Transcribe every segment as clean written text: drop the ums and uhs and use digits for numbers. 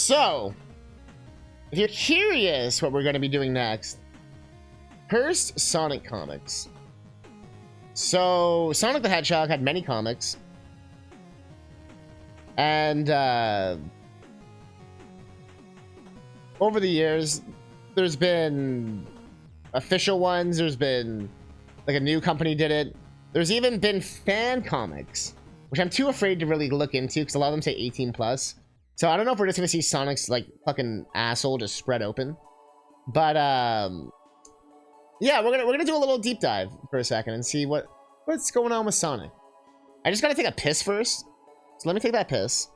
So, if you're curious what we're going to be doing next, first, Sonic comics. So, Sonic the Hedgehog had many comics. And, over the years, there's been official ones. There's been, like, a new company did it. There's even been fan comics, which I'm too afraid to really look into because a lot of them say 18+. So I don't know if we're just gonna see Sonic's like fucking asshole just spread open. But yeah, we're gonna do a little deep dive for a second and see what's going on with Sonic. I just gotta take a piss first. So let me take that piss.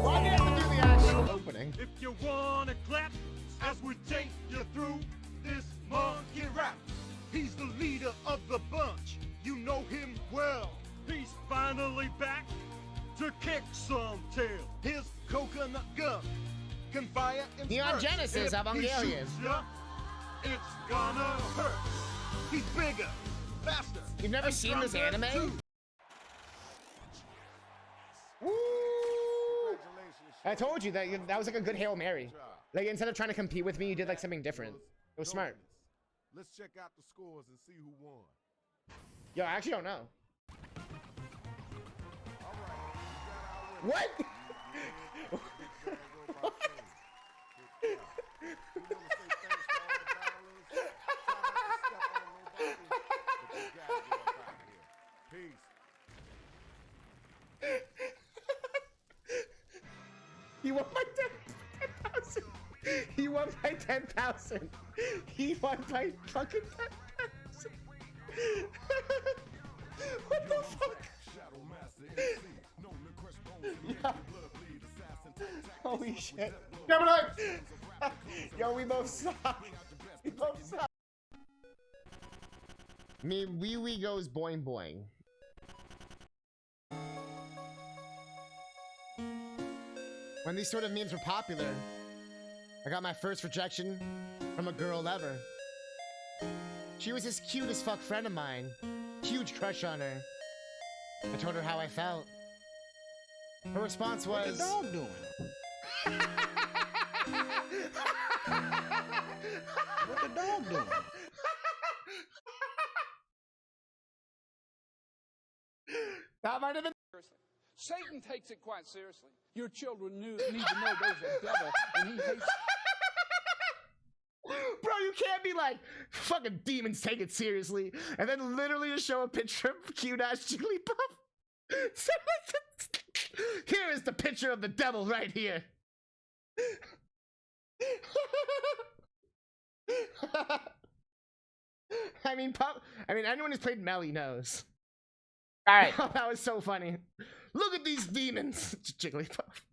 Why do you have to do the actual opening? If you wanna clap as we take you through this monkey rap, he's the leader of the bunch. You know him well. He's finally back to kick some tail. His coconut gum can fire in Neon spurts. Genesis If Evangelion. he shoots ya, it's gonna hurt. He's bigger, faster. You've never and seen this stronger, anime? too. Woo! I told you that was like a good Hail Mary. Like instead of trying to compete with me, you did like something different. It was smart. Let's check out the scores and see who won. Yo, I actually don't know. All right, What? He won by 10,000. He won by 10,000. He won by fucking 10,000. What the fuck? Yeah. Holy shit. Yo, we both suck. We both suck. Me, wee wee goes boing boing. When these sort of memes were popular, I got my first rejection from a girl ever. She was this cute as fuck friend of mine. Huge crush on her. I told her how I felt. Her response was... What the dog doing? What the dog doing? That might have been... Satan takes it quite seriously. Your children need to know there's a devil and he hates... Bro, you can't be like, fucking demons take it seriously, and then literally just show a picture of cute-ass Jigglypuff. So, here is the picture of the devil right here. I mean, anyone who's played Melly knows. Alright. That was so funny. Look at these demons. Jigglypuff.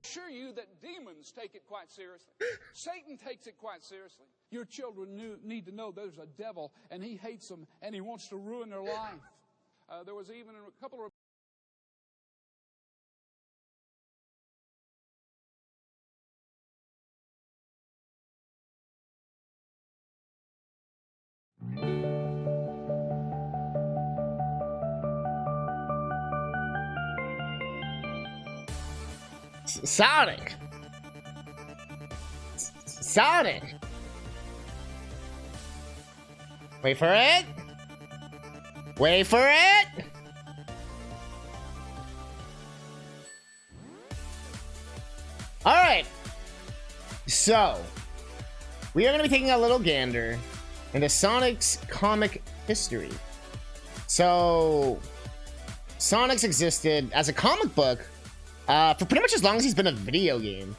Assure you that demons take it quite seriously. Satan takes it quite seriously. Your children need to know there's a devil and he hates them and he wants to ruin their life. There was even a couple of... Sonic! Sonic! Wait for it! Wait for it! Alright! So, we are going to be taking a little gander into Sonic's comic history. So, Sonic's existed as a comic book for pretty much as long as he's been a video game.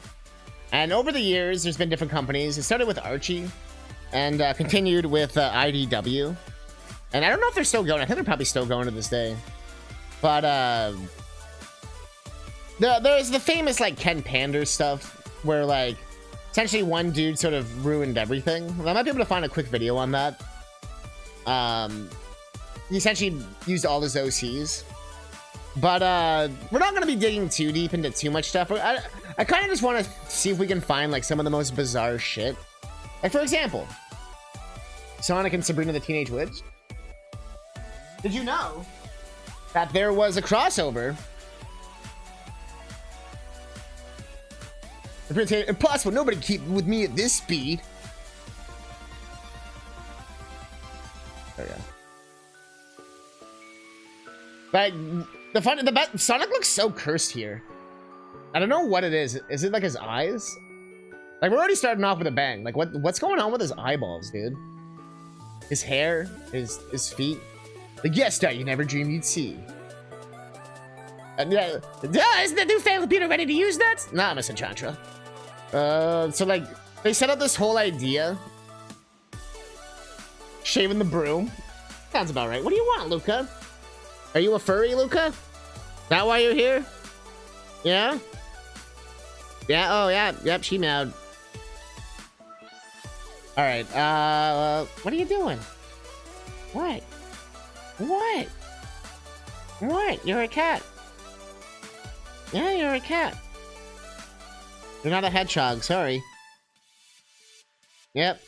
And over the years, there's been different companies. It started with Archie and continued with IDW. And I don't know if they're still going. I think they're probably still going to this day. But there's the famous like Ken Pander stuff where like essentially one dude sort of ruined everything. I might be able to find a quick video on that. He essentially used all his OCs. But we're not going to be digging too deep into too much stuff. I kind of just want to see if we can find like some of the most bizarre shit Like, for example, Sonic and Sabrina the Teenage Witch. Did you know that there was a crossover? Impossible. Nobody can keep with me at this speed. There we go. Like, the best, Sonic looks so cursed here. I don't know what it is. Is it like his eyes? Like, we're already starting off with a bang. Like, what's going on with his eyeballs, dude? His hair, his feet. The guest star you never dreamed you'd see. Yeah, isn't the new fan computer ready to use that? Nah, Mr. Chantra. So like, they set up this whole idea. Shaving the broom. Sounds about right. What do you want, Luca? Are you a furry, Luca? Is that why you're here? Yeah? Yeah, oh yeah, yep, she meowed. Alright, what are you doing? What? What? What? You're a cat. Yeah, you're a cat. You're not a hedgehog, sorry. Yep.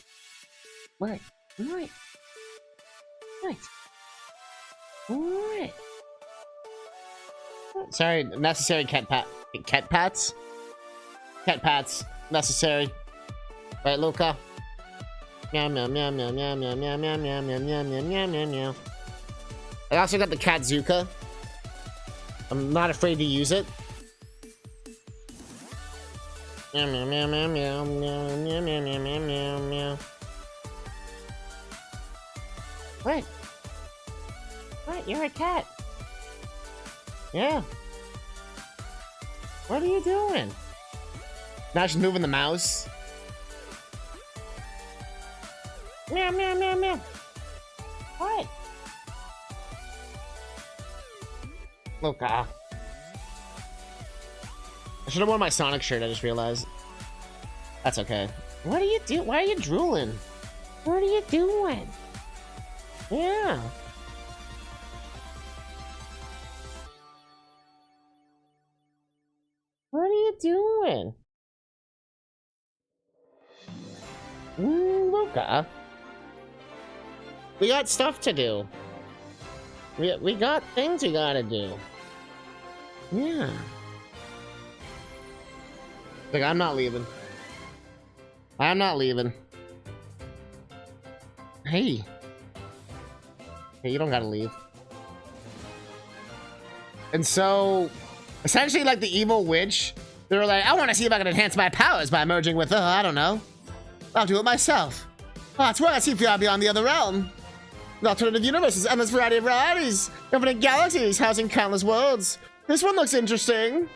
What? What? What? What? Sorry, necessary cat pats. Cat pats. Necessary. Right, Luca? Meow meow meow meow meow meow meow meow meow meow meow meow meow meow meow. I also got the cat Zuka. I'm not afraid to use it. Meow meow meow meow meow meow meow meow meow meow meow meow. What? What? You're a cat. Yeah. What are you doing? Now she's moving the mouse. Meow meow meow meow. What? Luca. I should have worn my Sonic shirt, I just realized. That's okay. What are you doing? Why are you drooling? What are you doing? Yeah. What are you doing? Luca. We got stuff to do. We got things we gotta do. Yeah. Like, I'm not leaving. I'm not leaving. Hey. Hey, you don't gotta leave. And so, essentially, like the evil witch, they were like, I want to see if I can enhance my powers by merging with, I don't know. I'll do it myself. Oh, that's why I see far beyond the other realm. The alternative universes, endless variety of realities, infinite galaxies, housing countless worlds. This one looks interesting.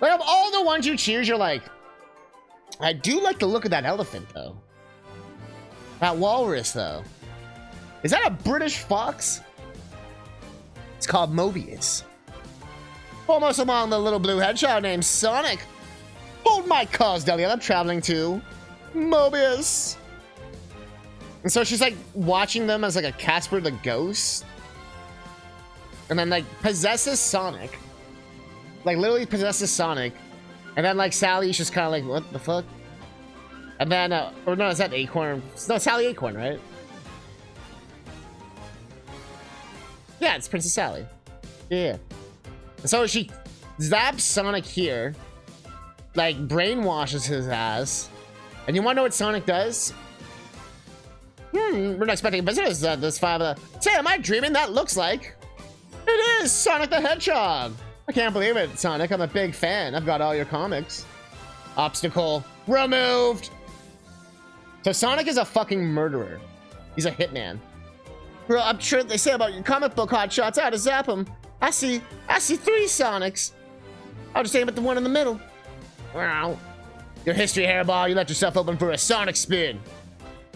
Like, of all the ones you choose, you're like, I do like the look of that elephant, though. That walrus, though. Is that a British fox? It's called Mobius. Almost among the little blue hedgehog named Sonic. Hold my cause, Delia. I'm traveling to Mobius. And so she's like watching them as like a Casper the Ghost. And then like possesses Sonic. Like literally possesses Sonic. And then like Sally's just kind of like, what the fuck? And then, or no, is that Acorn? No, Sally Acorn, right? Yeah, it's Princess Sally. Yeah. And so she zaps Sonic here. Like, brainwashes his ass. And you wanna know what Sonic does? We're not expecting visitors this far. Say, am I dreaming? That looks like. It is Sonic the Hedgehog. I can't believe it, Sonic. I'm a big fan. I've got all your comics. Obstacle removed. So Sonic is a fucking murderer. He's a hitman. Bro, I'm sure they say about your comic book hotshots. I had to zap him. I see 3 Sonics. I'll just aim at the one in the middle. Wow. Your history hairball, you left yourself open for a Sonic spin.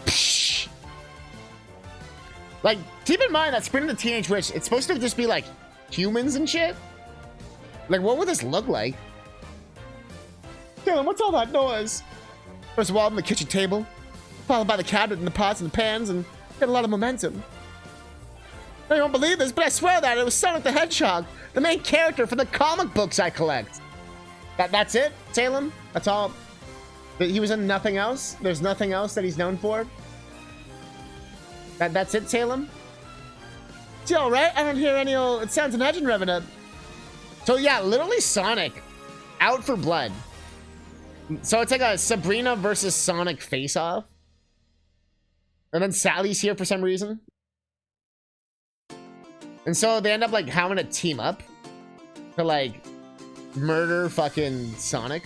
Psh. Like, keep in mind that Sabrina the Teenage Witch, it's supposed to just be like humans and shit. Like, what would this look like? Dylan, what's all that noise? First of all, on the kitchen table, followed by the cabinet and the pots and the pans, and get a lot of momentum. I don't believe this, but I swear that it was Sonic the Hedgehog, the main character for the comic books I collect. That's it, Salem? That's all? But he was in nothing else? There's nothing else that he's known for? That's it, Salem? It's all right. I don't hear any old... It sounds imagine revving up. So yeah, literally Sonic out for blood. So it's like a Sabrina versus Sonic face-off. And then Sally's here for some reason. And so they end up like having to team up to like murder fucking Sonic.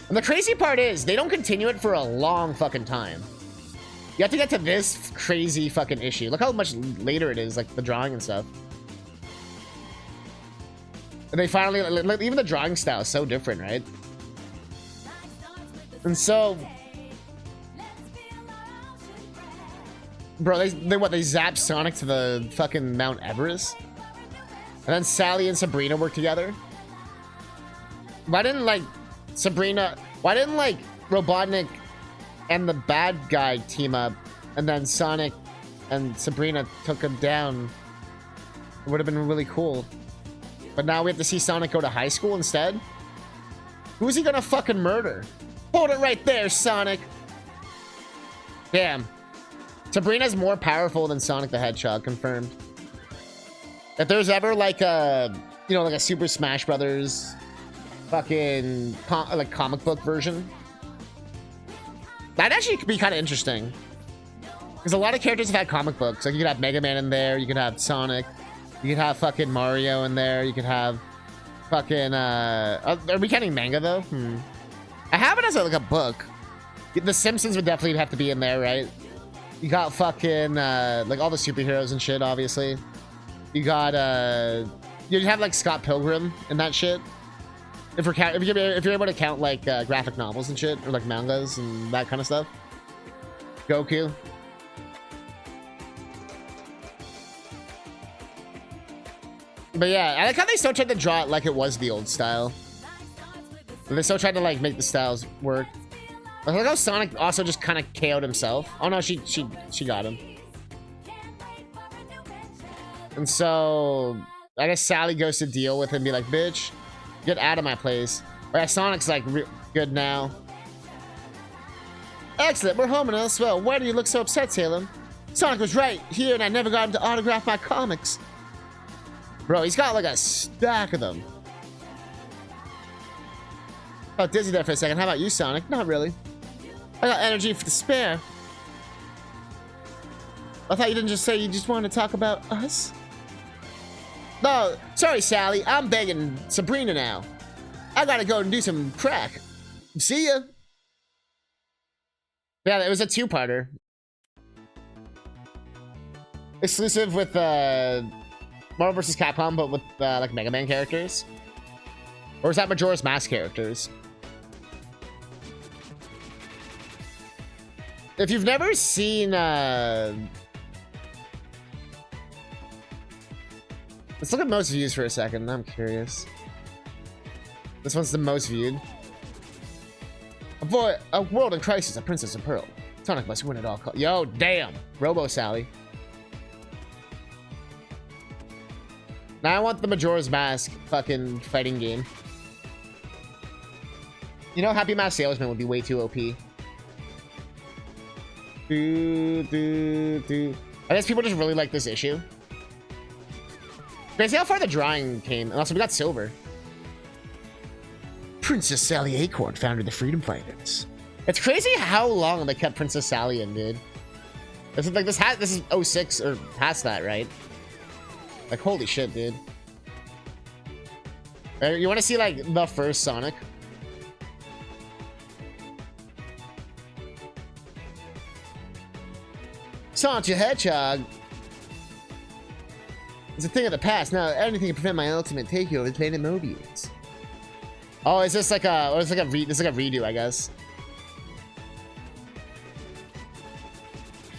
And the crazy part is they don't continue it for a long fucking time. You have to get to this crazy fucking issue. Look how much later it is, like the drawing and stuff. And they finally, like, even the drawing style is so different, right? And so, bro, they zap Sonic to the fucking Mount Everest, and then Sally and Sabrina work together. Why didn't like Robotnik and the bad guy team up, and then Sonic and Sabrina took him down? It would have been really cool. But now we have to see Sonic go to high school instead? Who's he gonna fucking murder? Hold it right there, Sonic! Damn. Sabrina's more powerful than Sonic the Hedgehog, confirmed. If there's ever like a, you know, like a Super Smash Brothers fucking like comic book version, that'd actually be kind of interesting. Because a lot of characters have had comic books. Like you could have Mega Man in there, you could have Sonic, you could have fucking Mario in there, you could have fucking are we counting manga though? I have it as like a book. The Simpsons would definitely have to be in there, right? You got fucking like all the superheroes and shit, obviously. You got you'd have like Scott Pilgrim and that shit. If you're able to count like graphic novels and shit, or like mangas and that kind of stuff. Goku. But yeah, I like how they still tried to draw it like it was the old style. They still tried to like make the styles work. I like how Sonic also just kind of KO'd himself. Oh no, she got him. And so I guess Sally goes to deal with him and be like, bitch, get out of my place. Whereas Sonic's like, good now. Excellent, we're home now. Well, why do you look so upset, Salem? Sonic was right here and I never got him to autograph my comics. Bro, he's got like a stack of them. Oh, dizzy there for a second. How about you, Sonic? Not really. I got energy to spare. I thought you didn't just say you just wanted to talk about us. No, sorry, Sally. I'm begging Sabrina now. I gotta go and do some crack. See ya. Yeah, it was a two-parter. Exclusive with Marvel vs. Capcom, but with like Mega Man characters. Or is that Majora's Mask characters? If you've never seen let's look at most views for a second. I'm curious. This one's the most viewed. Avoid a world in crisis, a princess of pearl. Sonic must win at all costs. Yo, damn. Robo Sally. Now I want the Majora's Mask fucking fighting game. You know, Happy Mask Salesman would be way too OP. I guess people just really like this issue. Crazy how far the drawing came. And also, we got silver. Princess Sally Acorn founded the Freedom Fighters. It's crazy how long they kept Princess Sally in, dude. This is like this is 06 or past that, right? Like, holy shit, dude. You want to see like the first Sonic? Sonic the Hedgehog. It's a thing of the past. Now anything to prevent my ultimate takeover of Planet Mobius. Oh, is this like a? Or it's like a this is like a redo, I guess.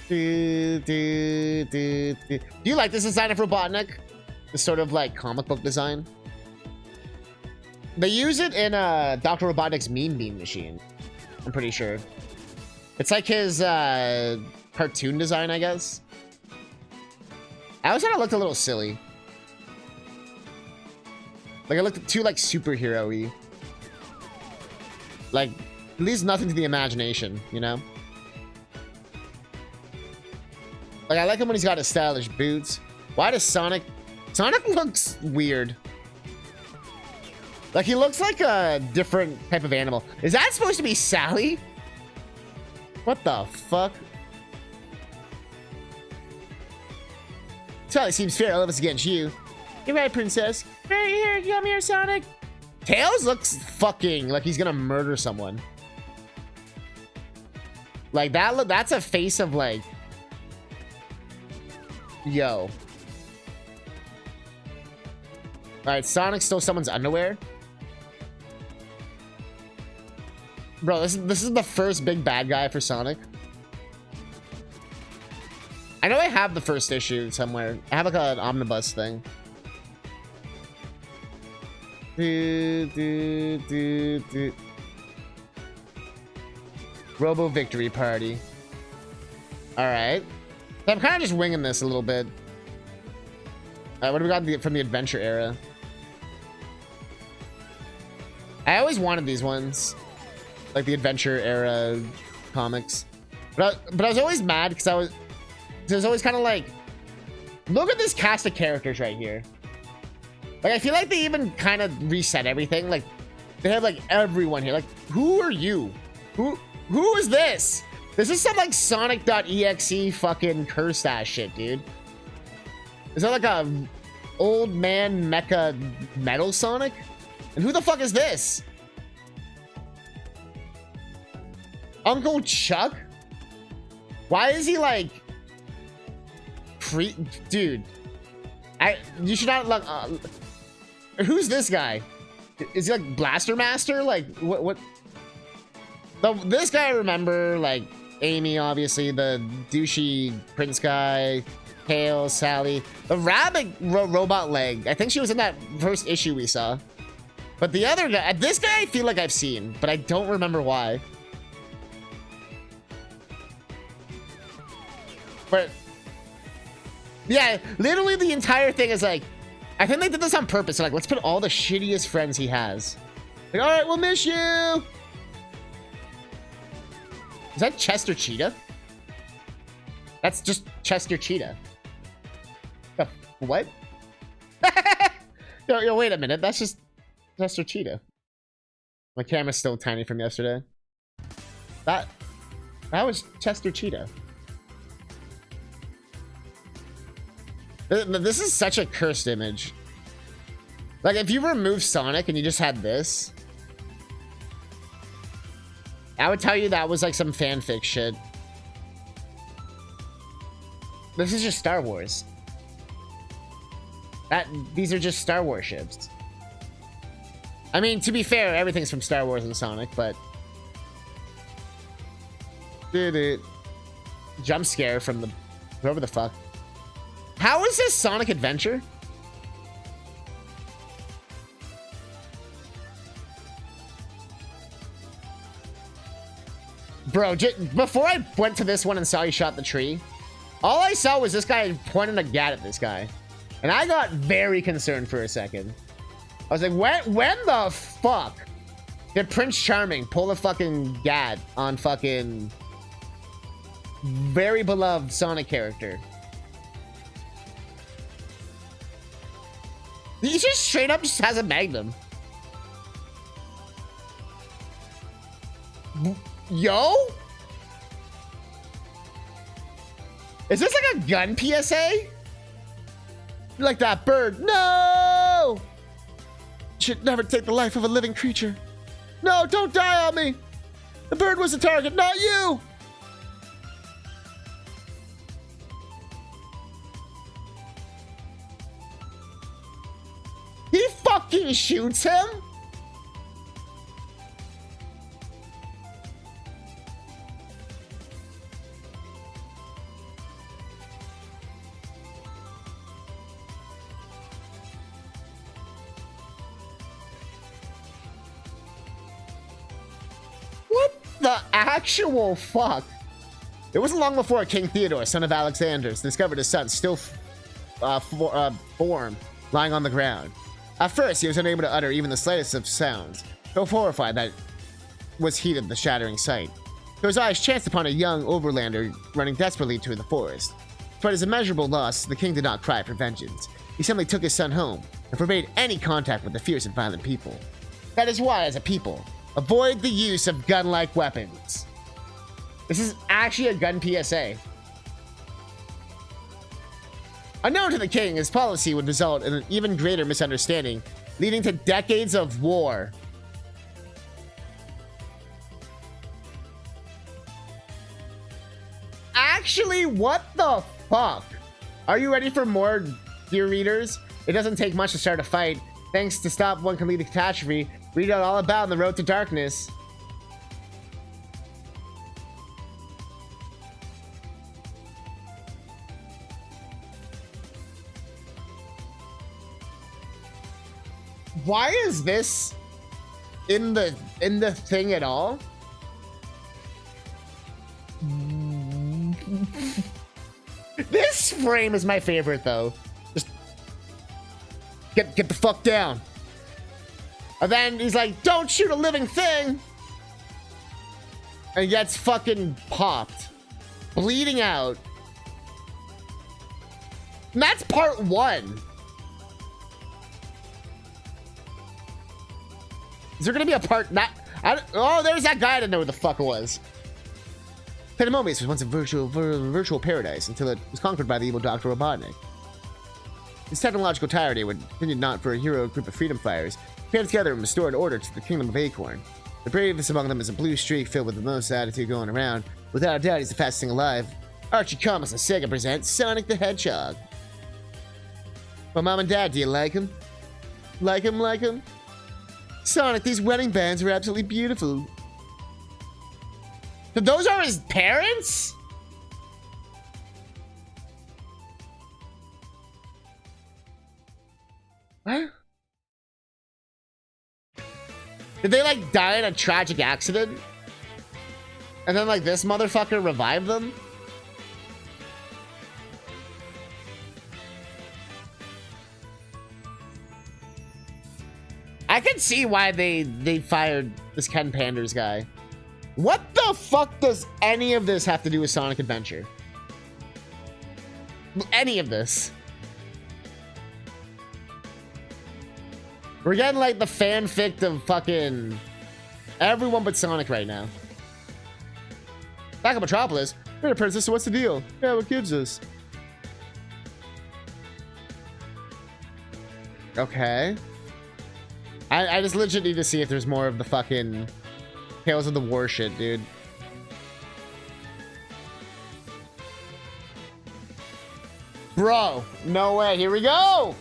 Do you like this design of Robotnik? This sort of like comic book design. They use it in Dr. Robotnik's Meme Beam machine. I'm pretty sure. It's like his cartoon design, I guess. I always thought it looked a little silly. Like it looked too like superhero-y. Like leaves nothing to the imagination, you know? Like, I like him when he's got his stylish boots. Why does Sonic looks weird. Like, he looks like a different type of animal. Is that supposed to be Sally? What the fuck? Sally seems fair. All of us against you. You're right, princess. Right here. Come here, Sonic. Tails looks fucking like he's gonna murder someone. Like, that's a face of, like... Yo. Alright, Sonic stole someone's underwear. Bro, this is the first big bad guy for Sonic. I know I have the first issue somewhere. I have like an omnibus thing. Robo Victory Party. Alright. So I'm kind of just winging this a little bit. What do we got from the adventure era? I always wanted these ones. Like the adventure era comics. But I was always mad because I was always kind of like, look at this cast of characters right here. Like, I feel like they even kind of reset everything. Like, they have like everyone here. Like, who are you? Who is this? This is some like Sonic.exe fucking cursed ass shit, dude. Is that like a old man mecha metal Sonic? And who the fuck is this? Uncle Chuck? Why is he like dude? You should not look. Who's this guy? Is he like Blaster Master? Like what? This guy I remember, like Amy, obviously, the douchey Prince guy, Tails, Sally, the rabbit robot leg. I think she was in that first issue we saw. But the other guy, this guy I feel like I've seen, but I don't remember why. But yeah, literally the entire thing is like, I think they did this on purpose. So like, let's put all the shittiest friends he has. Like, all right, we'll miss you. Is that Chester Cheetah? That's just Chester Cheetah. What? Yo, wait a minute. That's just Chester Cheetah. My camera's still tiny from yesterday. That was Chester Cheetah. This is such a cursed image. Like, if you remove Sonic and you just had this, I would tell you that was like some fanfic shit. This is just Star Wars. These are just Star Wars ships. I mean, to be fair, everything's from Star Wars and Sonic, but... Jump scare from the... whoever the fuck. How is this Sonic Adventure? Bro, before I went to this one and saw you shot the tree, all I saw was this guy pointing a gat at this guy. And I got very concerned for a second. I was like, when the fuck did Prince Charming pull a fucking gat on fucking very beloved Sonic character? He just straight up just has a magnum. Yo? Is this like a gun PSA? Like that bird. No! Should never take the life of a living creature. No, don't die on me. The bird was the target, not you. He fucking shoots him? What the actual fuck? It wasn't long before King Theodore, son of Alexander, discovered his son still form lying on the ground. At first, he was unable to utter even the slightest of sounds, so horrified that was heated the shattering sight. So his eyes chanced upon a young overlander running desperately to the forest. Despite his immeasurable loss, the king did not cry for vengeance. He simply took his son home and forbade any contact with the fierce and violent people. That is why, as a people, avoid the use of gun-like weapons. This is actually a gun PSA. Unknown to the king, his policy would result in an even greater misunderstanding, leading to decades of war. Actually, what the fuck? Are you ready for more, dear readers? It doesn't take much to start a fight. Thanks to stop one can lead to catastrophe. Read out all about The Road to Darkness. Why is this in the thing at all? This frame is my favorite though. Just get the fuck down. And then he's like, "Don't shoot a living thing," and gets fucking popped, bleeding out. And that's part 1. Is there gonna be a part not? Oh, there's that guy. I didn't know who the fuck it was. Panamomius was once a virtual paradise until it was conquered by the evil Dr. Robotnik. His technological tyranny would continue not for a hero group of freedom fighters band together and restored order to the kingdom of Acorn. The bravest among them is a blue streak filled with the most attitude going around. Without a doubt, he's the fastest thing alive. Archie Comics and Sega presents Sonic the Hedgehog. Well, Mom and Dad, do you like him? Like him? Sonic, these wedding bands are absolutely beautiful. So those are his parents? What? Did they like die in a tragic accident? And then like this motherfucker revived them? I can see why they fired this Ken Panders guy. What the fuck does any of this have to do with Sonic Adventure? Any of this? We're getting like the fanfic of fucking everyone but Sonic right now. Back at Metropolis. Hey, princess, so what's the deal? Yeah, what gives us? Okay. I just legit need to see if there's more of the fucking Tales of the War shit, dude. Bro, no way. Here we go.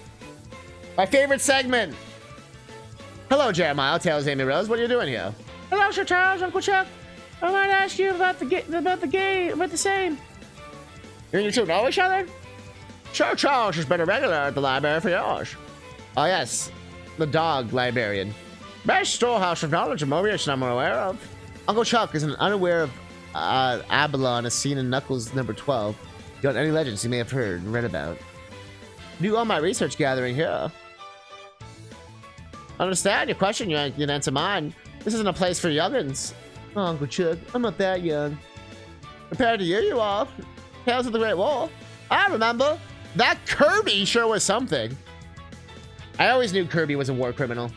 My favorite segment. Hello, Jeremiah. Tales Amy Rose. What are you doing here? Hello, Sir Charles, Uncle Chuck. I might ask you about the same. You and your two know each other? Sir Charles has been a regular at the library for years. Oh, yes. The dog librarian. Best storehouse of knowledge of Mobius I'm aware of. Uncle Chuck is unaware of Abalon, as seen in Knuckles number 12. Beyond any legends you may have heard and read about. Do all my research gathering here. I understand your question, you can answer mine. This isn't a place for youngins. Oh, Uncle Chuck, I'm not that young. Compared to you, you are. Tales of the Great War. I remember. That Kirby sure was something. I always knew Kirby was a war criminal.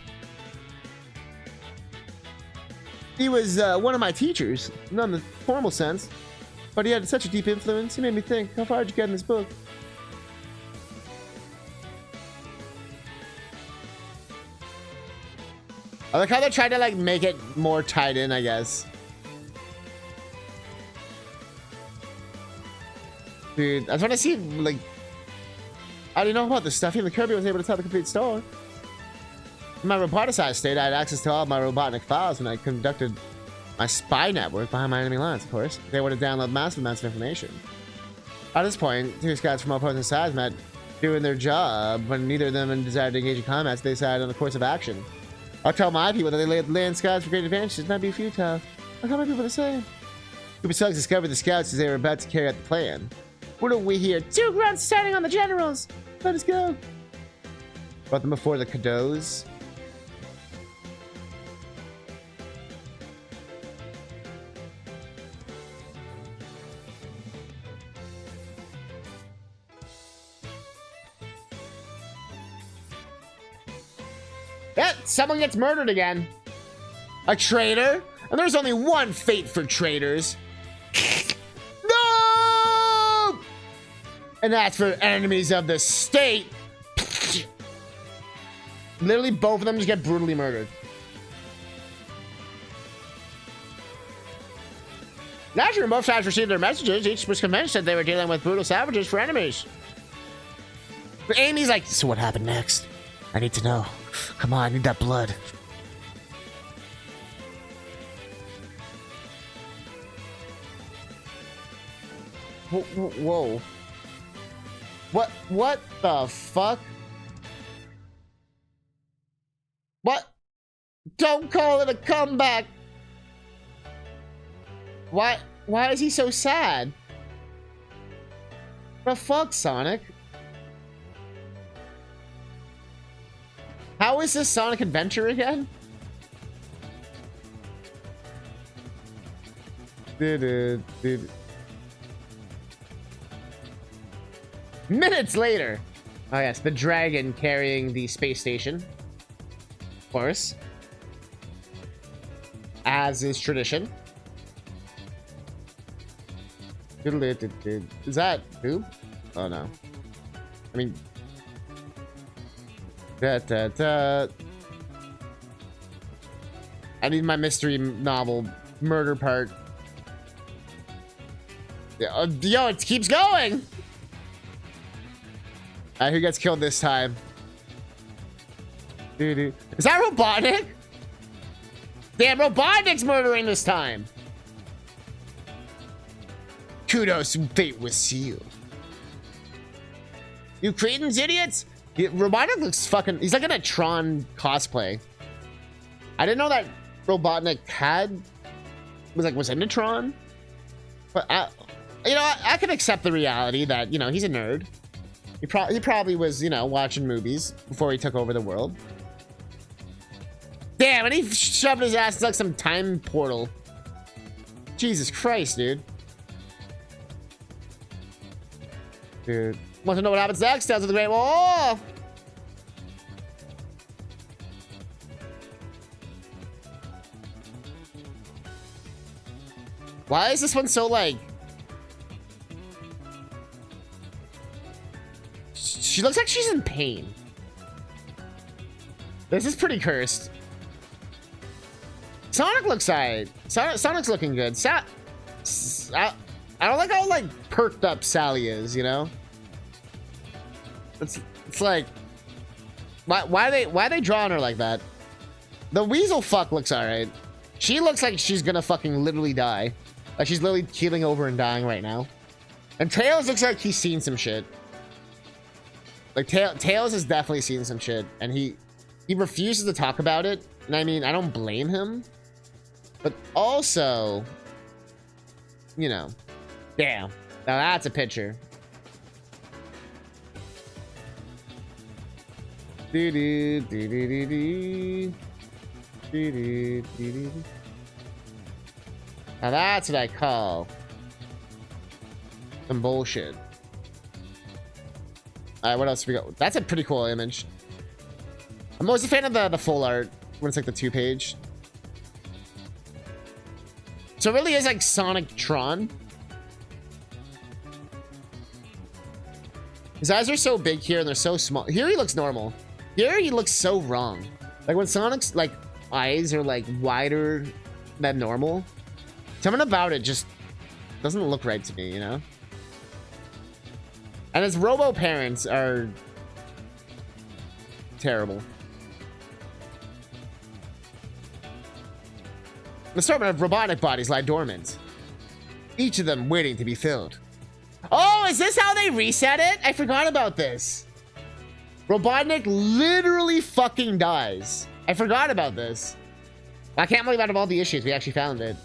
He was one of my teachers, not in the formal sense, but he had such a deep influence. He made me think, how far did you get in this book? I like how they're trying to like make it more tied in, I guess. Dude, I just want to see like, how do you know about this stuff? Even Kirby was able to tell the complete story. In my roboticized state, I had access to all of my Robotnik files when I conducted my spy network behind my enemy lines, of course. They would have downloaded massive amounts of information. At this point, two scouts from all opposing sides met doing their job. When neither of them desired to engage in combat, they decided on a course of action. I'll tell my people that they laid land scouts for great advantages, not be futile. I'll tell my people the same. Cooper Suggs discovered the scouts as they were about to carry out the plan. What do we hear? 2 grunts standing on the generals! Let us go! Brought them before the Cadeaux. Yeah, someone gets murdered again. A traitor? And there's only one fate for traitors. No! And that's for enemies of the state. Literally, both of them just get brutally murdered. Naturally, when both sides received their messages, each was convinced that they were dealing with brutal savages for enemies. But Amy's like, so what happened next? I need to know. Come on, I need that blood. Whoa. What the fuck? What? Don't call it a comeback. Why is he so sad? The fuck, Sonic? How is this Sonic Adventure again? Minutes later. Oh yes, the dragon carrying the space station. Of course. As is tradition. Is that who? Oh no. I mean... I need my mystery novel murder part. Yo, it keeps going! Who gets killed this time? Is that Robotnik? Damn, Robotnik's murdering this time! Kudos, fate was sealed. You Cretans, idiots! Robotnik looks fucking... He's like in a Tron cosplay. I didn't know that Robotnik was into Tron. But I can accept the reality that, he's a nerd. He probably was, watching movies before he took over the world. Damn, and he shoved his ass like some time portal. Jesus Christ, dude. Dude. Want to know what happens next? Tales of the Great War. Why is this one so like... She looks like she's in pain. This is pretty cursed. Sonic looks alright. Sonic's looking good. I don't like how like perked up Sally is, It's like, why are they drawing her like that? The weasel fuck looks alright. She looks like she's gonna fucking literally die. Like she's literally keeling over and dying right now. And Tails looks like he's seen some shit. Like Tails has definitely seen some shit, and he refuses to talk about it. And I mean, I don't blame him, but also, damn. Now that's a picture. Now that's what I call some bullshit. All right, what else we got? That's a pretty cool image. I'm always a fan of the full art when it's like the 2-page. So it really is like Sonic Tron. His eyes are so big here and they're so small. Here he looks normal. Here he looks so wrong. Like when Sonic's like eyes are like wider than normal. Something about it just doesn't look right to me, And his robo parents are terrible. The assortment of robotic bodies lie dormant, each of them waiting to be filled. Oh, is this how they reset it? I forgot about this. Robotnik literally fucking dies. I forgot about this. I can't believe out of all the issues, we actually found it.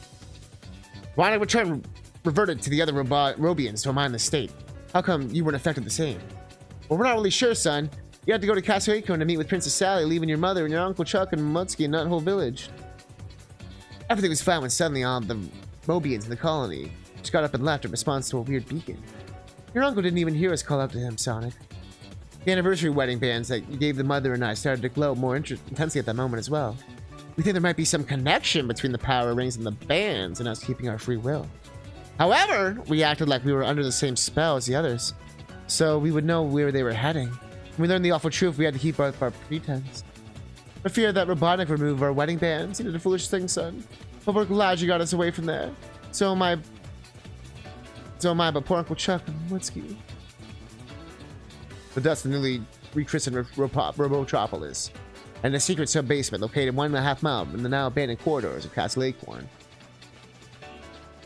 Robotnik returned, reverted to the other Robians to mine the state. How come you weren't affected the same? Well, we're not really sure, son. You had to go to Castle Acorn to meet with Princess Sally, leaving your mother and your Uncle Chuck and Mutsky and Nuthole Village. Everything was fine when suddenly all the Robians in the colony just got up and left in response to a weird beacon. Your uncle didn't even hear us call out to him, Sonic. The anniversary wedding bands that you gave the mother and I started to glow more intensely at that moment as well. We think there might be some connection between the power rings and the bands and us keeping our free will. However, we acted like we were under the same spell as the others, so we would know where they were heading. When we learned the awful truth, we had to keep up our pretense. For fear that Robotnik would remove our wedding bands, he did a foolish thing, son. But we're glad you got us away from there. So am I, but poor Uncle Chuck and Woodsky. The dust of the newly rechristened Robotropolis, and a secret sub-basement located 1.5 miles in the now abandoned corridors of Castle Acorn.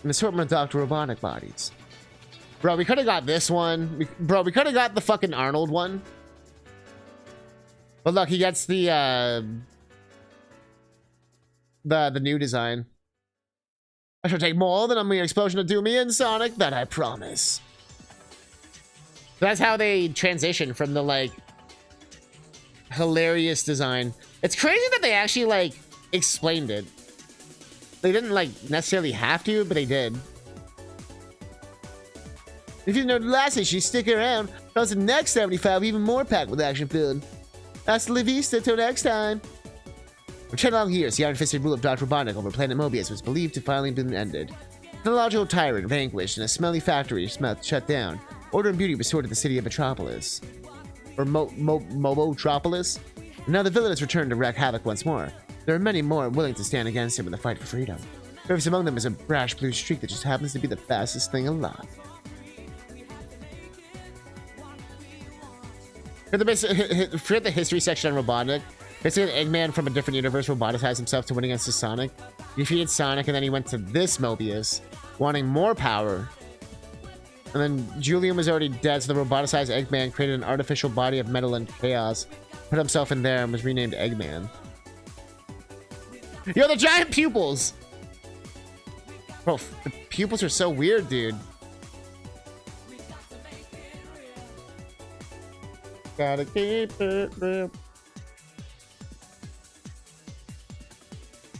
An assortment of Dr. Robotnik bodies. Bro, we could have got this one. Bro, we could have got the fucking Arnold one. But look, he gets the new design. I shall take more than a mere explosion to do me in, Sonic. That I promise. That's how they transition from the, like, hilarious design. It's crazy that they actually, like, explained it. They didn't, like, necessarily have to, but they did. If you know the last issue, stick around. Because the next 75 even more packed with action filled. Hasta la vista, till next time. For 10 long years, the iron-fisted rule of Dr. Robotnik over Planet Mobius was believed to finally have been ended. The logical tyrant vanquished and a smelly factory shut down. Order and beauty restored to the city of Metropolis. Or Mobotropolis. And now the villain has returned to wreak havoc once more. There are many more willing to stand against him in the fight for freedom. Bravest among them is a brash blue streak that just happens to be the fastest thing alive. Forget the history section on Robotnik. Basically, an Eggman from a different universe roboticized himself to win against the Sonic. He defeated Sonic, and then he went to this Mobius, wanting more power. And then Julian was already dead, so the roboticized Eggman created an artificial body of metal and chaos, put himself in there, and was renamed Eggman. Yo, the giant pupils! Bro, the pupils are so weird, dude. Gotta keep it real.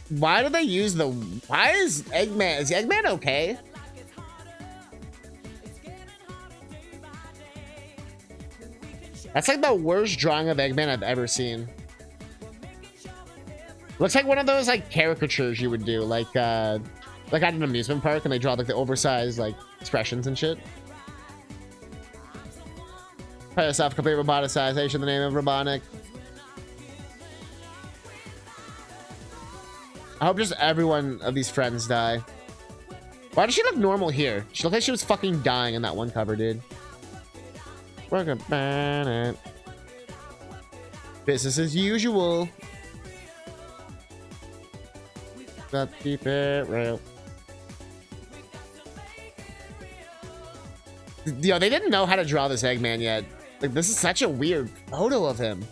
Why do they use the... Why is Eggman... Is Eggman okay? That's like the worst drawing of Eggman I've ever seen. Looks like one of those like caricatures you would do, like at an amusement park, and they draw like the oversized like expressions and shit. Play yourself complete roboticization in the name of Robotnik. I hope just every one of these friends die. Why does she look normal here? She looked like she was fucking dying in that one cover, dude. We're gonna ban it. Business as usual. Let's keep it real. Yo, they didn't know how to draw this Eggman yet. Like, this is such a weird photo of him.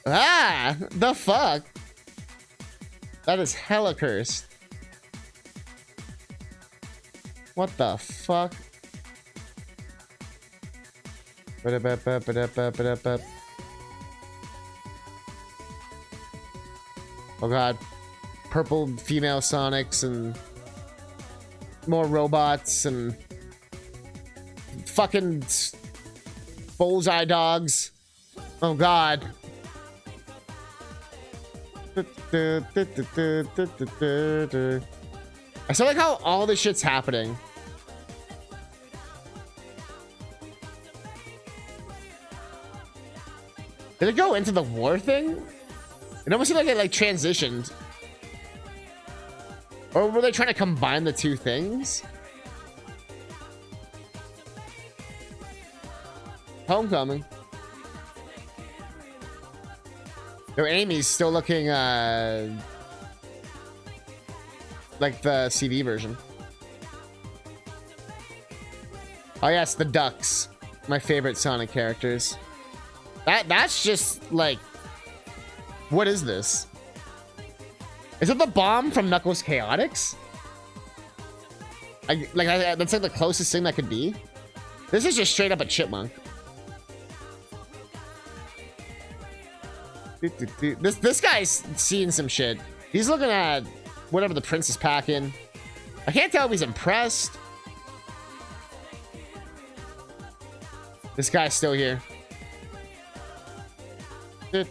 Ah! The fuck? That is hella cursed. What the fuck? Oh god. Purple female Sonics and more robots and fucking bullseye dogs. Oh god. I still like how all this shit's happening. Did it go into the war thing? It almost seemed like it like transitioned. Or were they trying to combine the two things? Homecoming. Yo, Amy's still looking like the CD version. Oh yes, the ducks. My favorite Sonic characters. That's just like, what is this? Is it the bomb from Knuckles Chaotix? That's like the closest thing that could be. This is just straight up a chipmunk. This guy's seeing some shit. He's looking at whatever the prince is packing. I can't tell if he's impressed. This guy's still here. Oh,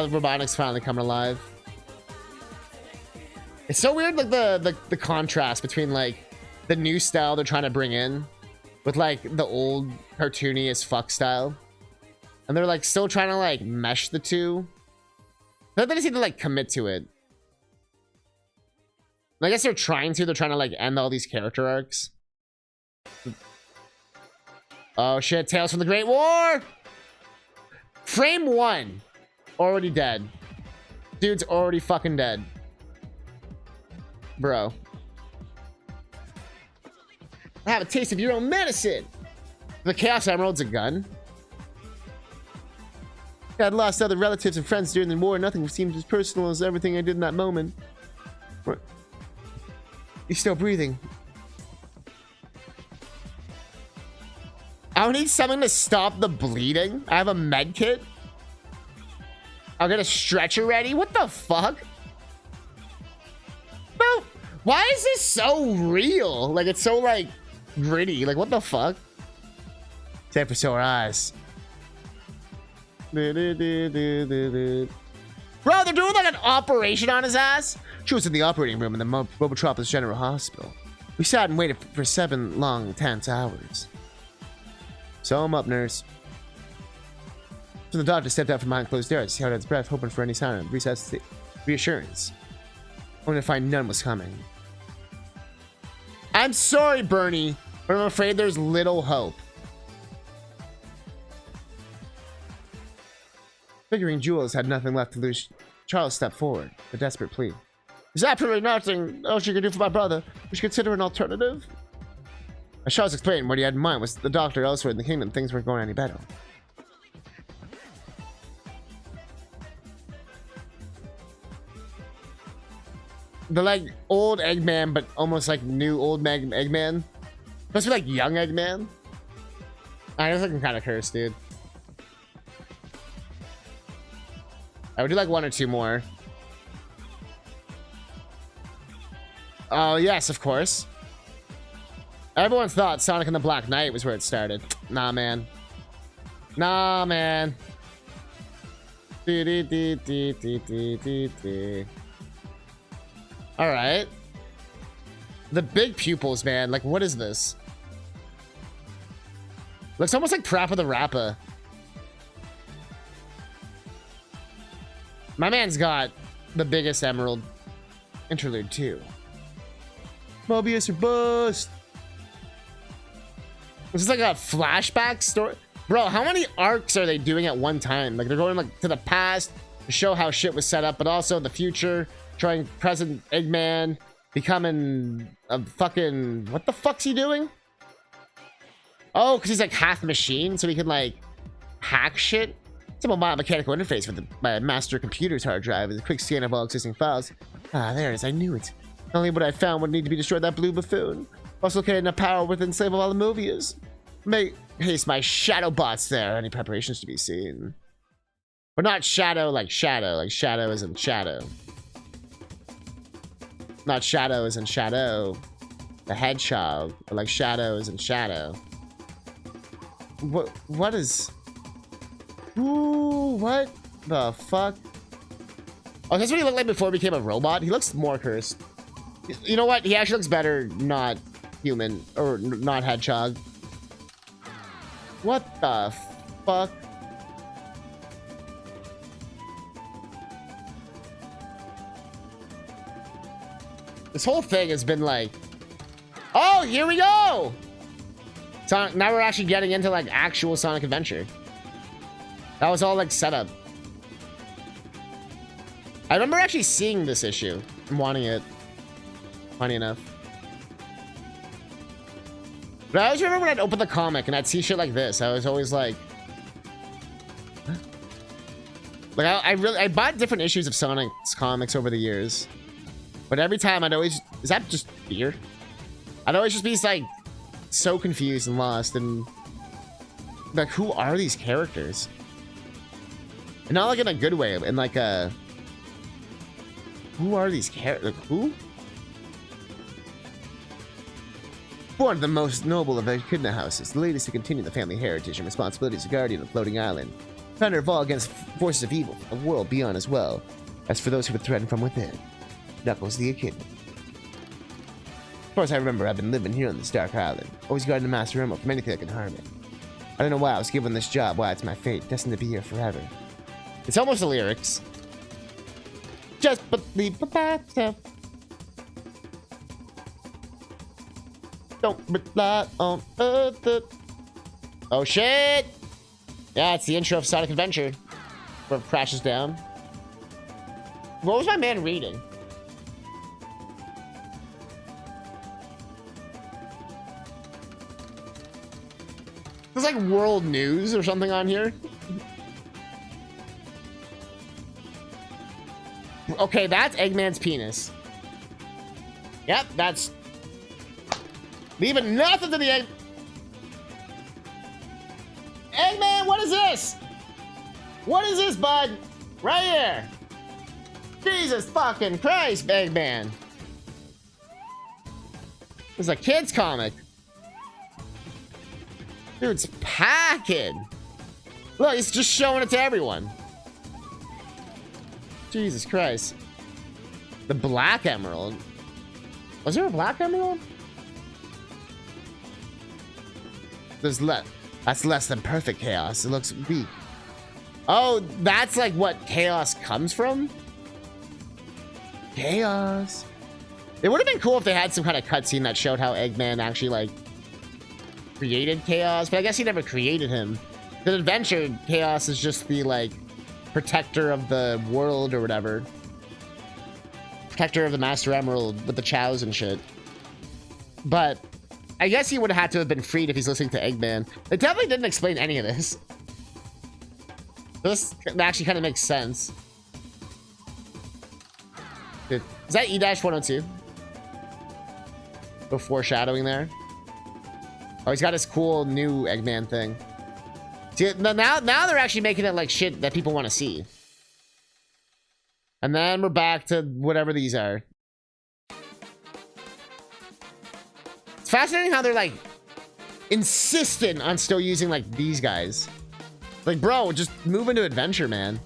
the robotics finally coming alive. It's so weird, like the contrast between like the new style they're trying to bring in with like the old cartoony as fuck style, and they're like still trying to like mesh the two. They just need to like commit to it. I guess they're trying to. They're trying to like end all these character arcs. Oh shit! Tales from the Great War. Frame 1 already dead. Dude's already fucking dead. Bro. Have a taste of your own medicine. The Chaos Emerald's a gun. I'd lost other relatives and friends during the war. Nothing seemed as personal as everything I did in that moment. What? You're still breathing. I'll need something to stop the bleeding. I have a med kit. I'll get a stretcher ready. What the fuck? Bro, why is this so real? Like, it's so, like, gritty. Like, what the fuck? Except for sore eyes. Bro, they're doing, like, an operation on his ass? She was in the operating room in the Robotropolis General Hospital. We sat and waited for 7 long, tense hours. Sew him up, nurse. So the doctor stepped out from behind closed doors. He held out his breath, hoping for any sign of reassurance. Only to find none was coming. I'm sorry, Bernie, but I'm afraid there's little hope. Figuring Jules had nothing left to lose, Charles stepped forward, a desperate plea. There's absolutely nothing else you can do for my brother. We should consider an alternative. As Charles explained, what he had in mind was the doctor elsewhere in the kingdom. Things weren't going any better. The like old Eggman, but almost like new old Eggman. Supposed to be like young Eggman. I was looking kind of cursed, dude. I would do like 1 or 2 more. Oh yes, of course. Everyone thought Sonic and the Black Knight was where it started. Nah, man. Nah, man. All right. The big pupils, man. Like, what is this? Looks almost like Parappa the Rappa. My man's got the biggest emerald. Interlude 2. Mobius or bust. This is like a flashback story. Bro, how many arcs are they doing at one time? Like, they're going like to the past to show how shit was set up, but also the future, showing present Eggman becoming a fucking... What the fuck's he doing? Oh, because he's like half machine, so he can like hack shit. Simple mechanical interface with my master computer's hard drive is a quick scan of all existing files. Ah, there it is. I knew it. Only what I found would need to be destroyed. That blue buffoon. Also located in a power within slave of all the movies. May haste my shadow bots there. Any preparations to be seen? But not shadow like shadow. Like shadow as in shadow. Not shadow as in shadow. The hedgehog. But like shadow as in shadow. What is... Ooh, what the fuck? Oh, that's what he looked like before he became a robot? He looks more cursed. You know what? He actually looks better not human. Or not hedgehog. What the fuck? This whole thing has been like... Oh, here we go! Sonic, now we're actually getting into like actual Sonic Adventure. That was all like set up. I remember actually seeing this issue and wanting it. Funny enough. But I always remember when I'd open the comic and I'd see shit like this. I was always like... Huh? Like I bought different issues of Sonic's comics over the years. But every time I'd always... Is that just beer? I'd always just be like so confused and lost and... Like, who are these characters? And not like in a good way, in like a... Who are these characters? Like, who? Born the most noble of echidna houses, the latest to continue the family heritage and responsibilities of guardian of floating island. Founder of all against forces of evil, a world beyond as well. As for those who would threaten from within, Knuckles the echidna. As far as I remember, I've been living here on this dark island, always guarding the Master Emerald from anything that can harm it. I don't know why I was given this job, why it's my fate, destined to be here forever. It's almost the lyrics. Just believe about yourself. Don't rely on others. Oh shit! Yeah, it's the intro of Sonic Adventure. Where it crashes down. What was my man reading? There's like world news or something on here. Okay, that's Eggman's penis. Yep, that's... Leaving nothing to the egg... Eggman, what is this? What is this, bud? Right here. Jesus fucking Christ, Eggman. This is a kid's comic. Dude's packing. Look, he's just showing it to everyone. Jesus Christ. The Black Emerald. Was there a Black Emerald? That's less than perfect chaos. It looks weak. Oh, that's like what chaos comes from? Chaos. It would have been cool if they had some kind of cutscene that showed how Eggman actually like created chaos, but I guess he never created him. The adventure, chaos is just the like protector of the world or whatever. Protector of the Master Emerald with the chows and shit. But I guess he would have had to have been freed if he's listening to Eggman. They definitely didn't explain any of this. This actually kind of makes sense. Is that E-102? The foreshadowing there. Oh, he's got his cool new Eggman thing. See, now they're actually making it like shit that people want to see. And then we're back to whatever these are. It's fascinating how they're like insistent on still using like these guys. Like, bro, just move into adventure, man.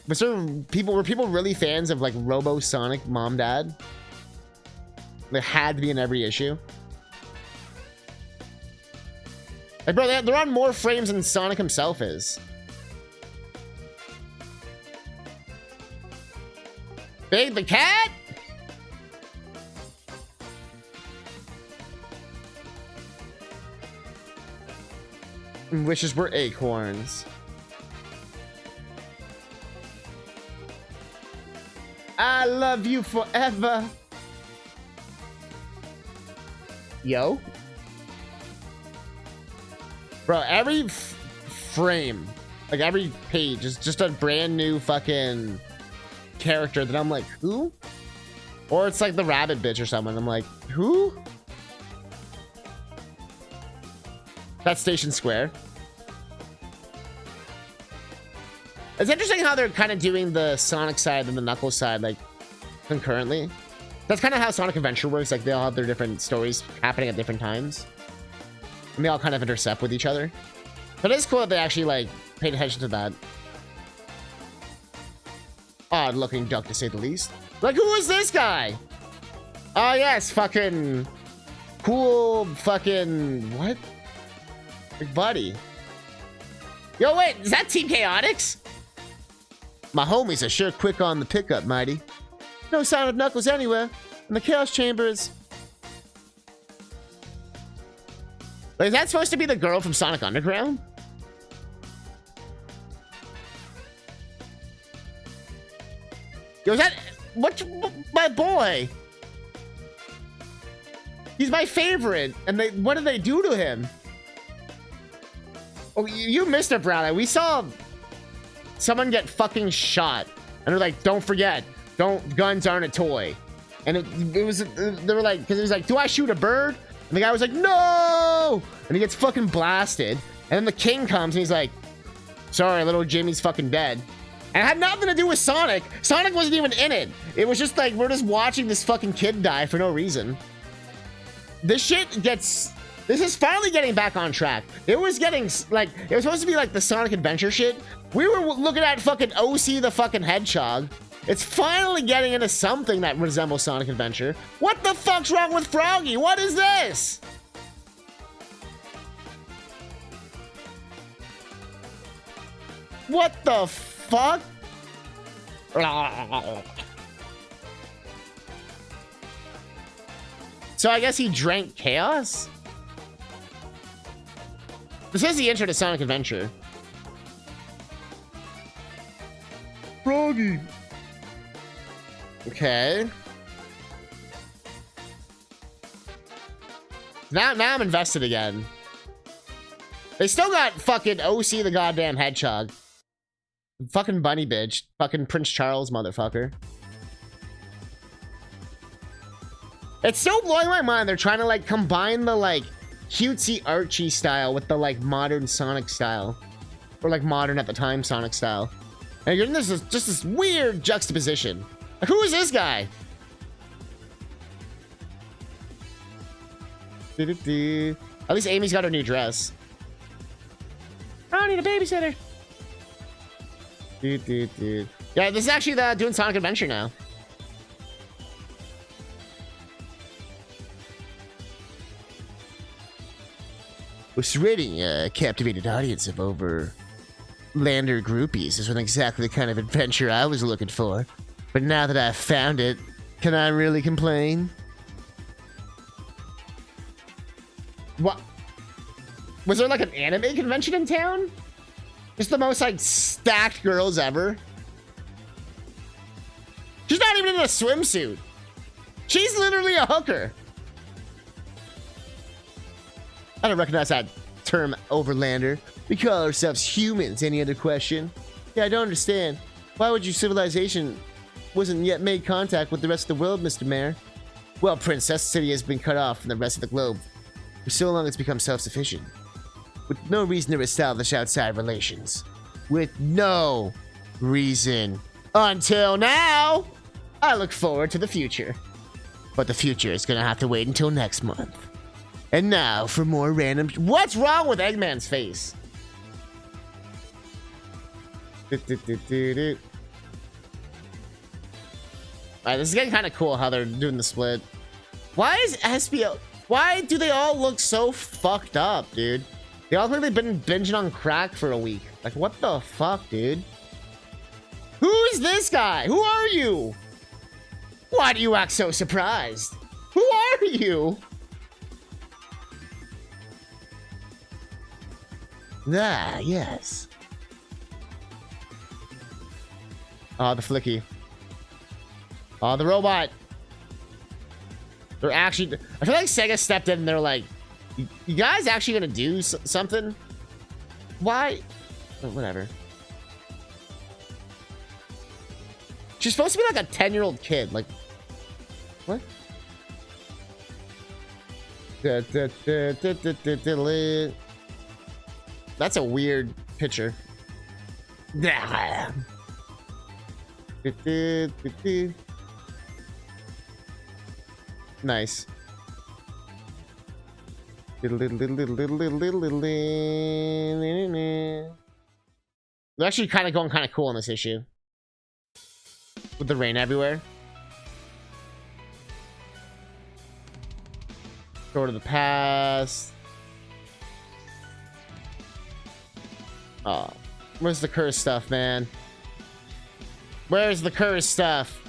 But were people really fans of like Robo Sonic Mom Dad? They had to be in every issue. Like, bro, they're on more frames than Sonic himself is. Big the cat? Wishes were acorns. I love you forever. Yo. Bro, every frame, like every page is just a brand new fucking character that I'm like, who? Or it's like the rabbit bitch or someone. I'm like, who? That's Station Square. It's interesting how they're kind of doing the Sonic side and the Knuckles side like concurrently. That's kind of how Sonic Adventure works. Like they all have their different stories happening at different times. And they all kind of intercept with each other. But it's cool that they actually like paid attention to that. Odd looking duck to say the least. Like, who is this guy? Oh yes, fucking cool fucking what? Big buddy. Yo, wait, is that Team Chaotix? My homies are sure quick on the pickup, mighty. No sign of Knuckles anywhere. And the Chaos Chambers. Wait, is that supposed to be the girl from Sonic Underground? Yo, is that... What... My boy? He's my favorite. And they... What did they do to him? Oh, you missed it, Brown. We saw... someone get fucking shot. And they're like, don't forget. Guns aren't a toy. And it was... They were like... Because it was like, do I shoot a bird? And the guy was like, no! And he gets fucking blasted. And then the king comes and he's like, sorry, little Jimmy's fucking dead. And it had nothing to do with Sonic. Sonic wasn't even in it. It was just like, we're just watching this fucking kid die for no reason. This is finally getting back on track. It was getting, like, it was supposed to be like the Sonic Adventure shit. We were looking at fucking OC the fucking Hedgehog. It's finally getting into something that resembles Sonic Adventure. What the fuck's wrong with Froggy? What is this? What the fuck? So I guess he drank chaos? This is the intro to Sonic Adventure. Froggy. Okay. Now I'm invested again. They still got fucking OC the goddamn Hedgehog. Fucking bunny bitch. Fucking Prince Charles motherfucker. It's still blowing my mind. They're trying to like combine the like cutesy Archie style with the like modern Sonic style. Or like modern at the time Sonic style. And you're in this just this weird juxtaposition. Like, who is this guy? At least Amy's got her new dress. I need a babysitter. Yeah, this is actually doing Sonic Adventure now. Persuading a captivated audience of overlander groupies isn't exactly the kind of adventure I was looking for. But now that I've found it, can I really complain? What? Was there like an anime convention in town? Just the most like stacked girls ever. She's not even in a swimsuit. She's literally a hooker. I don't recognize that term, overlander. We call ourselves humans. Any other question? Yeah, I don't understand. Why would your civilization wasn't yet made contact with the rest of the world, Mr. Mayor? Well, Princess City has been cut off from the rest of the globe. For so long it's become self-sufficient. With no reason to establish outside relations. With no reason. Until now! I look forward to the future. But the future is gonna have to wait until next month. And now for more random... What's wrong with Eggman's face? Alright, this is getting kind of cool how they're doing the split. Why is SPO... Why do they all look so fucked up, dude? They all look like they've been binging on crack for a week. Like, what the fuck, dude? Who is this guy? Who are you? Why do you act so surprised? Who are you? Ah, yes. Oh, the flicky. Oh, the robot. They're actually... I feel like Sega stepped in and they're like, you guys actually gonna do something? Why? Oh, whatever. She's supposed to be like a 10-year-old kid. Like, what? That's a weird picture. Nice. They're actually kind of going kind of cool in this issue. With the rain everywhere. Sword of the past. Oh, where's the cursed stuff, man? Where's the cursed stuff?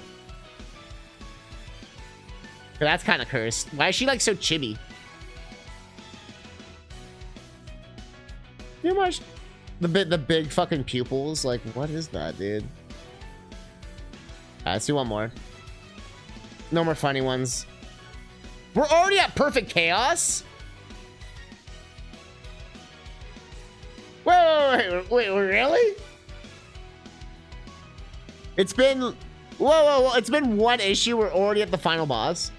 That's kind of cursed. Why is she like so chibi? You much the big fucking pupils. Like, what is that, dude? Let's do one more. No more funny ones. We're already at perfect chaos. Wait, really? It's been whoa. It's been one issue. We're already at the final boss.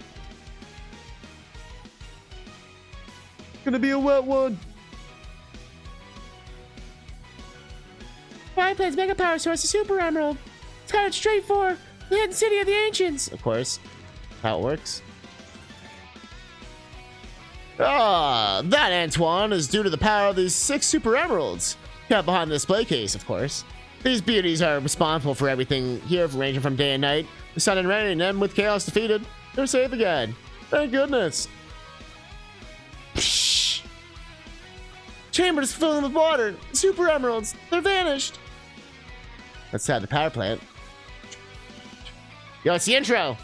Gonna be a wet one. Fire Planet's mega power source, the Super Emerald. It's got it straight for the hidden city of the ancients. Of course. How it works. Ah, that, Antoine, is due to the power of these 6 Super Emeralds. Kept behind the display case, of course. These beauties are responsible for everything here, ranging from day and night, the sun and rain, and with chaos defeated, they're safe again. Thank goodness. Psh. Chamber is filling with water. Super Emeralds, they're vanished. Let's have the power plant. Yo, it's the intro.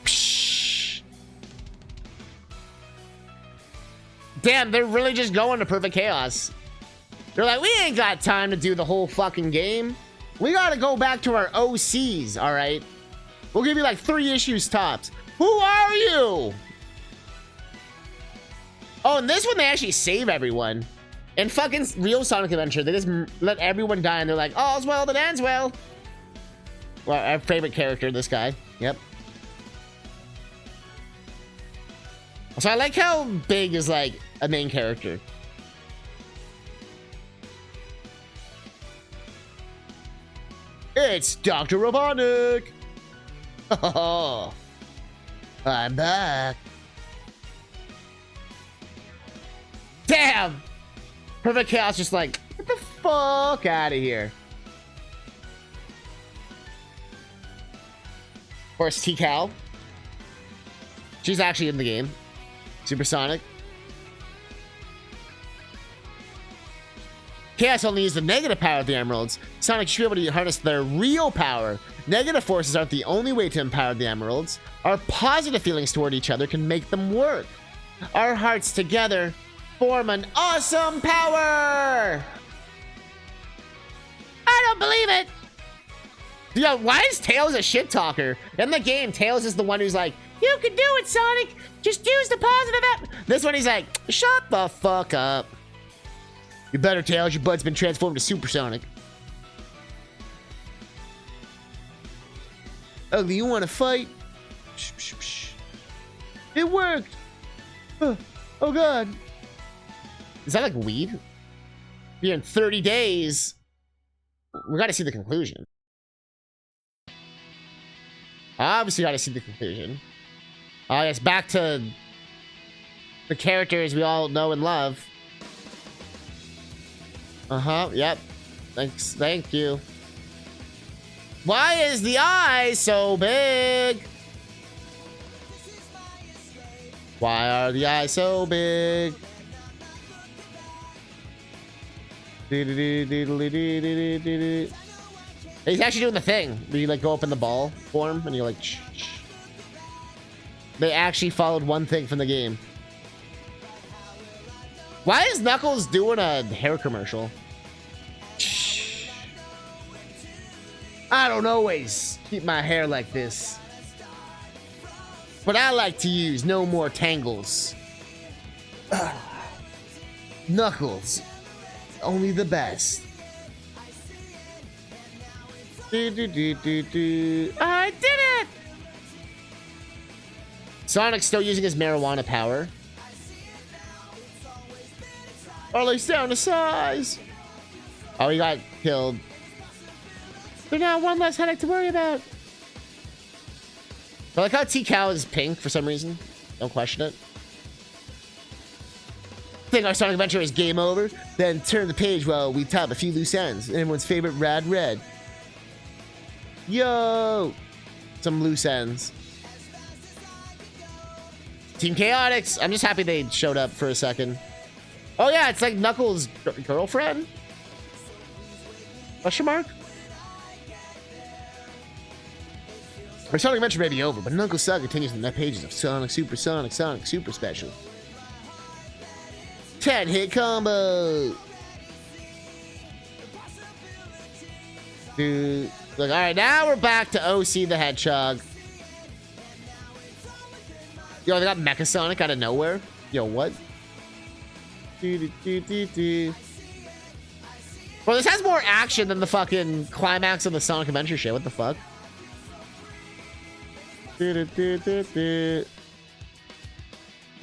Psh. Damn, they're really just going to perfect chaos. They're like, we ain't got time to do the whole fucking game. We gotta go back to our OCs, all right? We'll give you like 3 issues tops. Who are you? Oh, and this one, they actually save everyone. In fucking real Sonic Adventure, they just let everyone die, and they're like, all's well that ends well. Well, our favorite character, this guy. Yep. So I like how Big is like a main character. It's Dr. Robotnik. Oh, I'm back. Damn! Perfect Chaos just like, get the fuck out of here. Of course, T-Cal. She's actually in the game. Supersonic. Chaos only uses the negative power of the emeralds. Sonic should be able to harness their real power. Negative forces aren't the only way to empower the emeralds. Our positive feelings toward each other can make them work. Our hearts together form an awesome power! I don't believe it! Yo, why is Tails a shit talker? In the game, Tails is the one who's like, you can do it, Sonic! Just use the positive This one, he's like, shut the fuck up. You better, Tails, your bud's been transformed to Supersonic. Ugly, you wanna fight? Psh, psh, psh. It worked! Oh god. Is that like weed? Here in 30 days. We gotta see the conclusion. Obviously gotta see the conclusion. Oh yes, back to the characters we all know and love. Uh-huh, yep. Thanks, thank you. Why is the eye so big? Why are the eyes so big? He's actually doing the thing where you like go up in the ball form and you're like shh, shh. They actually followed one thing from the game. Why is Knuckles doing a hair commercial? Shh. I don't always keep my hair like this, but I like to use no more tangles. Knuckles, only the best. I did it! Sonic's still using his marijuana power. Harley's down to size. Oh, he got killed. There's now one less headache to worry about. I like how T-Cow is pink for some reason. Don't question it. Think our Sonic Adventure is game over? Then turn the page while we top a few loose ends. Everyone's favorite Rad Red. Yo! Some loose ends. Team Chaotix. I'm just happy they showed up for a second. Oh yeah, it's like Knuckles' girlfriend? Question mark? Our Sonic Adventure may be over, but Knuckles' saga continues in the pages of Sonic Super Special. 10-hit combo! Dude. Look, alright, now we're back to OC the Hedgehog. Yo, they got Mecha Sonic out of nowhere? Yo, what? Well, this has more action than the fucking climax of the Sonic Adventure shit. What the fuck?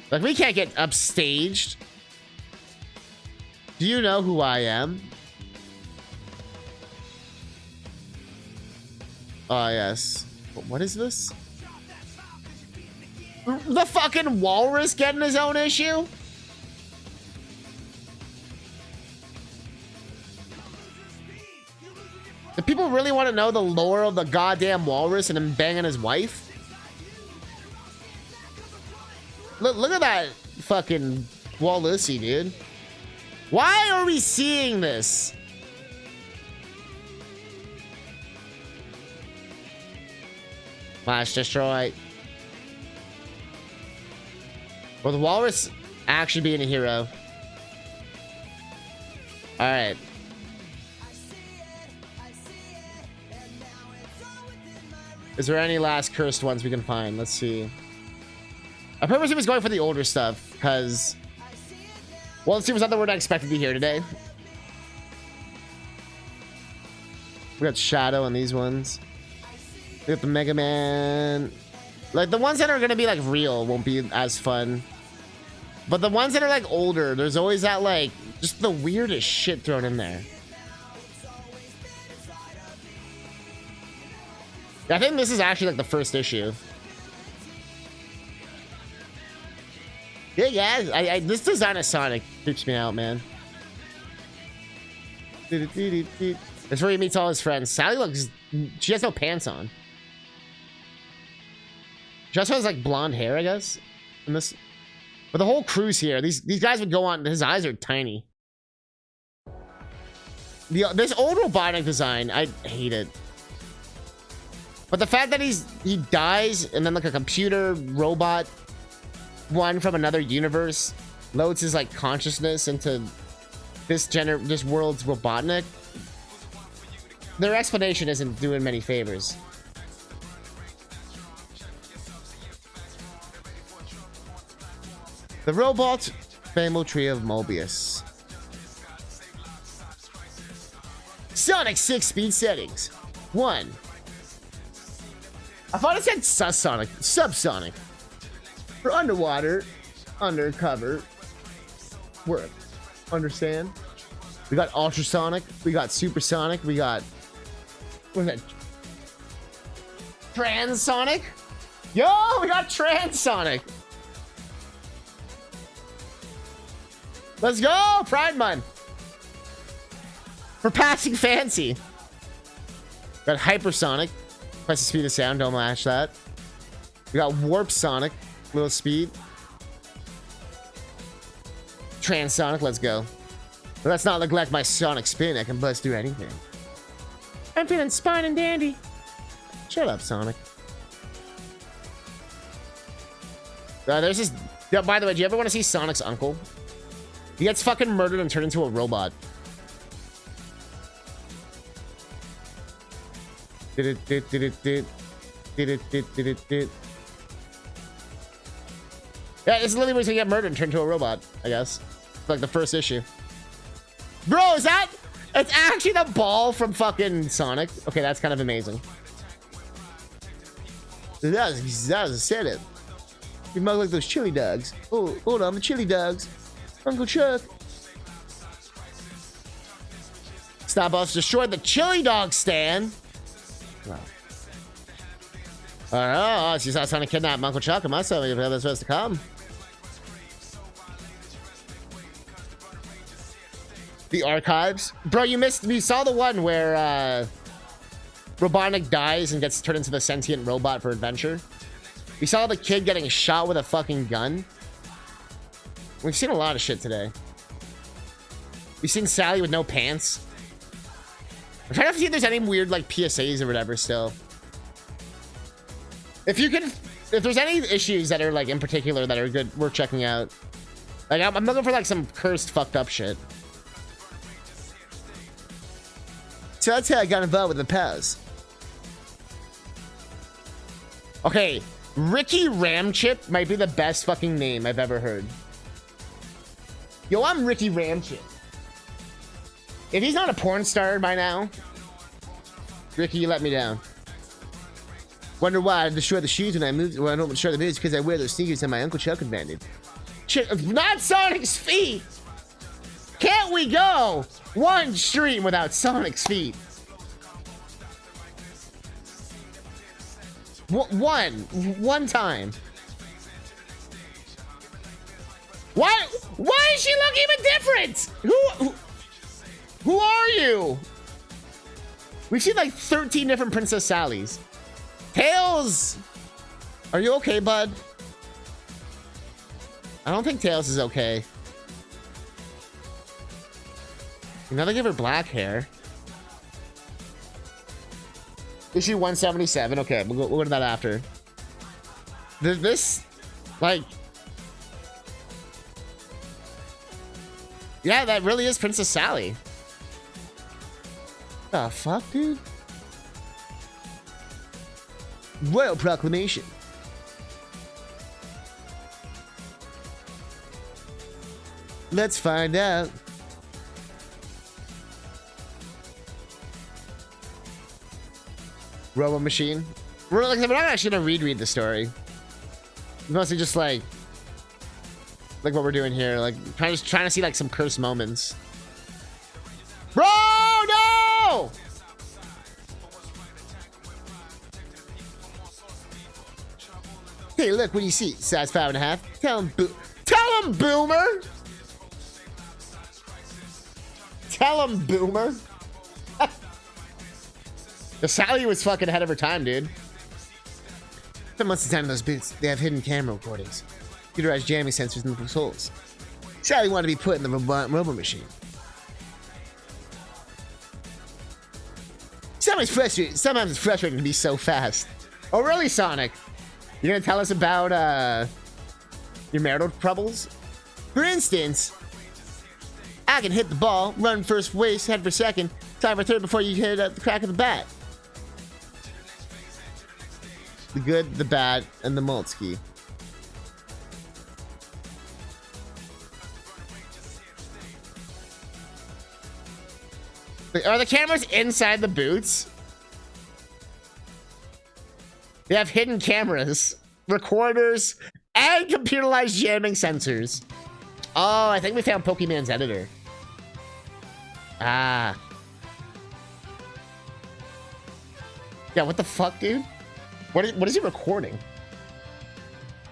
Like, we can't get upstaged. Do you know who I am? Oh, yes. What is this? The fucking walrus getting his own issue? Do people really want to know the lore of the goddamn walrus and him banging his wife? Look at that fucking walrusy, dude. Why are we seeing this? Flash destroy. Will the walrus actually being a hero? Alright. Is there any last cursed ones we can find? Let's see. I purposely was going for the older stuff, because... Well, let's see what's not the word I expected to hear today. We got Shadow on these ones. We got the Mega Man. Like, the ones that are gonna be, like, real won't be as fun. But the ones that are, like, older, there's always that, like, just the weirdest shit thrown in there. I think this is actually, like, the first issue. Yeah, guys, this design of Sonic creeps me out, man. That's where he meets all his friends. Sally looks... She has no pants on. She also has, like, blonde hair, I guess. In this... But the whole crew's here. These guys would go on... His eyes are tiny. This old robotic design, I hate it. But the fact that he dies and then, like, a computer robot... one from another universe loads his like consciousness into this world's Robotnik. Their explanation isn't doing many favors. The robot Famo Tree of Mobius. Sonic 6 speed settings. 1. I thought it said subsonic. Subsonic. For underwater, undercover work. Understand? We got ultrasonic, we got supersonic, we got... What is that? Transonic? Yo, we got transonic! Let's go! Pride Month! For passing fancy. We got hypersonic. Press the speed of sound, don't match that. We got warp sonic. Little speed. Transonic, let's go. But let's not neglect my sonic spin. I can bust through anything. I'm feeling spine and dandy. Shut up, Sonic. There's this... Yeah, by the way, do you ever want to see Sonic's uncle? He gets fucking murdered and turned into a robot. Yeah, it's literally where he's gonna get murdered and turned into a robot, I guess. It's like the first issue. Bro, is that... It's actually the ball from fucking Sonic. Okay, that's kind of amazing. That was said it. You mug like those chili dogs. Oh, hold on, the chili dogs. Uncle Chuck. Stop us destroy the chili dog stand. Wow. Oh, she's not trying to kidnap Uncle Chuck and myself if that's supposed to come. The archives. Bro, you saw the one where Robotnik dies and gets turned into the sentient robot for adventure. We saw the kid getting shot with a fucking gun. We've seen a lot of shit today. We've seen Sally with no pants. I'm trying to see if there's any weird like PSAs or whatever still. If there's any issues that are like in particular that are good, worth checking out. Like I'm looking for like some cursed fucked up shit. So that's how I got involved with the pals. Okay, Ricky Ramchip might be the best fucking name I've ever heard. Yo, I'm Ricky Ramchip. If he's not a porn star by now, Ricky, you let me down. Wonder why I destroy the shoes when I moved. Well, I don't destroy the moves because I wear those sneakers and my Uncle Chuck invented. Not Sonic's feet. Can't we go one stream without Sonic's feet? One time. Why does she look even different? Who are you? We've seen like 13 different Princess Sallys. Tails, are you okay, bud? I don't think Tails is okay. You know, they give her black hair. Issue 177. Okay, we'll go to that after. This, like, yeah, that really is Princess Sally. The fuck, dude? Royal Proclamation. Let's find out. Robo Machine. We're not actually gonna read the story. Mostly just like what we're doing here, like trying to see like some cursed moments. Bro, no! Hey, look, what do you see? Size 5.5. Tell him, Boomer. Tell him, Boomer. The Sally was fucking ahead of her time, dude. Spend most of the time in those boots. They have hidden camera recordings, computerized jamming sensors in the holes. Sally wanted to be put in the robo machine. Sometimes it's frustrating to be so fast. Oh, really, Sonic? You're gonna tell us about your marital troubles? For instance, I can hit the ball, run first base, head for second, time for third before you hit the crack of the bat. The good, the bad, and the Moltski. Wait, are the cameras inside the boots? They have hidden cameras, recorders, and computerized jamming sensors. Oh, I think we found Pokemon's editor. Ah. Yeah, what the fuck, dude? What is he recording?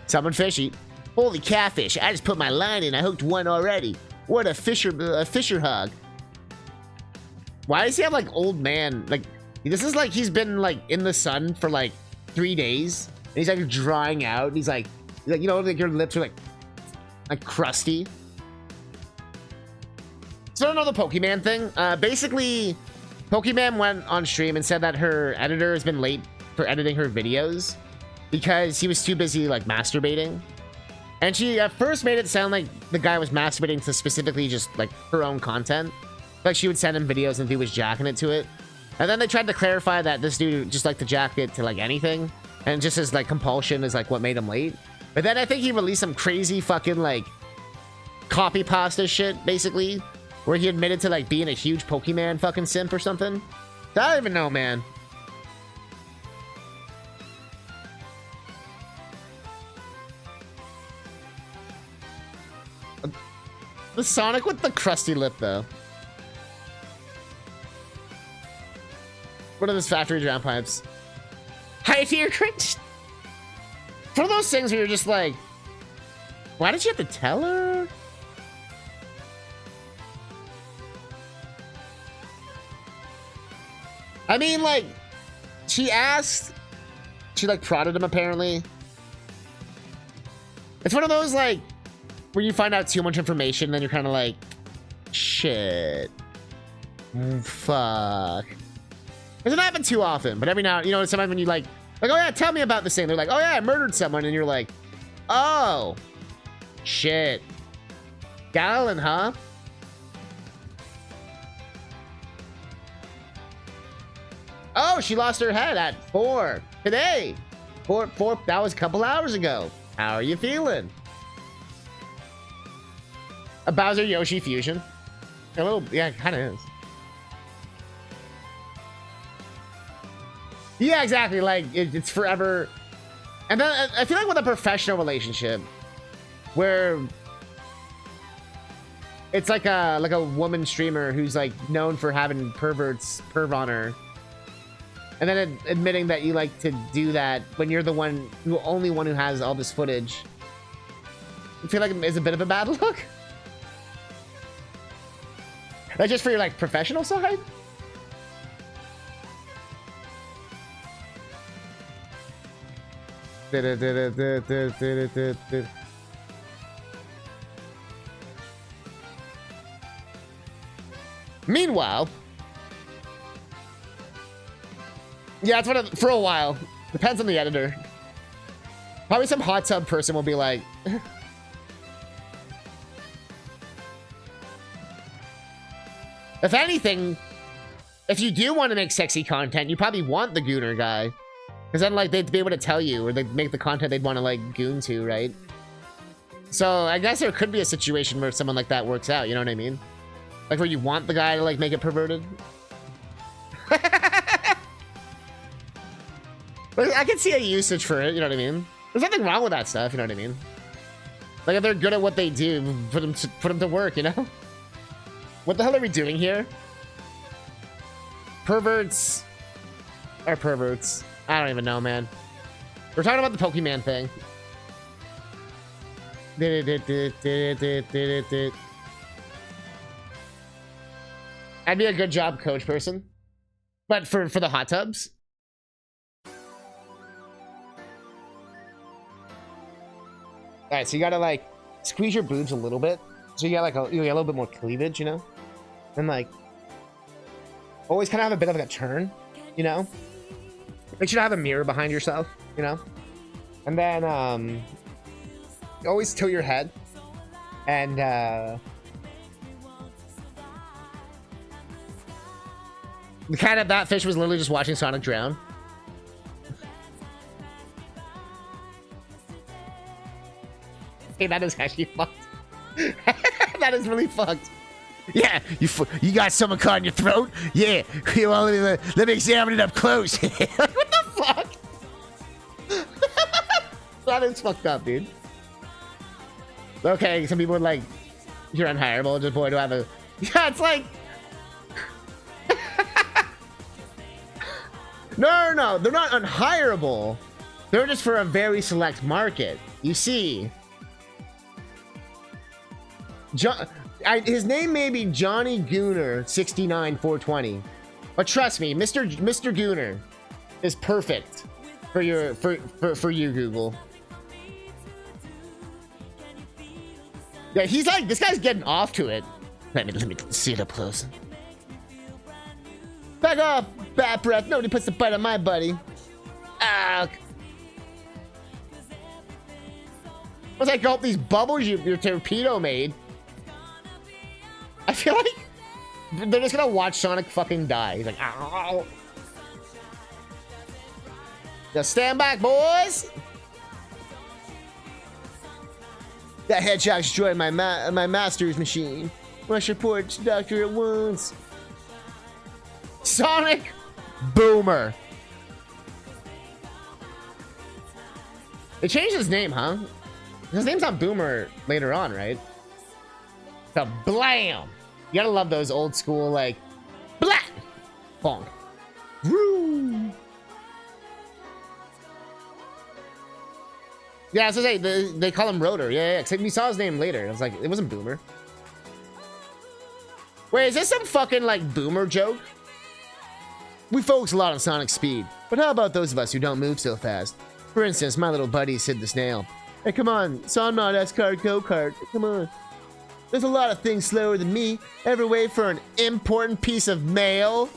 Something fishy. Holy catfish, I just put my line in. I hooked one already. What a fisher hog. Why does he have like old man? Like, this is like he's been like in the sun for like 3 days. And he's like drying out. He's like, you know, like your lips are like crusty. So another Pokemon thing. Basically, Pokemon went on stream and said that her editor has been late for editing her videos because he was too busy like masturbating. And she at first made it sound like the guy was masturbating to specifically just like her own content. Like she would send him videos and he was jacking it to it. And then they tried to clarify that this dude just liked to jack it to like anything. And just his like compulsion is like what made him late. But then I think he released some crazy fucking like copy pasta shit basically. Where he admitted to like being a huge Pokemon fucking simp or something. I don't even know, man. The Sonic with the crusty lip, though. One of those factory drum pipes. Hi to your cringe. One of those things where you're just like, why did you have to tell her? I mean, like, she asked. She like prodded him apparently. It's one of those like where you find out too much information, then you're kind of like, shit, fuck. It doesn't happen too often, but every now, you know, sometimes when you like, oh yeah, tell me about this thing. They're like, oh yeah, I murdered someone, and you're like, oh, shit, Gallon, huh? Oh, she lost her head at 4 today. 4. That was a couple hours ago. How are you feeling? A Bowser Yoshi fusion. A little, yeah, it kind of is. Yeah, exactly. Like it's forever. And then I feel like with a professional relationship, where it's like a woman streamer who's like known for having perv on her. And then admitting that you like to do that when you're the only one who has all this footage. I feel like it's a bit of a bad look. That's just for your like professional side. Meanwhile, yeah, that's what for a while. Depends on the editor. Probably some hot tub person will be like, if anything, if you do want to make sexy content, you probably want the gooner guy. Because then, like, they'd be able to tell you, or they'd make the content they'd want to, like, goon to, right? So, I guess there could be a situation where someone like that works out, you know what I mean? Like, where you want the guy to, like, make it perverted. Like, I can see a usage for it, you know what I mean? There's nothing wrong with that stuff, you know what I mean? Like, if they're good at what they do, put them to work, you know? What the hell are we doing here? Perverts are perverts. I don't even know, man. We're talking about the Pokemon thing. I'd be a good job coach person. But for the hot tubs? Alright, so you gotta like squeeze your boobs a little bit. So you got like you get a little bit more cleavage, you know? And like always kind of have a bit of like a turn, you know? Make sure to have a mirror behind yourself, you know? And then always tilt your head. And the cat at that fish was literally just watching Sonic drown. Hey, that is actually fucked. That is really fucked. Yeah, you got someone caught in your throat? Yeah, well, let me examine it up close. Like, what the fuck? That is fucked up, dude. Okay, some people are like, you're unhireable, just boy, do I have a... Yeah, it's like... No, they're not unhireable. They're just for a very select market. You see... his name may be Johnny Gooner 69420, but trust me, Mr. Gooner is perfect for your for you, Google. Yeah, he's like, this guy's getting off to it. Let me see it up close. Back off, bad breath. Nobody puts the bite on my buddy. Ah. What's that? Go up these bubbles your torpedo made. I feel like they're just gonna watch Sonic fucking die. He's like, ow. Just stand back, boys. That headshot destroyed my master's machine. Rush report to doctor at once. Sonic Boomer. They changed his name, huh? His name's not Boomer later on, right? The blam. You gotta love those old school, like, blah, bonk, woo. Yeah, I was gonna say, they call him Rotor. Yeah, except we saw his name later. I was like, it wasn't Boomer. Wait, is this some fucking, like, Boomer joke? We focus a lot on Sonic speed, but how about those of us who don't move so fast? For instance, my little buddy Sid the Snail. Hey, come on, Sonmod S-Card Go-Kart, come on. There's a lot of things slower than me. Ever wait for an important piece of mail?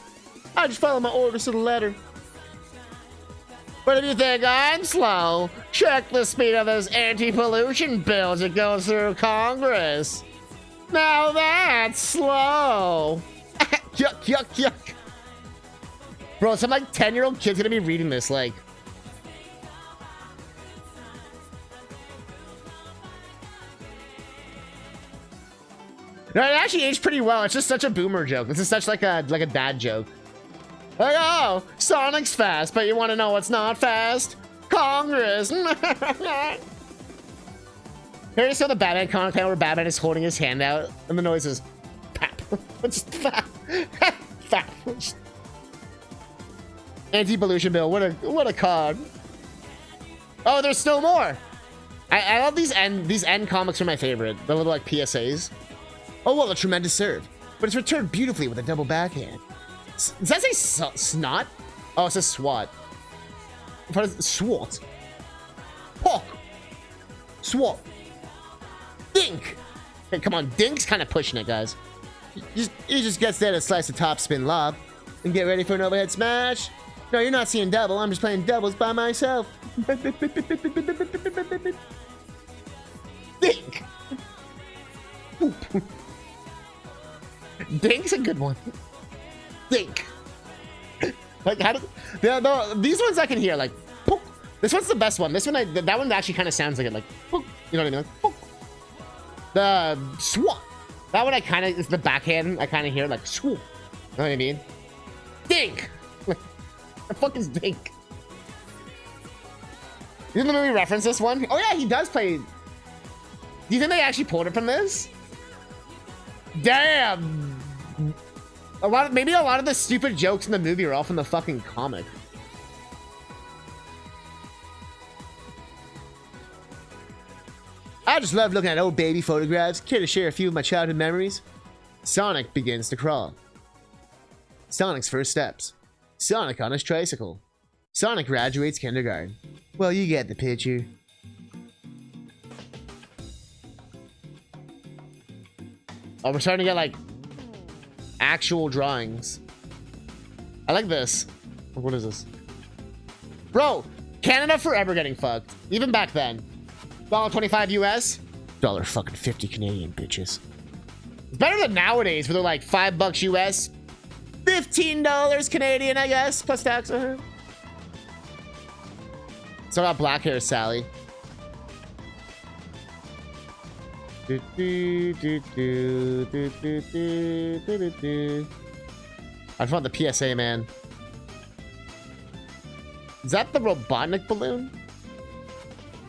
I just follow my orders to the letter. But if you think I'm slow, check the speed of those anti-pollution bills that go through Congress. Now that's slow. Yuck, yuck, yuck. Bro, some like 10-year-old kid's gonna be reading this like... No, it actually aged pretty well. It's just such a boomer joke. This is such like a dad joke. Like, oh, Sonic's fast, but you want to know what's not fast? Congress. Here you saw the Batman content where Batman is holding his hand out, and the noise is pap. It's fap. Fap. Anti-pollution bill. What a card. Oh, there's still more. I love these end comics are my favorite. The little like PSAs. Oh, what a tremendous serve. But it's returned beautifully with a double backhand. Does that say snot? Oh, it says SWAT. What is it? SWAT. Hawk. SWAT. Dink. Hey, come on. Dink's kind of pushing it, guys. He just gets there to slice the top spin lob and get ready for an overhead smash. No, you're not seeing double. I'm just playing doubles by myself. Dink. Dink's a good one. Dink. Like how do these ones I can hear like pook. This one's the best one. This one that one actually kind of sounds like it like pook. You know what I mean? Like, pook. The swat. That one I kind of is the backhand. I kind of hear like swoop. You know what I mean? Dink. The fuck is Dink? Didn't the movie reference this one? Oh yeah, he does play. Do you think they actually pulled it from this? Damn. Maybe a lot of the stupid jokes in the movie are all from the fucking comic. I just love looking at old baby photographs. Care to share a few of my childhood memories? Sonic begins to crawl. Sonic's first steps. Sonic on his tricycle. Sonic graduates kindergarten. Well, you get the picture. Oh, we're starting to get like actual drawings. I like this. What is this? Bro, Canada forever getting fucked. Even back then. $1.25 US. fucking 50 Canadian, bitches. It's better than nowadays where they're like $5 US. $15 Canadian, I guess, plus tax. So got black hair, Sally. I just want the PSA, man. Is that the Robotnik balloon?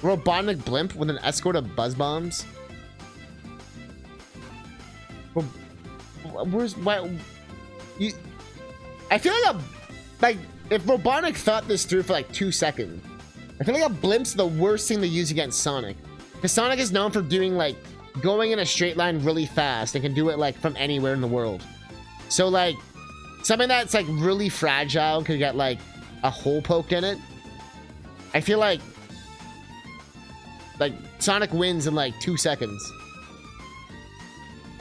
Robotnik blimp with an escort of buzz bombs? Where's why? I feel like if Robotnik thought this through for like 2 seconds, I feel like a blimp's the worst thing to use against Sonic. Because Sonic is known for doing like going in a straight line really fast and can do it like from anywhere in the world. So like something that's like really fragile could get like a hole poked in it. I feel like Sonic wins in like 2 seconds.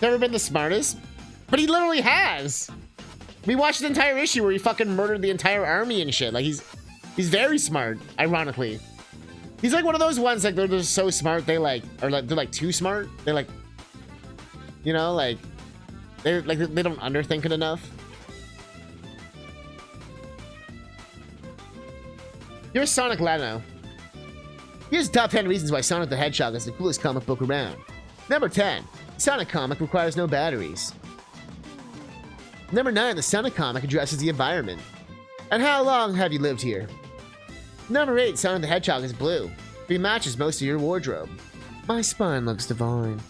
Never been the smartest, but he literally has. We watched an entire issue where he fucking murdered the entire army and shit. Like he's very smart, ironically. He's like one of those ones like they're just so smart they like they're like too smart. They're like, you know, like they don't underthink it enough. Here's Sonic Leno. Here's top 10 reasons why Sonic the Hedgehog is the coolest comic book around. Number 10, Sonic comic requires no batteries. Number 9, the Sonic comic addresses the environment. And how long have you lived here? Number 8, Sonic the Hedgehog is blue. He matches most of your wardrobe. My spine looks divine.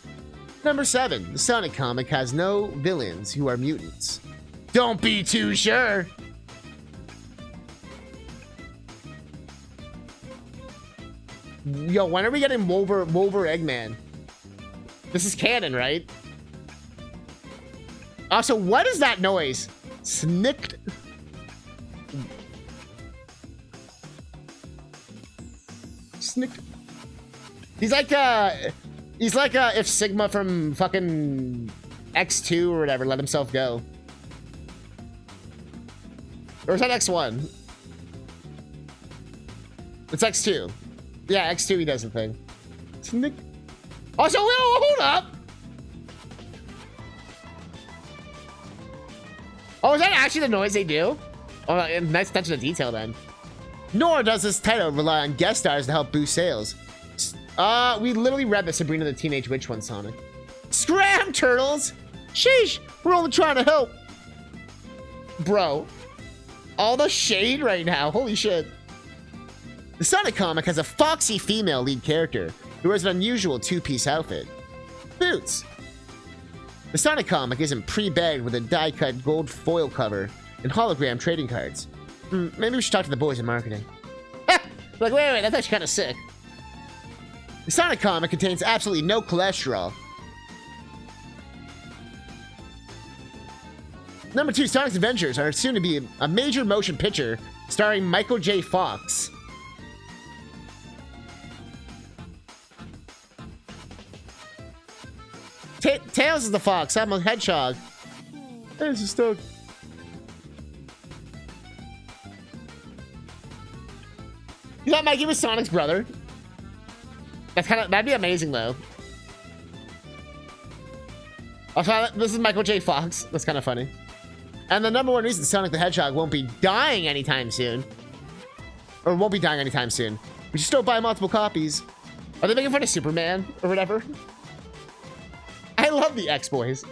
Number 7, the Sonic comic has no villains who are mutants. Don't be too sure. Yo, when are we getting Wolver Eggman? This is canon, right? Also, what is that noise? Snicked. Snicked. He's like if Sigma from fucking X2 or whatever let himself go. Or is that X1? It's X2. Yeah, X2 he does the thing. Snick. Also, hold up. Oh, is that actually the noise they do? Oh, nice attention to detail then. Nor does this title rely on guest stars to help boost sales. We literally read the Sabrina the Teenage Witch one, Sonic. Scram, turtles! Sheesh, we're only trying to help. Bro, all the shade right now, holy shit. The Sonic comic has a foxy female lead character who wears an unusual two-piece outfit. Boots. The Sonic comic isn't pre-bagged with a die-cut gold foil cover and hologram trading cards. Maybe we should talk to the boys in marketing. Like, wait, that's actually kind of sick. The Sonic comic contains absolutely no cholesterol. Number 2, Sonic's Adventures are soon to be a major motion picture starring Michael J. Fox. Tails is the fox. I'm a hedgehog. This is stoked. You thought Mikey was Sonic's brother? That'd be amazing though. Also, this is Michael J. Fox. That's kind of funny. And the number 1 reason Sonic the Hedgehog won't be dying anytime soon, or won't be dying anytime soon, we should still buy multiple copies. Are they making fun of Superman or whatever? I love the X-Boys.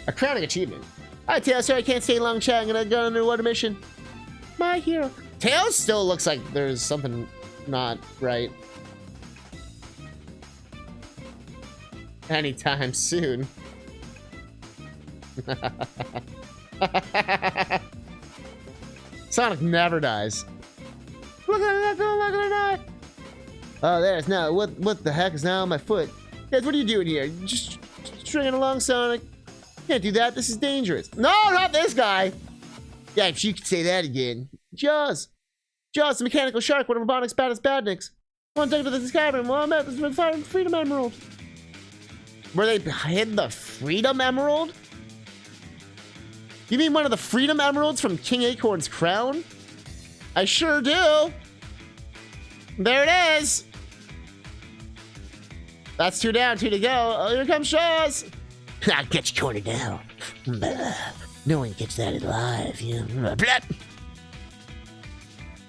A crowning achievement. Alright, Tails, sorry I can't stay long chat. I'm gonna go on an underwater mission. My hero. Tails still looks like there's something not right. Anytime soon. Sonic never dies. Look at that! Oh, there's now. What the heck is now on my foot? Guys, what are you doing here? Just stringing along, Sonic. Can't do that. This is dangerous. No, not this guy. Yeah, if you could say that again. Jaws, the mechanical shark, one of Robotnik's baddest badniks. One take to this cavern. Well, I'm at the Freedom Emerald. Where they hid the Freedom Emerald? You mean one of the Freedom Emeralds from King Acorn's crown? I sure do. There it is. That's 2 down, 2 to go. Oh, here comes Jaws. I'll get you cornered now. No one gets that alive.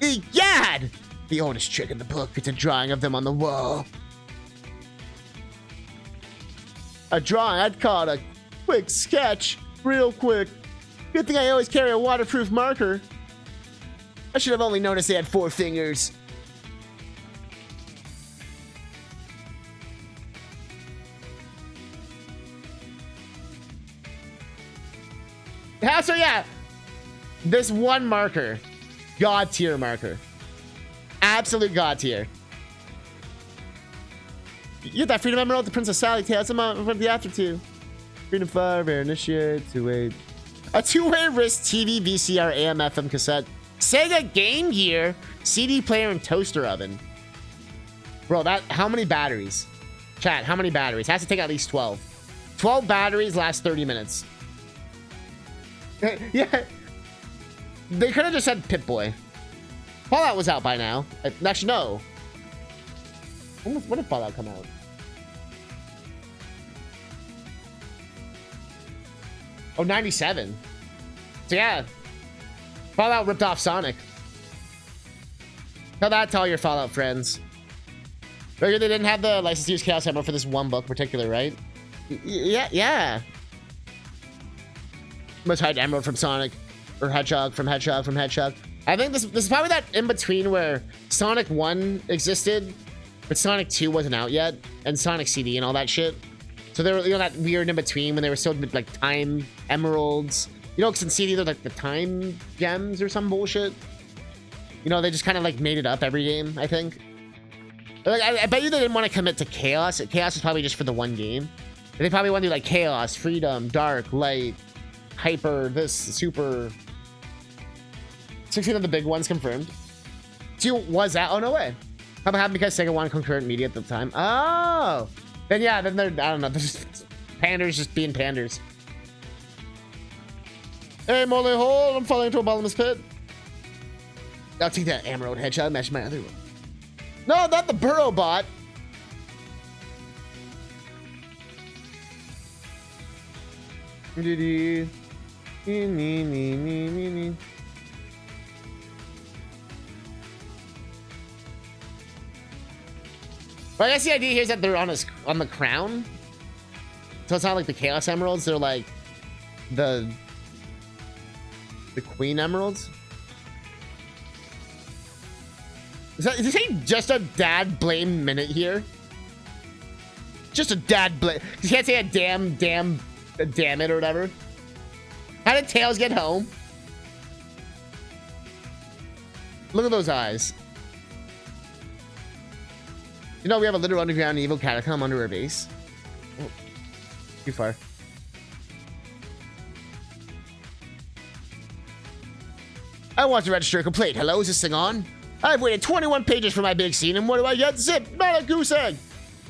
Egad! The oldest trick in the book. It's a drawing of them on the wall. A drawing? I'd call it a quick sketch. Real quick. Good thing I always carry a waterproof marker. I should have only noticed they had 4 fingers. So yeah, this one marker, God tier marker, absolute God tier. You get that Freedom Emerald, the Princess Sally Tails, I'm out from the after 2. Freedom 5, initiate, 2-way. A 2-way wrist TV, VCR, AM, FM cassette, Sega Game Gear, CD player, and toaster oven. Bro, how many batteries? Chat, how many batteries? Has to take at least 12. 12 batteries last 30 minutes. Yeah. They could have just said Pip-Boy. Fallout was out by now. Actually, no. When did Fallout come out? Oh, 97. So yeah. Fallout ripped off Sonic. Tell that to all your Fallout friends. Figured they didn't have the license to use Chaos Emerald for this one book in particular, right? Yeah. Most hide Emerald from Sonic. Or Hedgehog from Hedgehog from Hedgehog. I think this is probably that in between where Sonic 1 existed, but Sonic 2 wasn't out yet, and Sonic CD and all that shit. So they were, you know, that weird in between when they were still like time emeralds. You know, because in CD they're like the time gems or some bullshit. You know, they just kind of like made it up every game, I think. Like, I bet you they didn't want to commit to Chaos. Chaos is probably just for the one game. They probably want to do like Chaos, Freedom, Dark, Light, Hyper, this, Super. 16 of the big ones confirmed. 2 was that? Oh, no way. How about because Sega wanted concurrent media at the time? Oh! Then yeah, then they're, I don't know, they're just panders just being panders. Hey, Molly Hole, I'm falling into a bottomless pit. I'll take that Emerald Hedgehog, match my other one. No, not the Burrow bot. Well, I guess the idea here is that they're on the crown. So it's not like the Chaos Emeralds, they're like the Queen Emeralds. Is this just a dad blame minute here? Just a dad blame. You can't say a damn it or whatever. How did Tails get home? Look at those eyes. You know we have a literal underground evil catacomb under our base. Oh, too far. I want to register a complaint. Hello, is this thing on? I've waited 21 pages for my big scene, and what do I get? Zip! Not a goose egg!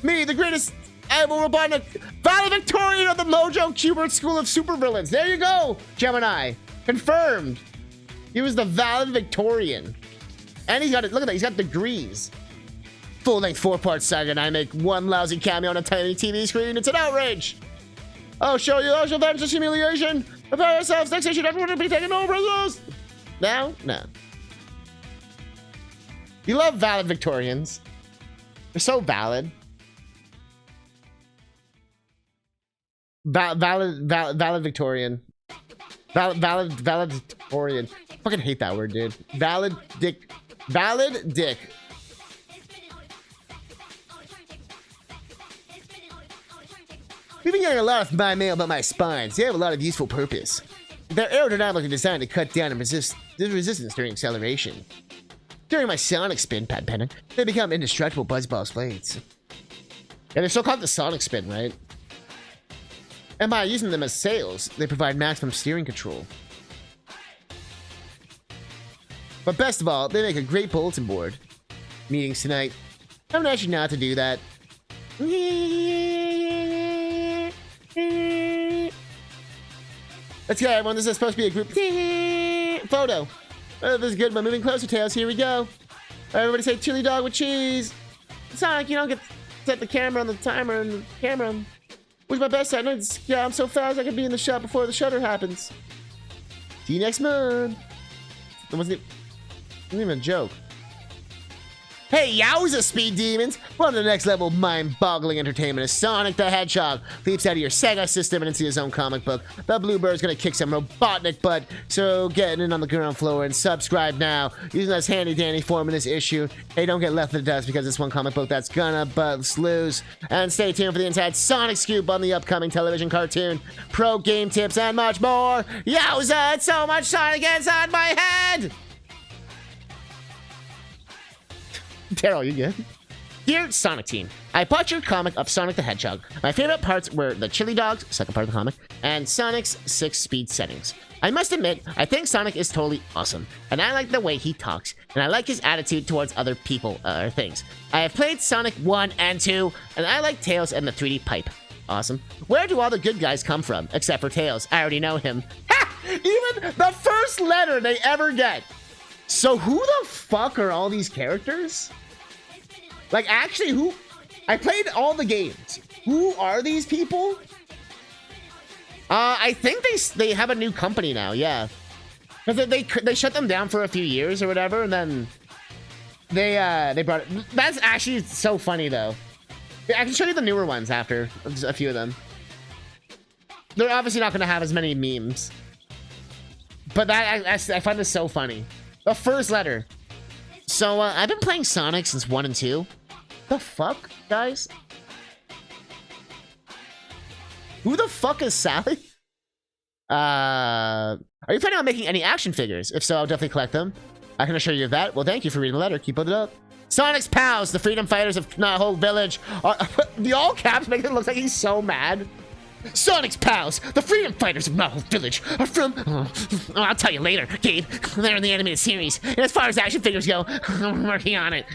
Me, the greatest evil robotic valedictorian of the Mojo Cubert School of Supervillains. There you go, Gemini. Confirmed. He was the valedictorian. And he's got it. Look at that. He's got degrees. Full-length 4-part saga, and I make one lousy cameo on a tiny TV screen. It's an outrage. I'll show you. I'll show them just humiliation. Prepare yourselves. Next issue, everyone will be taken over as us. Now? No. You love valedictorians. They're so valid. Valedictorian. Valedictorian. Fucking hate that word, dude. Valid dick. We've been getting a lot of my mail about my spines. They have a lot of useful purpose. They're aerodynamically designed to cut down and resist the resistance during acceleration. During my sonic spin, Pat Pennant, they become indestructible buzzballs blades. Yeah, they're still called the sonic spin, right? And by using them as sails, they provide maximum steering control. But best of all, they make a great bulletin board. Meetings tonight. I'm gonna ask you not to do that. Let's go, everyone. This is supposed to be a group photo. Oh, this is good. We're moving closer, Tails. Here we go. Everybody say chili dog with cheese. Sonic, you don't get to set the camera on the timer and the camera. Where's my best side? Yeah, I'm so fast I can be in the shop before the shutter happens. See you next month. That wasn't even a joke. Hey, yowza, speed demons! Welcome to the next level of mind-boggling entertainment as Sonic the Hedgehog leaps out of your Sega system and into his own comic book. The Bluebird's gonna kick some Robotnik butt, so get in on the ground floor and subscribe now using this handy-dandy form in this issue. Hey, don't get left in the dust because it's one comic book that's gonna bust loose. And stay tuned for the inside Sonic scoop on the upcoming television cartoon, pro game tips, and much more. Yowza, it's so much Sonic inside my head! Daryl, you good? Dear Sonic Team, I bought your comic of Sonic the Hedgehog. My favorite parts were the chili dogs, second part of the comic, and Sonic's 6-speed settings. I must admit, I think Sonic is totally awesome, and I like the way he talks, and I like his attitude towards other people or things. I have played Sonic 1 and 2, and I like Tails and the 3D pipe. Awesome. Where do all the good guys come from? Except for Tails. I already know him. Ha! Even the first letter they ever get. So who the fuck are all these characters? Like, actually, who? I played all the games. Who are these people? I think they have a new company now, yeah. Because they shut them down for a few years or whatever, and then they brought it. That's actually so funny, though. I can show you the newer ones after, a few of them. They're obviously not going to have as many memes. But I find this so funny. The first letter. So, I've been playing Sonic since 1 and 2. The fuck, guys? Who the fuck is Sally? Are you planning on making any action figures? If so, I'll definitely collect them. I can assure you of that. Well, thank you for reading the letter. Keep it up. Sonic's pals, the freedom fighters of Knotthole Village. The all caps make it look like he's so mad. Sonic's pals, the freedom fighters of Knotthole Village, are from... I'll tell you later, Gabe. They're in the animated series. And as far as action figures go, I'm working on it.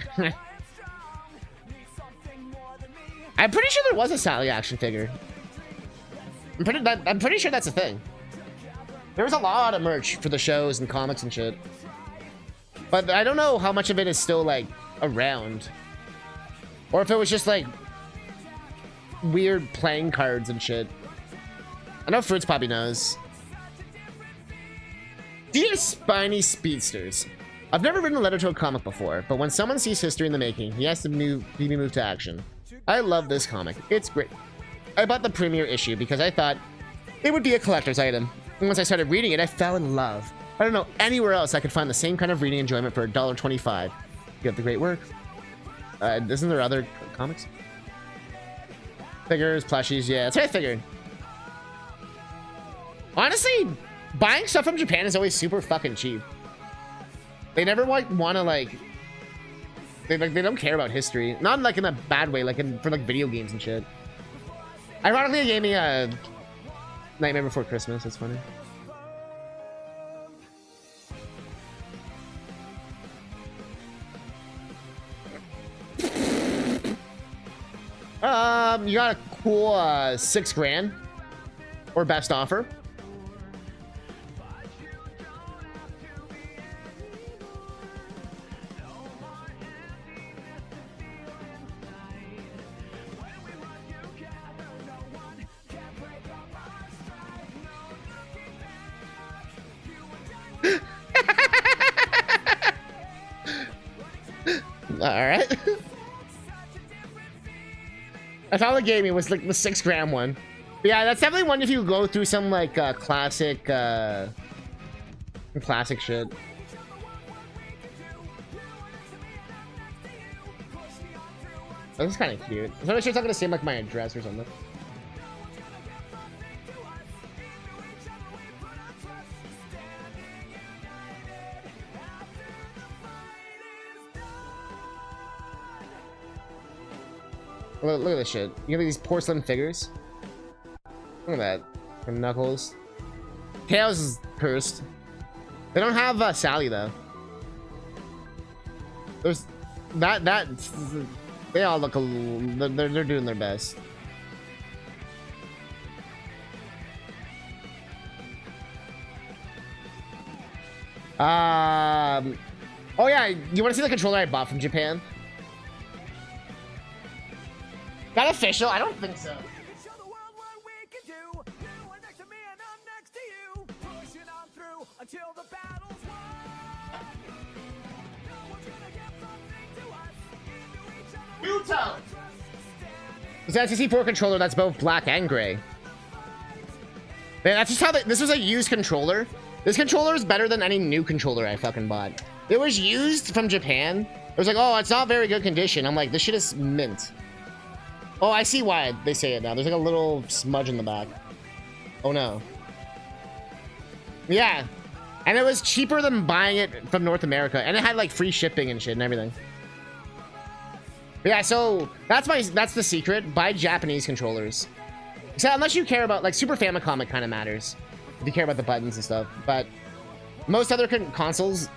I'm pretty sure there was a Sally action figure. I'm pretty sure that's a thing. There was a lot of merch for the shows and comics and shit. But I don't know how much of it is still, like, around. Or if it was just, like, weird playing cards and shit. I know Fruits probably knows. Dear Spiny Speedsters, I've never written a letter to a comic before, but when someone sees history in the making, he has to be moved to action. I love this comic. It's great. I bought the premiere issue because I thought it would be a collector's item. And once I started reading it, I fell in love. I don't know anywhere else I could find the same kind of reading enjoyment for $1.25. You have the great work. Isn't there other comics? Figures, plushies, yeah, that's what I figured. Honestly, buying stuff from Japan is always super fucking cheap. They never like want to like they don't care about history. Not like in a bad way, like for like video games and shit. Ironically, they gave me a Nightmare Before Christmas. That's funny. You got a cool $6 grand or best offer. All right. That's all it gave me was like the $6 grand one. But yeah, that's definitely one if you go through some like classic shit. This is kind of cute. I'm not sure it's not gonna seem like my address or something. Look at this shit. You have these porcelain figures. Look at that. And Knuckles. Tails is cursed. They don't have Sally though. There's that they all look a little, they're doing their best. Oh yeah, you want to see the controller I bought from Japan? That official? I don't think so. Muto! It's an SCC4 controller that's both black and gray. Man, that's just how this was a used controller. This controller is better than any new controller I fucking bought. It was used from Japan. It was like, oh, it's not very good condition. I'm like, this shit is mint. Oh, I see why they say it now. There's like a little smudge in the back. Oh no. Yeah. And it was cheaper than buying it from North America. And it had like free shipping and shit and everything. But yeah, so that's the secret. Buy Japanese controllers. So unless you care about like Super Famicom, it kind of matters. If you care about the buttons and stuff. But most other consoles,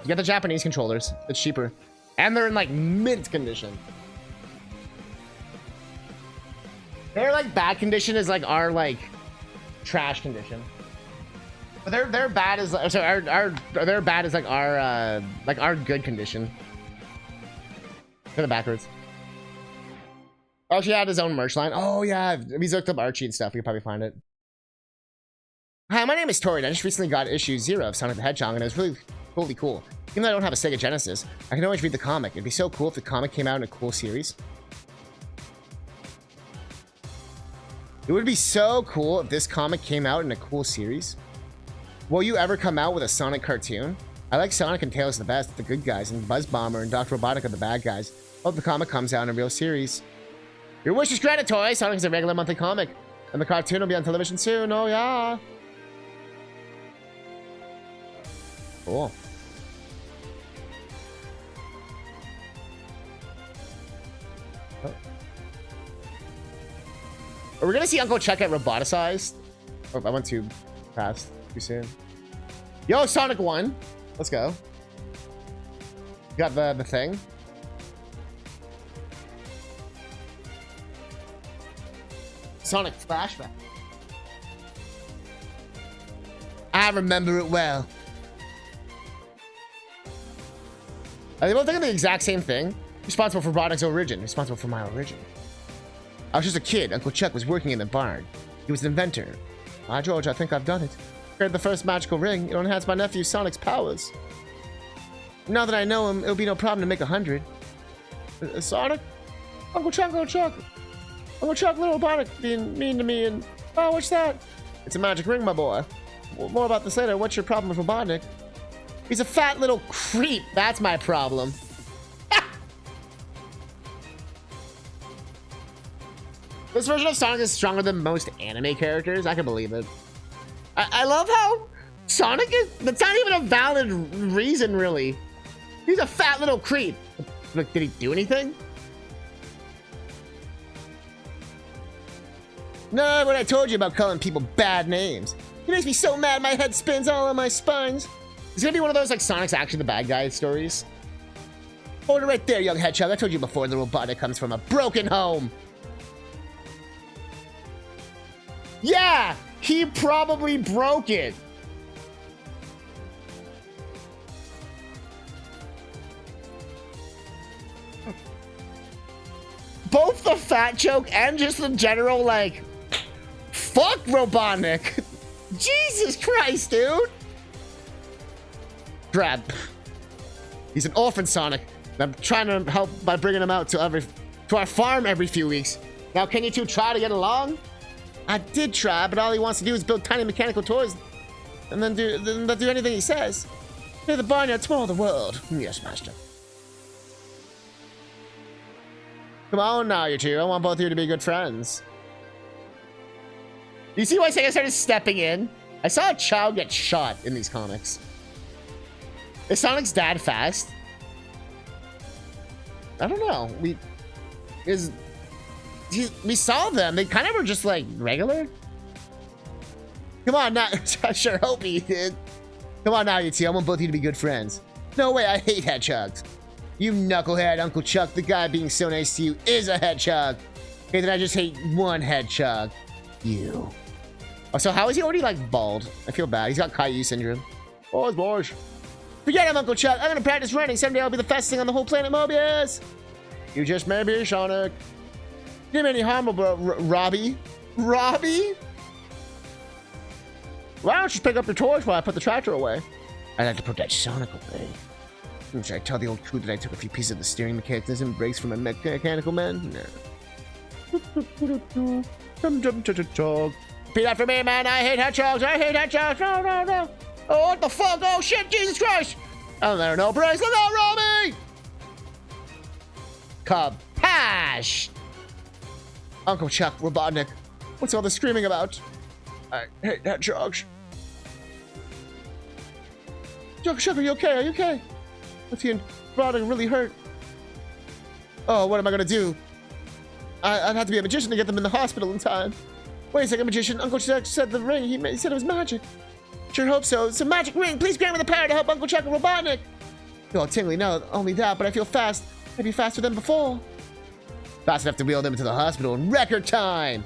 you get the Japanese controllers. It's cheaper. And they're in like mint condition. Their like bad condition is like our like trash condition, but their bad is sorry, their bad is like our good condition. Kind of backwards. Oh, she had his own merch line. Oh yeah, if he's looked up Archie and stuff, you can probably find it. Hi, my name is Tori. I just recently got issue 0 of Sonic the Hedgehog, and it was really cool. Even though I don't have a Sega Genesis, I can always read the comic. It'd be so cool if the comic came out in a cool series. It would be so cool if this comic came out in a cool series. Will you ever come out with a Sonic cartoon? I like Sonic and Tails the best, the good guys, and Buzz Bomber and Dr. Robotic are the bad guys. Hope the comic comes out in a real series. Your wish is granted, Toy! Sonic is a regular monthly comic, and the cartoon will be on television soon. Oh yeah! Cool. Oh. Are we gonna see Uncle Chuck get roboticized? Oh, I went too fast, too soon. Yo, Sonic 1. Let's go. You got the thing. Sonic flashback. I remember it well. Are they both thinking the exact same thing? Responsible for Robotnik's origin. Responsible for my origin. I was just a kid. Uncle Chuck was working in the barn. He was an inventor. Ah, George, I think I've done it. Created the first magical ring. It'll enhance my nephew Sonic's powers. Now that I know him, it'll be no problem to make 100. Sonic? Uncle Chuck, Uncle Chuck. Uncle Chuck, little Robotnik being mean to me and... Oh, what's that? It's a magic ring, my boy. More about this later. What's your problem with Robotnik? He's a fat little creep. That's my problem. This version of Sonic is stronger than most anime characters. I can believe it. I love how Sonic is... That's not even a valid reason, really. He's a fat little creep. Look, did he do anything? No, what I told you about calling people bad names. It makes me so mad my head spins all on my spines. It's gonna be one of those like Sonic's actually the bad guy stories. Hold it right there, young hedgehog. I told you before the robot comes from a broken home. Yeah, he probably broke it. Both the fat joke and just the general, like, fuck Robotnik. Jesus Christ, dude. Grab. He's an orphan Sonic. I'm trying to help by bringing him out to our farm every few weeks. Now, can you two try to get along? I did try, but all he wants to do is build tiny mechanical toys and then not do anything he says. Hey, the barnyard, spoil the world. Yes, master. Come on now, you two. I want both of you to be good friends. You see why I started stepping in? I saw a child get shot in these comics. Is Sonic's dad fast? I don't know. We saw them. They kind of were just like regular. Come on now. I sure hope he did. Come on now, you two. I want both of you to be good friends. No way. I hate hedgehogs. You knucklehead, Uncle Chuck, the guy being so nice to you is a hedgehog. Okay, then I just hate one hedgehog. You. Oh, so how is he already, like, bald? I feel bad. He's got Caillou syndrome. Boys. Forget him, Uncle Chuck. I'm gonna practice running. Someday I'll be the fastest thing on the whole planet, Mobius. You just may be, Sonic. Give me any harm, bro, Robbie. Robbie? Why don't you just pick up your toys while I put the tractor away? I'd like to put that Sonic away. Should I tell the old crew that I took a few pieces of the steering mechanism brakes from a mechanical man? No. Repeat after me, man. I hate hedgehogs. I hate hedgehogs. No. Oh, what the fuck? Oh, shit. Jesus Christ. Oh, there are no brakes. Look out, Robbie. Kapash. Uncle Chuck, Robotnik. What's all the screaming about? I hate hedgehogs. Chuck, are you okay? Are you okay? What's he and Robotnik really hurt? Oh, what am I gonna do? I'd have to be a magician to get them in the hospital in time. Wait a second, magician. Uncle Chuck said the ring. He said it was magic. Sure hope so. It's a magic ring. Please grant me the power to help Uncle Chuck and Robotnik. Oh, tingly, not only that, but I feel fast. I'd be faster than before. Fast enough to wheel them to the hospital in record time.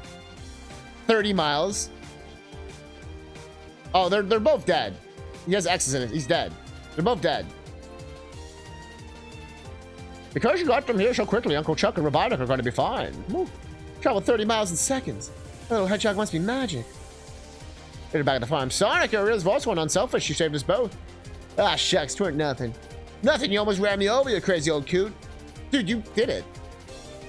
30 miles. Oh, they're both dead. He has X's in it. He's dead. They're both dead. Because you got them here so quickly, Uncle Chuck and Robotnik are going to be fine. Woo. Traveled 30 miles in seconds. That little hedgehog must be magic. Later back at the farm. Sonic, your real voice went unselfish. You saved us both. Ah, shucks. Twerk nothing. Nothing. You almost ran me over, you crazy old coot. Dude, you did it.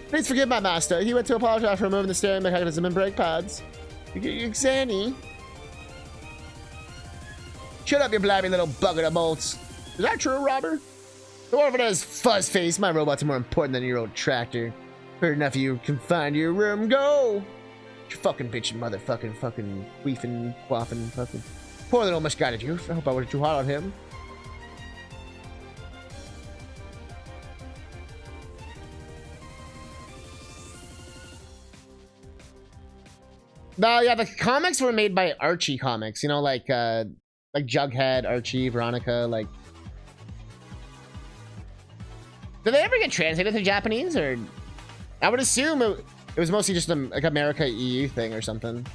Please forgive my master. He went to apologize for removing the steering mechanism and brake pads. You Xanny. Shut up, you blabby little bucket of bolts. Is that true, Robert? Whoever does fuzz face, my robots are more important than your old tractor. Heard enough of you confined to your room. Go! You fucking bitchin' motherfucking fucking queefing, quaffing, fucking. Poor little misguided youth. I hope I wasn't too hard on him. No, yeah, the comics were made by Archie Comics. You know, like Jughead, Archie, Veronica, like. Did they ever get translated to Japanese, or? I would assume it was mostly just a like America EU thing or something.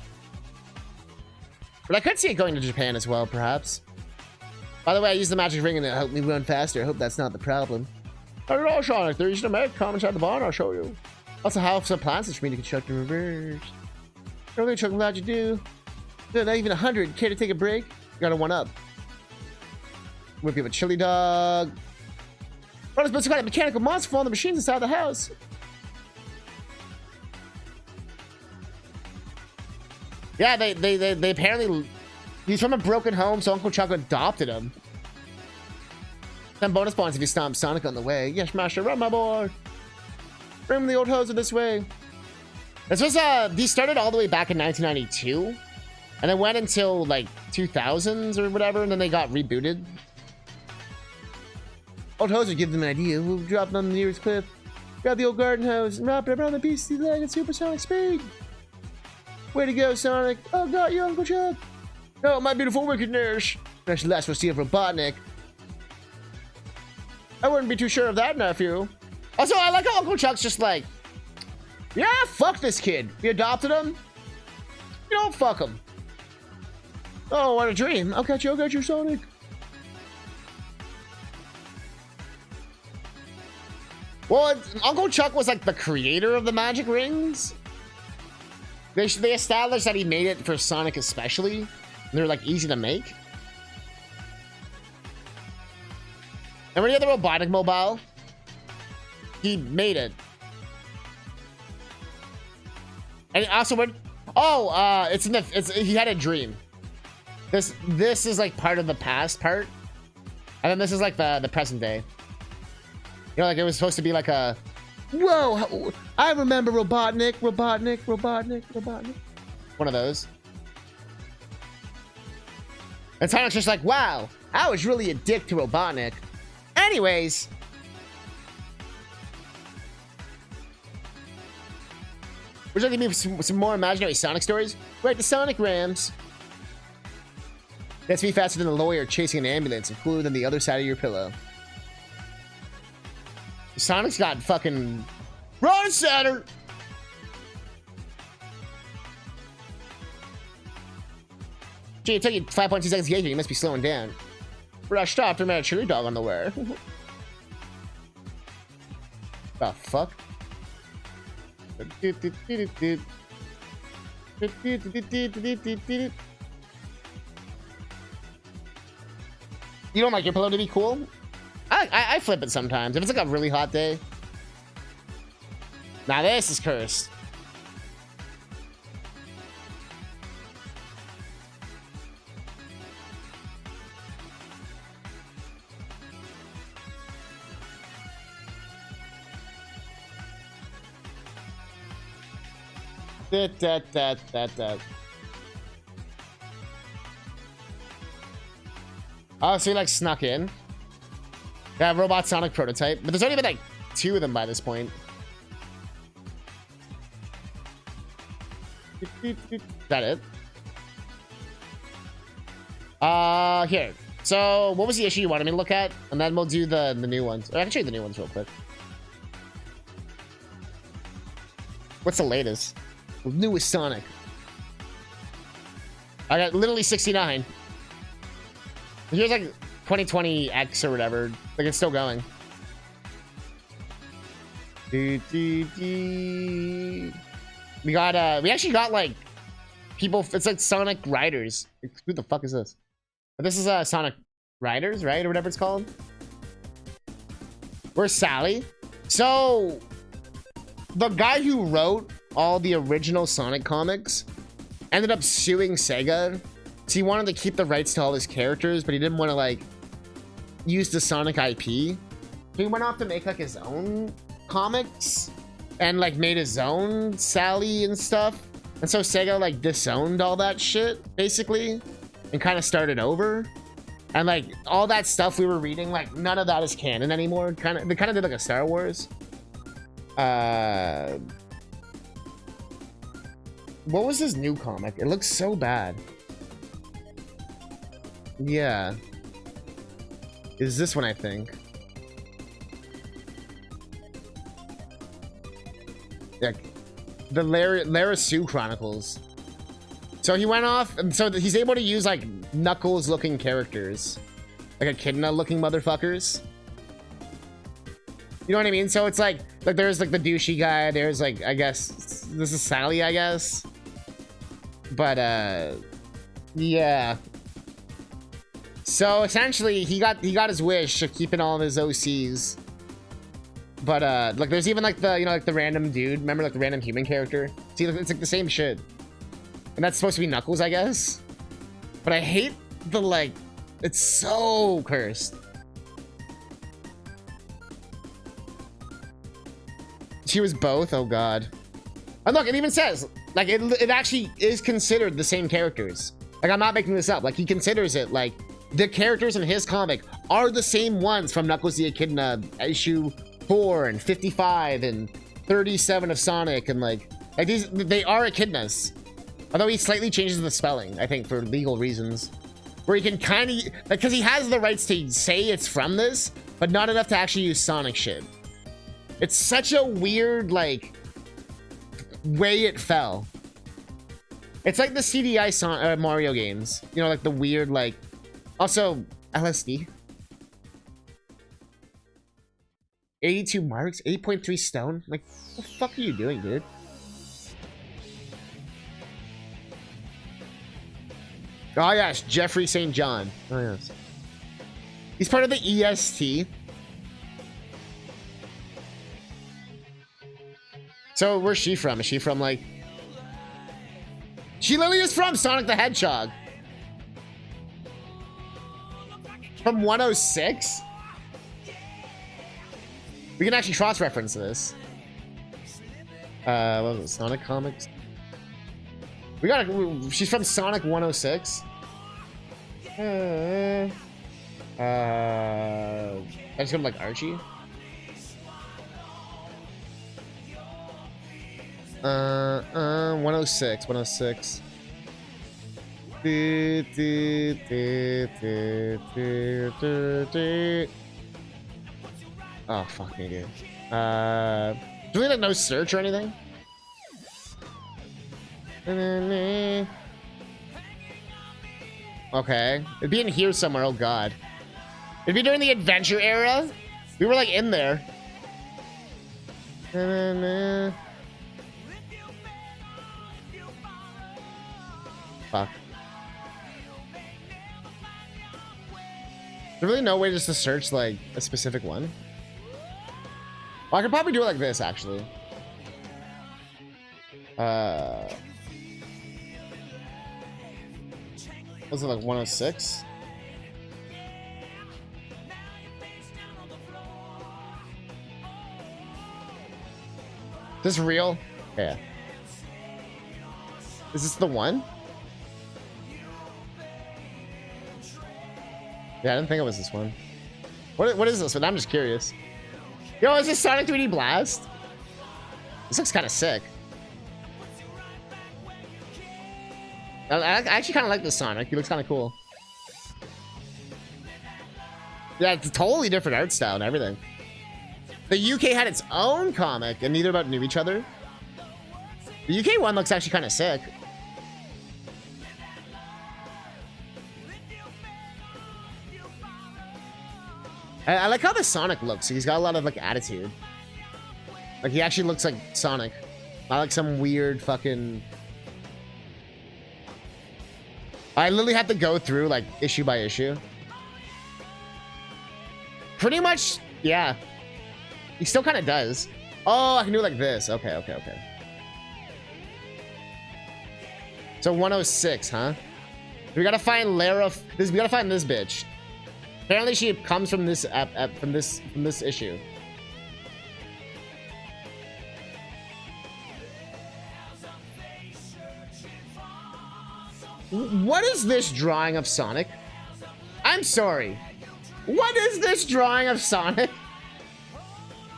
But I could see it going to Japan as well, perhaps. By the way, I used the magic ring and it helped me run faster. I hope that's not the problem. Not at all, Sonic. They're easy to make. Come inside the barn, I'll show you. Also, have some plans for me to construct in reverse. Really, Chuck, I'm glad you do. Not even 100. Care to take a break? You got a one up. Whip you have a chili dog. What is supposed to got a mechanical monster from all the machines inside the house? Yeah, they apparently. He's from a broken home, so Uncle Chuck adopted him. 10 bonus points if you stomp Sonic on the way. Yes, Master, run, my boy. Bring the old hoser this way. This was these started all the way back in 1992. And it went until like 2000s or whatever, and then they got rebooted. Old hoes would give them an idea. We'll drop them on the nearest cliff, grab the old garden hose, and wrap it around the beast's leg at supersonic speed. Way to go, Sonic. Oh, got you, Uncle Chuck. Oh, my beautiful wicked nurse. That's the last we'll see of Robotnik. I wouldn't be too sure of that, nephew. Also, I like how Uncle Chuck's just like, yeah, fuck this kid. We adopted him. You don't fuck him. Oh, what a dream. I'll catch you, Sonic. Well, Uncle Chuck was like the creator of the magic rings. They established that he made it for Sonic especially. And they're like easy to make. And when he had the robotic mobile, he made it. And also when, he had a dream. This is like part of the past part. And then this is like the present day. You know, like it was supposed to be like a, whoa, I remember Robotnik. One of those. And Sonic's just like, wow, I was really a dick to Robotnik. Anyways. Would you like to give me some more imaginary Sonic stories? Right, the Sonic Rams. That's me faster than a lawyer chasing an ambulance and cooler than the other side of your pillow. Sonic's got fucking Ron Saturn. Gee, it took you 5.2 seconds to get here. You must be slowing down. But I stopped and met a chili dog on the way. The fuck? You don't like your pillow to be cool? I flip it sometimes. If it's like a really hot day. Now this is cursed. That. Oh, so he like snuck in. Yeah, Robot Sonic prototype. But there's only been like 2 of them by this point. Is that it? Here. So, what was the issue you wanted me to look at? And then we'll do the new ones. I can show you the new ones real quick. What's the latest? The newest Sonic. I got literally 69. Here's like 2020X or whatever. Like it's still going. We actually got like people. It's like Sonic Riders. Who the fuck is this? But this is Sonic Riders, right, or whatever it's called. Where's Sally? So the guy who wrote all the original Sonic comics ended up suing Sega. So he wanted to keep the rights to all his characters, but he didn't want to like use the Sonic IP. He went off to make like his own comics and like made his own Sally and stuff. And so Sega like disowned all that shit basically and kind of started over. And like all that stuff we were reading, like none of that is canon anymore. They kind of did like a Star Wars. What was his new comic? It looks so bad. Yeah. Is this one, I think. Yeah. The Lara Sue Chronicles. So he went off, and so he's able to use, like, Knuckles-looking characters. Like Echidna-looking motherfuckers. You know what I mean? So it's like there's, like, the douchey guy. There's, like, I guess... This is Sally, I guess. But, yeah. So essentially, he got his wish of keeping all of his OCs. But like, there's even like the like the random dude. Remember like the random human character? See, it's like the same shit. And that's supposed to be Knuckles, I guess. But I hate the like. It's so cursed. She was both. Oh god. And look, it even says Like it actually is considered the same characters. Like I'm not making this up. Like he considers it like the characters in his comic are the same ones from Knuckles the Echidna issue 4 and 55 and 37 of Sonic, and like these, they are echidnas. Although he slightly changes the spelling, I think, for legal reasons. Where he can kind of, like, because he has the rights to say it's from this, but not enough to actually use Sonic shit. It's such a weird, like, way it fell. It's like the CDI Mario games. You know, like the weird, like, also LSD. 82 marks, 8.3 stone. Like, what the fuck are you doing, dude? Oh yes, Jeffrey St. John. Oh yes. He's part of the EST. So where's she from? Is she from like... She literally is from Sonic the Hedgehog. From 106? We can actually cross-reference this. What was it? Sonic Comics? We got she's from Sonic 106. I just go to like Archie. 106. Oh fuck me, dude. Do we like no search or anything? Okay. It'd be in here somewhere, oh god. It'd be during the adventure era. We were like in there. Fuck. There's really no way just to search like a specific one. Well, I could probably do it like this actually. Was it like 106? This real? Yeah. Is this the one? Yeah, I didn't think it was this one. What is this one? I'm just curious. Yo, is this Sonic 3D Blast? This looks kind of sick. I actually kind of like this Sonic. He looks kind of cool. Yeah, it's a totally different art style and everything. The UK had its own comic, and neither of them knew each other. The UK one looks actually kind of sick. I like how the Sonic looks. He's got a lot of like attitude. Like he actually looks like Sonic. Not like some weird fucking... I literally have to go through like issue by issue. Pretty much, yeah. He still kind of does. Oh, I can do it like this. Okay. So 106, huh? We gotta find Lara. We gotta find this bitch. Apparently, she comes from this from this issue. What is this drawing of Sonic? I'm sorry. What is this drawing of Sonic?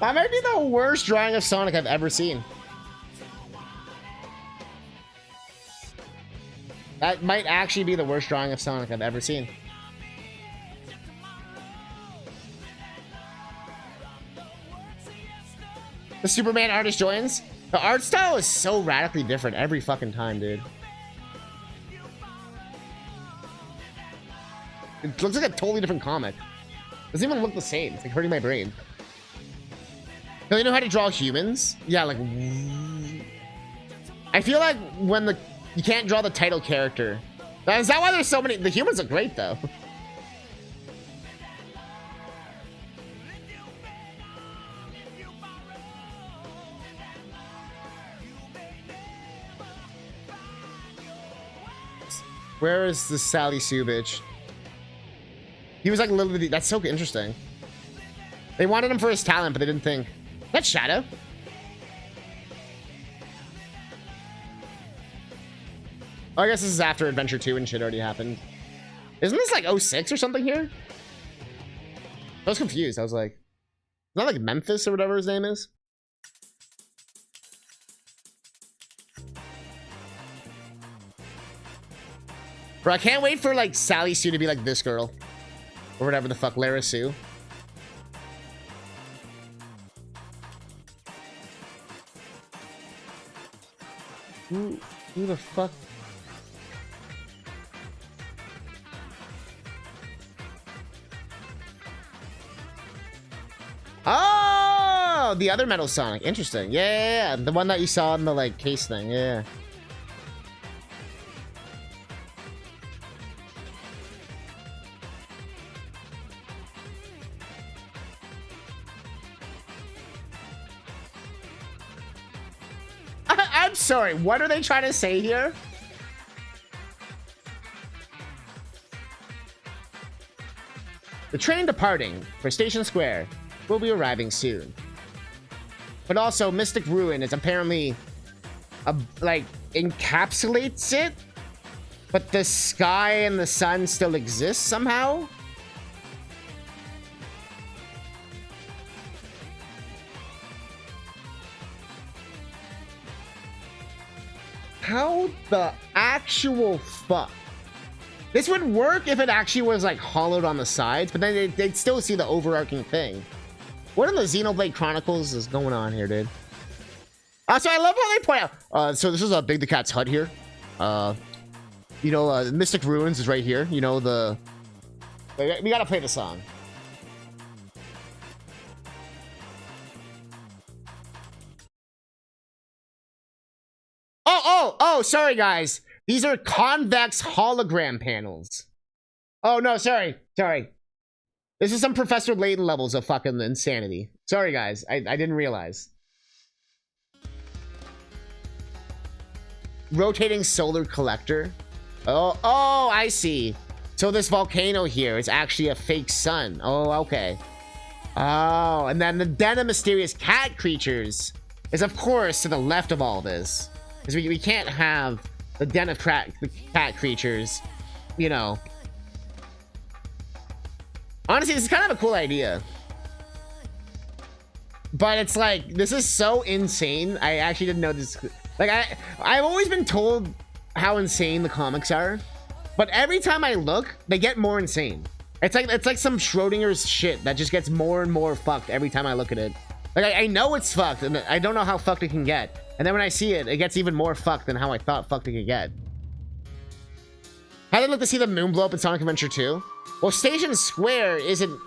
That might be the worst drawing of Sonic I've ever seen. That might actually be the worst drawing of Sonic I've ever seen. The Superman artist joins. The art style is so radically different every fucking time, dude. It looks like a totally different comic. It doesn't even look the same. It's like hurting my brain. Do you know how to draw humans? Yeah, like... I feel like when the... You can't draw the title character. Is that why there's so many... The humans look great, though. Where is the Sally Sue bitch? He was like literally... That's so interesting. They wanted him for his talent, but they didn't think... That's Shadow. Oh, I guess this is after Adventure 2 and shit already happened. Isn't this like 06 or something here? I was confused. I was like, is that like Memphis or whatever his name is? Bro, I can't wait for like Sally Sue to be like this girl. Or whatever the fuck, Lara Sue. Who the fuck? Oh, the other Metal Sonic. Interesting. Yeah. The one that you saw in the like case thing. Yeah. I'm sorry. What are they trying to say here? The train departing for Station Square will be arriving soon. But also, Mystic Ruin is apparently like encapsulates it, but the sky and the sun still exist somehow. How the actual fuck? This would work if it actually was like hollowed on the sides, but then they'd still see the overarching thing. What in the Xenoblade Chronicles is going on here, dude? So I love how they point out. So this is Big the Cat's hut here. You know, Mystic Ruins is right here. You know, we gotta play the song. Oh, sorry, guys. These are convex hologram panels. Oh, no, sorry. This is some Professor Layton levels of fucking insanity. Sorry, guys. I didn't realize. Rotating solar collector. Oh, I see. So this volcano here is actually a fake sun. Oh, okay. Oh, and then the den of mysterious cat creatures is, of course, to the left of all this. Because we can't have the den of cat creatures, you know. Honestly, this is kind of a cool idea. But it's like, this is so insane. I actually didn't know this. Like, I've always been told how insane the comics are. But every time I look, they get more insane. It's like some Schrodinger's shit that just gets more and more fucked every time I look at it. Like, I know it's fucked, and I don't know how fucked it can get. And then when I see it, it gets even more fucked than how I thought fucked it could get. How did it look to see the moon blow up in Sonic Adventure 2? Well, Station Square isn't...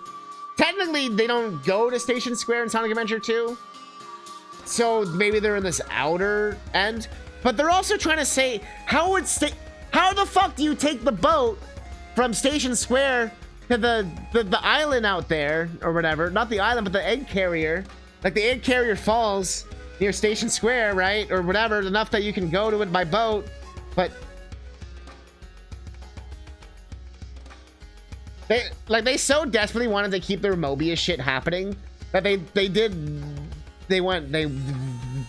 Technically, they don't go to Station Square in Sonic Adventure 2. So maybe they're in this outer end. But they're also trying to say, how the fuck do you take the boat from Station Square to the island out there, or whatever? Not the island, but the egg carrier. Like, the egg carrier falls near Station Square, right? Or whatever, enough that you can go to it by boat. But they so desperately wanted to keep their Mobius shit happening that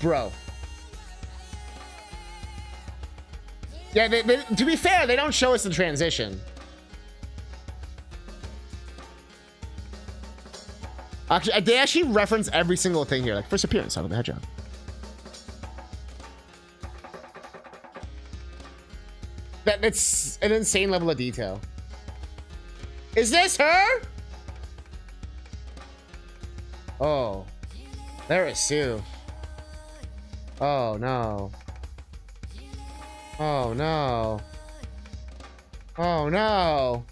bro. Yeah, to be fair, they don't show us the transition. Actually, they actually reference every single thing here, like first appearance, Sonic the Hedgehog. It's an insane level of detail. Is this her? Oh, there is Sue. Oh no. Oh no. Oh no.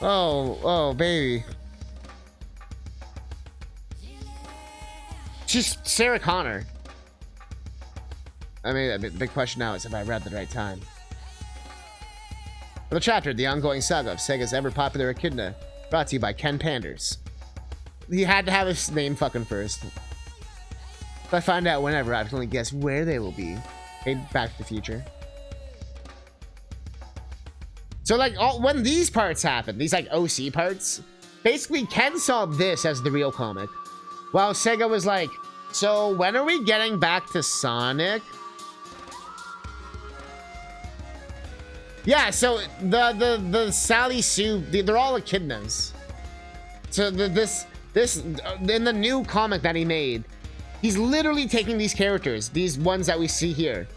Oh baby. She's Sarah Connor. I mean, the big question now is if I read the right time. The chapter, the ongoing saga of Sega's ever-popular echidna, brought to you by Ken Panders. He had to have his name fucking first. If I find out whenever, I can only guess where they will be. Okay, Back to the Future. So, like, when these parts happen, these, like, OC parts, basically Ken saw this as the real comic. While Sega was like, so when are we getting back to Sonic? Yeah, so the Sally Sue, they're all echidnas. So this in the new comic that he made, he's literally taking these characters, these ones that we see here,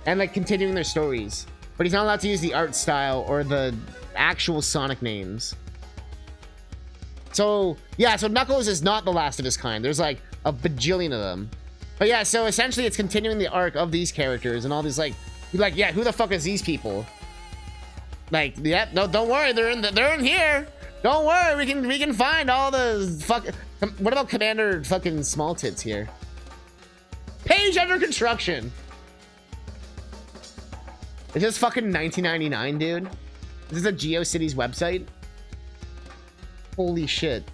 and like continuing their stories. But he's not allowed to use the art style or the actual Sonic names. So yeah, so Knuckles is not the last of his kind. There's like a bajillion of them. But yeah, so essentially it's continuing the arc of these characters and all these like yeah, who the fuck is these people? Like, yeah, no, don't worry, they're in here. Don't worry, we can find all the fuck. What about Commander fucking Small Tits here? Page under construction. Is this fucking 1999, dude? Is this a GeoCities website? Holy shit.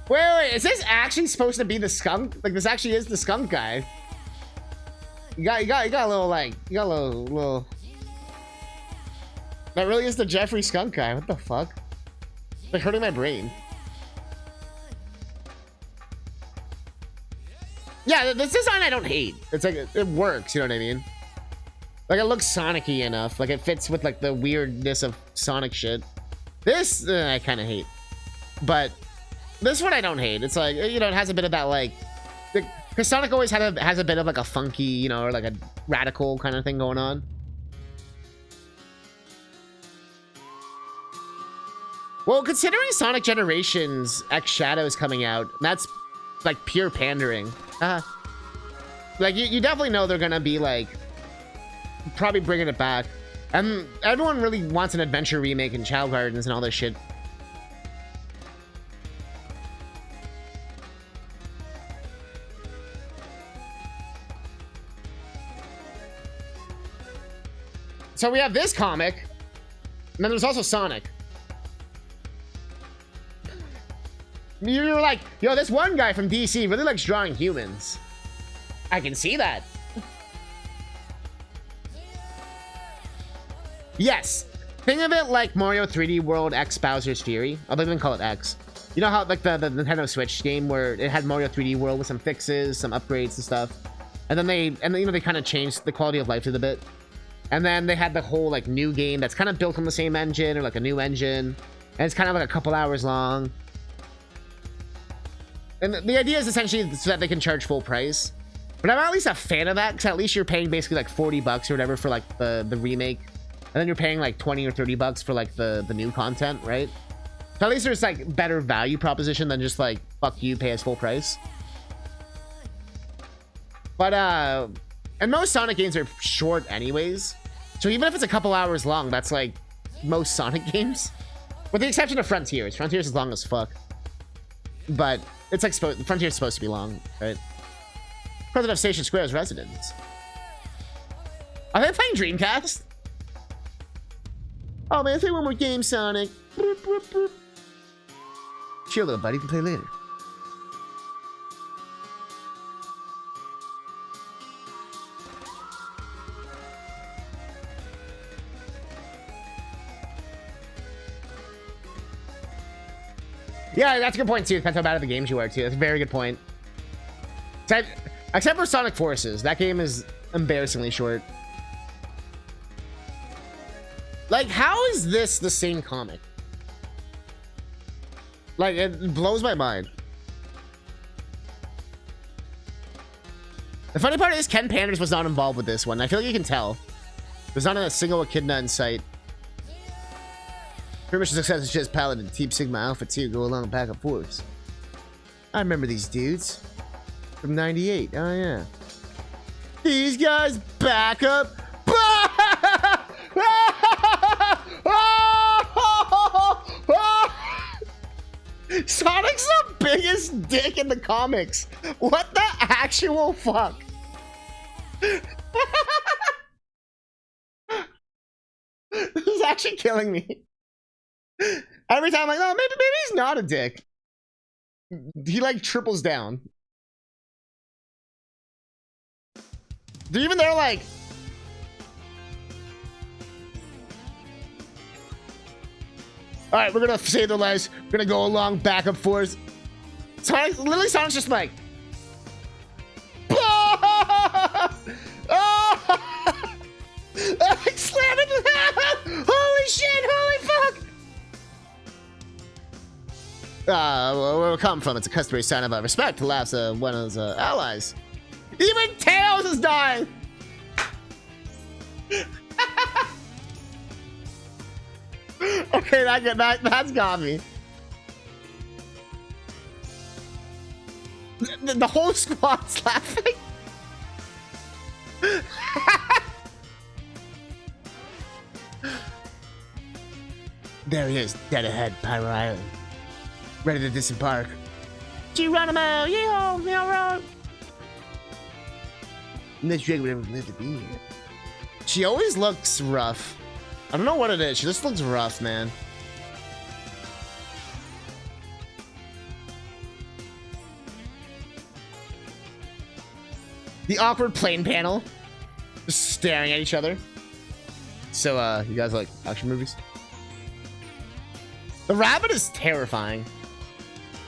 Wait, is this actually supposed to be the skunk? Like, this actually is the skunk guy. You got a little, like, you got a little... That really is the Jeffrey skunk guy. What the fuck? It's like hurting my brain. Yeah, this design I don't hate. It's like, it works, you know what I mean? Like, it looks Sonic-y enough. Like, it fits with, like, the weirdness of Sonic shit. This, I kind of hate. But... this one I don't hate. It's like, you know, it has a bit of that, like... Because Sonic always has a bit of, like, a funky, you know, or, like, a radical kind of thing going on. Well, considering Sonic Generations X Shadow is coming out, that's, like, pure pandering. Like, you definitely know they're gonna be, like... probably bringing it back. And everyone really wants an adventure remake in Chao Gardens and all this shit. So we have this comic, and then there's also Sonic. You're like, yo, this one guy from DC really likes drawing humans. I can see that. Yes. Think of it like Mario 3D World X Bowser's Fury. Although they didn't call it X. You know how like the Nintendo Switch game where it had Mario 3D World with some fixes, some upgrades and stuff. And then you know they kind of changed the quality of life a bit. And then they had the whole like new game that's kind of built on the same engine or like a new engine. And it's kind of like a couple hours long. And the idea is essentially so that they can charge full price. But I'm at least a fan of that because at least you're paying basically like 40 bucks or whatever for like the remake. And then you're paying like 20 or 30 bucks for like the new content, right? So at least there's like better value proposition than just like, fuck you, pay us full price. But, and most Sonic games are short anyways. So even if it's a couple hours long, that's like most Sonic games. With the exception of Frontiers. Frontiers is long as fuck. But it's like, Frontiers is supposed to be long, right? President of Station Square's residents. Are they playing Dreamcast? Oh man, play one more game, Sonic. Boop, boop, boop. Chill, little buddy. You can play later. Yeah, that's a good point too. Depends how bad of the games you are too. That's a very good point. Except for Sonic Forces, that game is embarrassingly short. Like, how is this the same comic? Like, it blows my mind. The funny part is Ken Panders was not involved with this one. I feel like you can tell. There's not a single echidna in sight. Pretty much success is just Paladin, Team Sigma Alpha 2, go along and back up force. I remember these dudes. From 98, oh yeah. These guys back up. Sonic's the biggest dick in the comics. What the actual fuck? This is actually killing me. Every time I'm like, oh, maybe he's not a dick. He like triples down. Even they're like, all right, we're gonna save their lives. We're gonna go along, back and forth. Sonic, literally, Sonic's just like, where we come from, it's a customary sign of respect to last one of his allies. Even Tails is dying! Okay, that's got me. The whole squad's laughing. There he is, dead ahead, Pyro Island. Ready to disembark. Geronimo, yeehaw, yeehaw. Miss Drake would ever live to be here. She always looks rough. I don't know what it is. She just looks rough, man. The awkward plane panel. Just staring at each other. So, you guys like action movies? The rabbit is terrifying.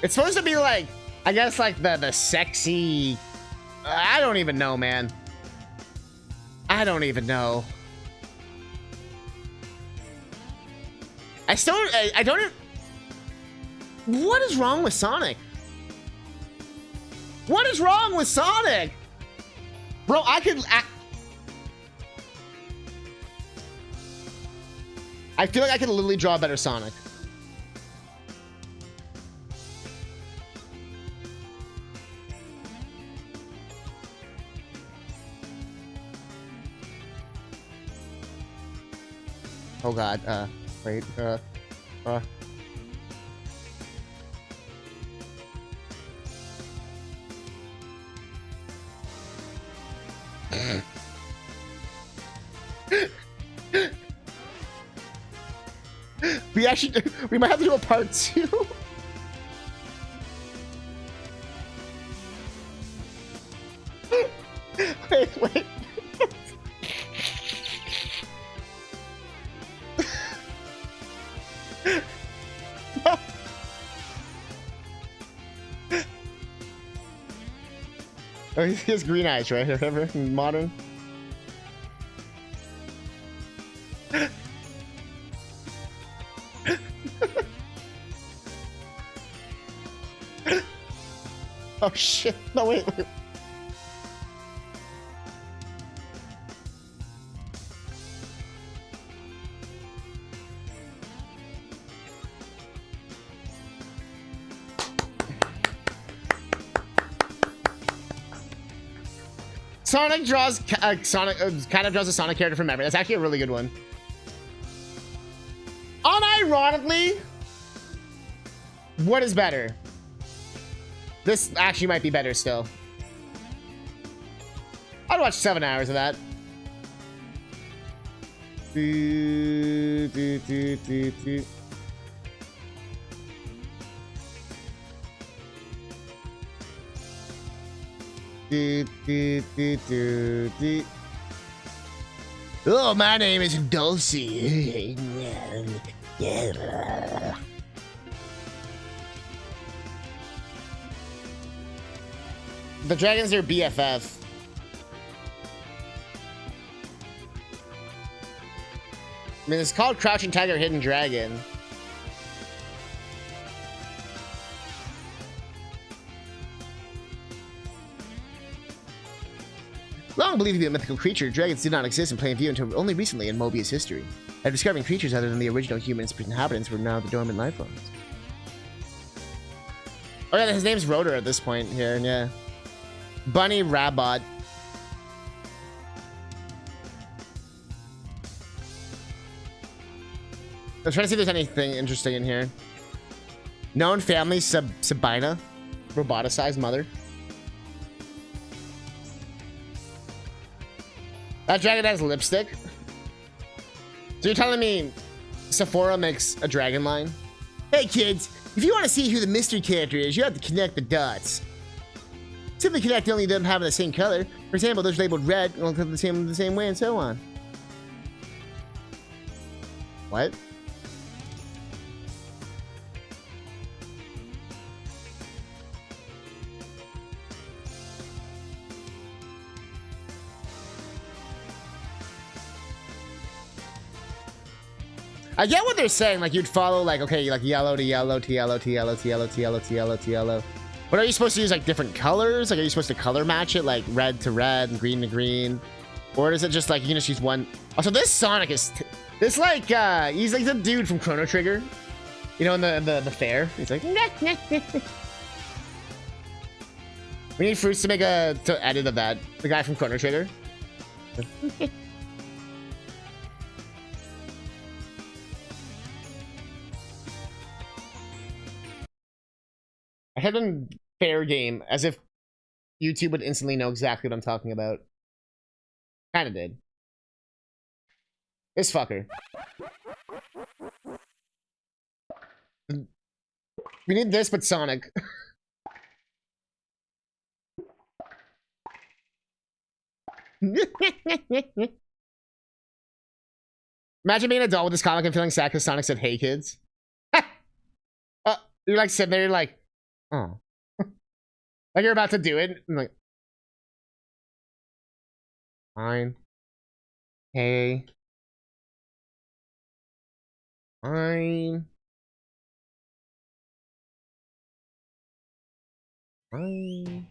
It's supposed to be like, I guess like the sexy... I don't even know, man. I don't even know. I don't even... What is wrong with Sonic? What is wrong with Sonic? Bro, I feel like I could literally draw a better Sonic. Oh god, wait, we might have to do a part 2. Wait. Oh, he has green eyes, right? Remember? Modern. Oh shit. No, wait. Sonic draws kind of draws a Sonic character from memory. That's actually a really good one. Unironically, what is better? This actually might be better still. I'd watch 7 hours of that. Oh, my name is Dulcie. The dragons are BFF. I mean, it's called Crouching Tiger, Hidden Dragon. Long believed to be a mythical creature, dragons did not exist in plain view until only recently in Mobius history. After discovering creatures other than the original human inhabitants were now the dormant life forms. Oh yeah, his name's Rotor at this point here, yeah. Bunny Rabot. I'm trying to see if there's anything interesting in here. Known family, Sabina. Roboticized mother. That dragon has lipstick. So you're telling me Sephora makes a dragon line? Hey kids, if you want to see who the mystery character is, you have to connect the dots. Simply connect only them having the same color. For example, those labeled red will look the same way and so on. What? I get what they're saying. Like you'd follow like, okay, like yellow to yellow to yellow to yellow to yellow to yellow to yellow to yellow. But are you supposed to use like different colors? Like are you supposed to color match it like red to red and green to green? Or is it just like you can just use one? Also, this Sonic is this like he's like the dude from Chrono Trigger. You know, in the fair. He's like we need fruits to make a edit of that. The guy from Chrono Trigger. I had a fair game as if YouTube would instantly know exactly what I'm talking about. Kinda did. This fucker. We need this, but Sonic. Imagine being an adult with this comic and feeling sad because Sonic said, "Hey, kids." You're like sitting there, you're like, oh. Like you're about to do it. I'm like, fine. Hey. Fine. Fine.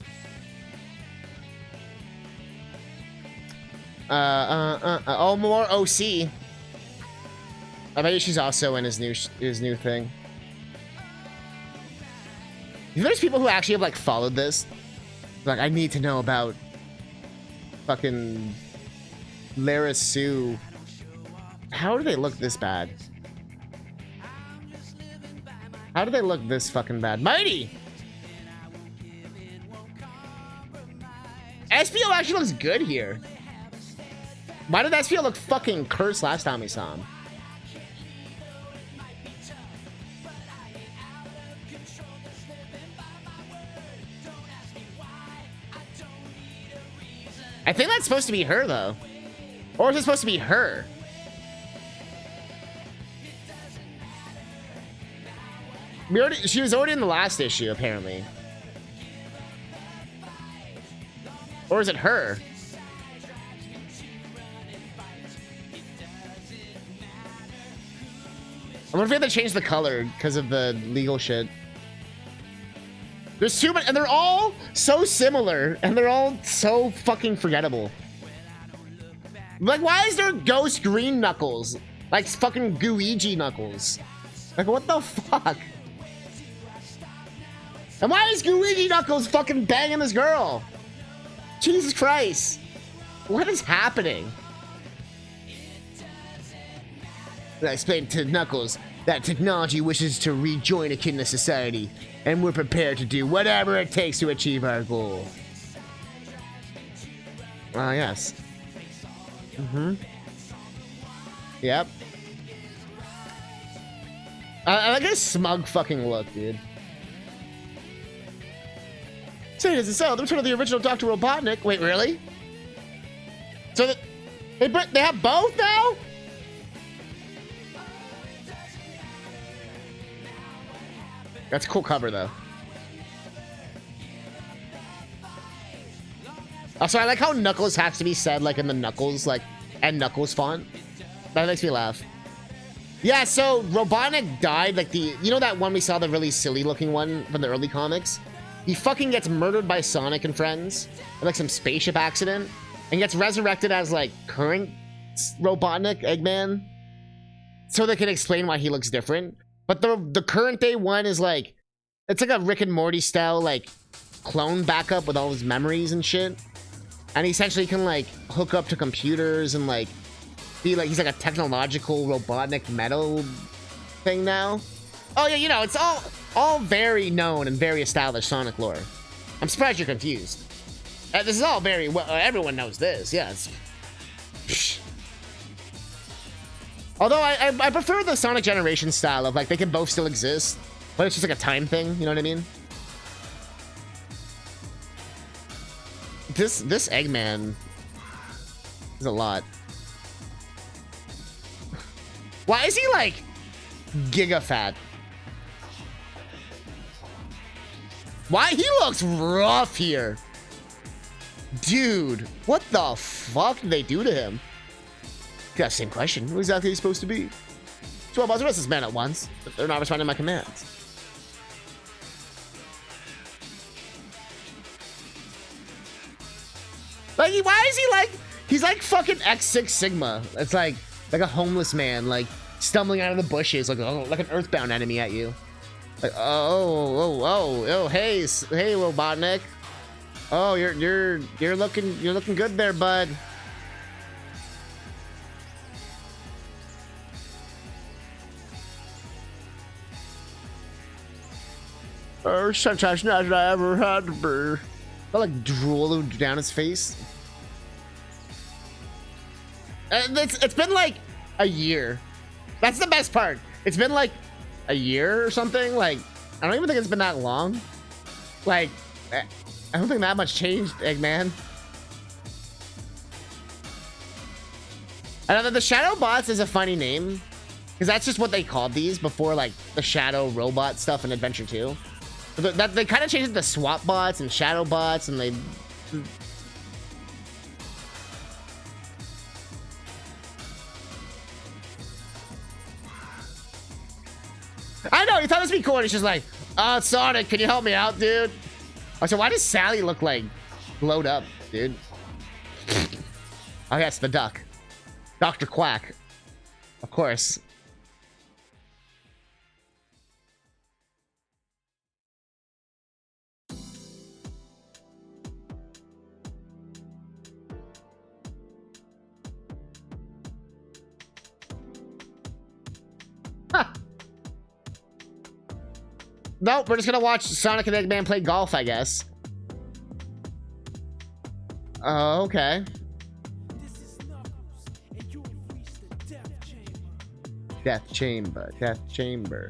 Oh, more OC. I bet you she's also in his new thing. There's people who actually have like followed this. Like, I need to know about fucking Lara Sue. How do they look this bad? How do they look this fucking bad? Mighty! SPO actually looks good here. Why did SPO look fucking cursed last time we saw him? I think that's supposed to be her, though. Or is it supposed to be her? She was already in the last issue, apparently. Or is it her? I wonder if we have to change the color because of the legal shit. There's too many, and they're all so similar, and they're all so fucking forgettable. Like, why is there Ghost Green Knuckles? Like fucking Gooigi Knuckles. Like, what the fuck? And why is Gooigi Knuckles fucking banging this girl? Jesus Christ. What is happening? I explained to Knuckles that technology wishes to rejoin Echidna society, and we're prepared to do whatever it takes to achieve our goal. Ah, yes. Mm-hmm. Yep. I like this smug fucking look, dude. Say it as it so, the return of the original Dr. Robotnik. Wait, really? So they have both now? That's a cool cover, though. Also, I like how Knuckles has to be said, like, in the Knuckles, like, and Knuckles font. That makes me laugh. Yeah, so Robotnik died, like, you know that one we saw, the really silly-looking one from the early comics? He fucking gets murdered by Sonic and friends, in, like, some spaceship accident, and gets resurrected as, like, current Robotnik, Eggman, so they can explain why he looks different. But the current day one is like, it's like a Rick and Morty style, like, clone backup with all his memories and shit. And he essentially can, like, hook up to computers and, like, be like, he's like a technological Robotnik metal thing now. Oh yeah, you know, it's all very known and very established Sonic lore. I'm surprised you're confused. This is all very well, everyone knows this, yes. Psh. Although I prefer the Sonic Generation style of, like, they can both still exist, but it's just like a time thing, you know what I mean? This Eggman is a lot. Why is he, like, giga fat? Why? He looks rough here. Dude, what the fuck did they do to him? Got the same question. Who exactly is he supposed to be? 12 balls arrest this man at once, but they're not responding to my commands. Like, why is he like, he's like fucking X6 Sigma. It's like a homeless man, like stumbling out of the bushes, like an earthbound enemy at you. Like, hey, Robotnik. Oh, you're looking good there, bud. Such as I ever had to be. I like drooling down his face. It's been like a year. That's the best part. It's been like a year or something. Like, I don't even think it's been that long. Like, I don't think that much changed, Eggman. I know that the Shadow Bots is a funny name, because that's just what they called these before, like the Shadow Robot stuff in Adventure 2. That they kind of changed it to Swap Bots and Shadow Bots, and they. I know, he thought this would be cool, and he's just like, oh, Sonic, can you help me out, dude? Oh, so why does Sally look like glowed up, dude? Oh, yes, the duck. Dr. Quack. Of course. Huh. Nope, we're just gonna watch Sonic and Eggman play golf, I guess. Oh, okay. Death Chamber, Death Chamber.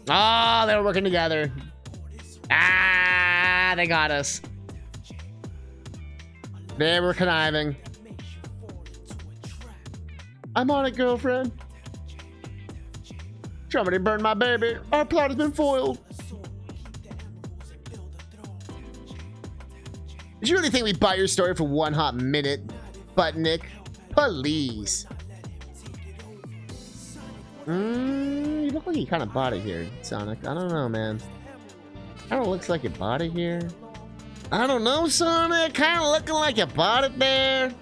Oh, they were working together. Ah, they got us. They were conniving. I'm on it, girlfriend. Somebody burned my baby. Our plot has been foiled. Did you really think we bought your story for one hot minute, Buttnick? Please. You look like you kind of bought it here, Sonic. I don't know, man. Kind of looks like you bought it here. I don't know, Sonic. Kind of looking like you bought it there.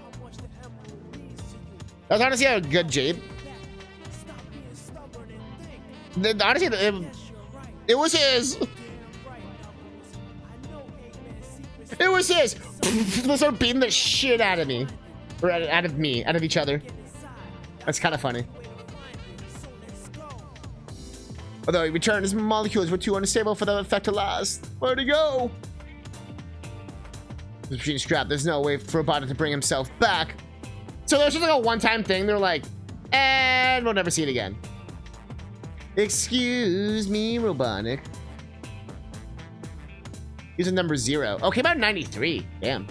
That's honestly a good Jade. Honestly, it was his. It was his. They started beating the shit out of me. Or out of each other. That's kind of funny. Although he returned, his molecules were too unstable for the effect to last. Where'd he go? The machine's strapped. There's no way for Robotnik to bring himself back. So there's just like a one-time thing. They're like, and we'll never see it again. Excuse me, Robotnik. He's a number 0. Oh, came out in 93. Damn.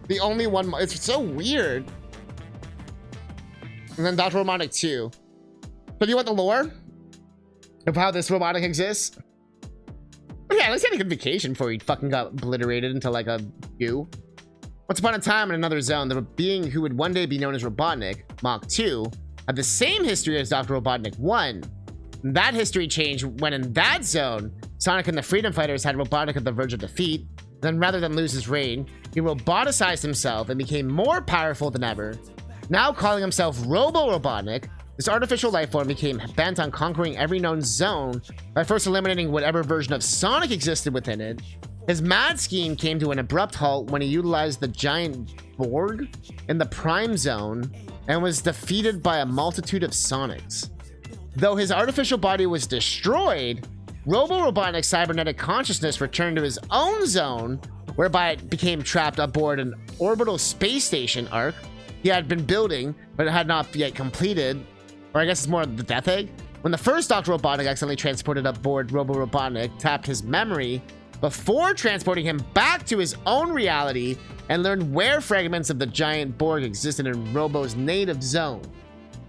The only one. It's so weird. And then Dr. Robotnik 2. So do you want the lore of how this Robotnik exists? Yeah, at least he had a good vacation before he fucking got obliterated into like a goo. Once upon a time in another zone, the being who would one day be known as Robotnik, Mach 2, had the same history as Dr. Robotnik 1. That history changed when in that zone, Sonic and the Freedom Fighters had Robotnik at the verge of defeat. Then rather than lose his reign, he roboticized himself and became more powerful than ever. Now calling himself Robo-Robotnik, this artificial life form became bent on conquering every known zone by first eliminating whatever version of Sonic existed within it. His mad scheme came to an abrupt halt when he utilized the giant Borg in the Prime Zone and was defeated by a multitude of Sonics. Though his artificial body was destroyed, Robo-Robotnik's cybernetic consciousness returned to his own zone, whereby it became trapped aboard an orbital space station arc he had been building, but it had not yet completed. Or I guess it's more the Death Egg. When the first Dr. Robotnik accidentally transported aboard Robo-Robotnik, tapped his memory before transporting him back to his own reality and learned where fragments of the giant Borg existed in Robo's native zone.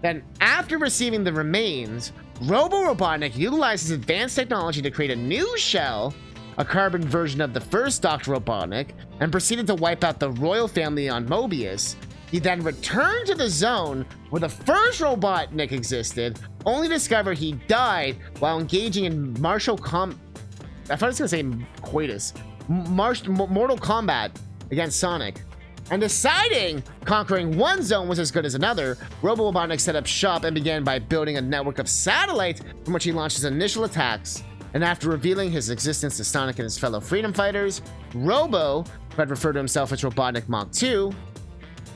Then, after receiving the remains, Robo-Robotnik utilized his advanced technology to create a new shell a carbon version of the first Dr. Robotnik, and proceeded to wipe out the royal family on Mobius. He then returned to the zone where the first Robotnik existed, only to discover he died while engaging in I thought I was gonna say coitus. Mortal Kombat against Sonic. And deciding conquering one zone was as good as another, Robo Robotnik set up shop and began by building a network of satellites from which he launched his initial attacks. And after revealing his existence to Sonic and his fellow freedom fighters, Robo, who had referred to himself as Robotnik Mach 2,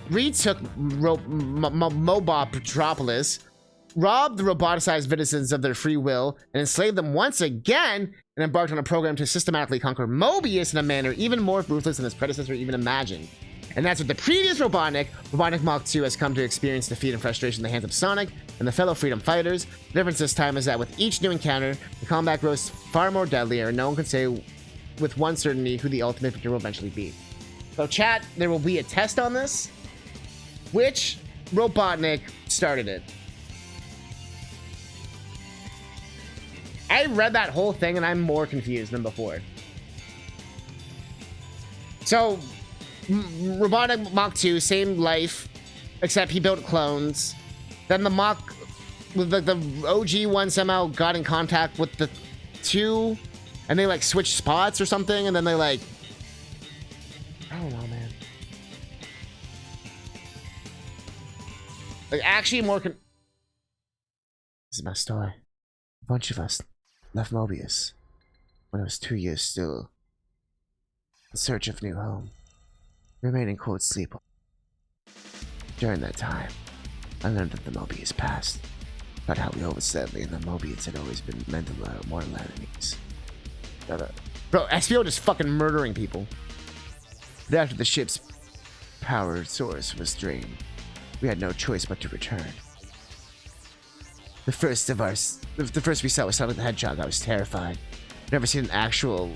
retook Mobop Petropolis, robbed the roboticized citizens of their free will, and enslaved them once again, and embarked on a program to systematically conquer Mobius in a manner even more ruthless than his predecessor even imagined. And that's what the previous Robotnik Mach 2, has come to experience defeat and frustration in the hands of Sonic and the fellow freedom fighters. The difference this time is that with each new encounter, the combat grows far more deadlier, and no one can say with one certainty who the ultimate victor will eventually be. So chat, there will be a test on this. Which Robotnik started it? I read that whole thing and I'm more confused than before. So, Robotnik Mach 2, same life, except he built clones. Then the OG one somehow got in contact with the two, and they like switched spots or something, and then they like, I don't know, man. Like, actually more This is my story. A bunch of us left Mobius when I was 2 years still in search of new home, remaining quote sleep. During that time, I learned that the Mobius past, about how we always sadly and the Mobius had always been mental mortal enemies. Bro, SPO just fucking murdering people. But after the ship's power source was drained, we had no choice but to return. The first we saw was Sonic the Hedgehog. I was terrified. I've never seen an actual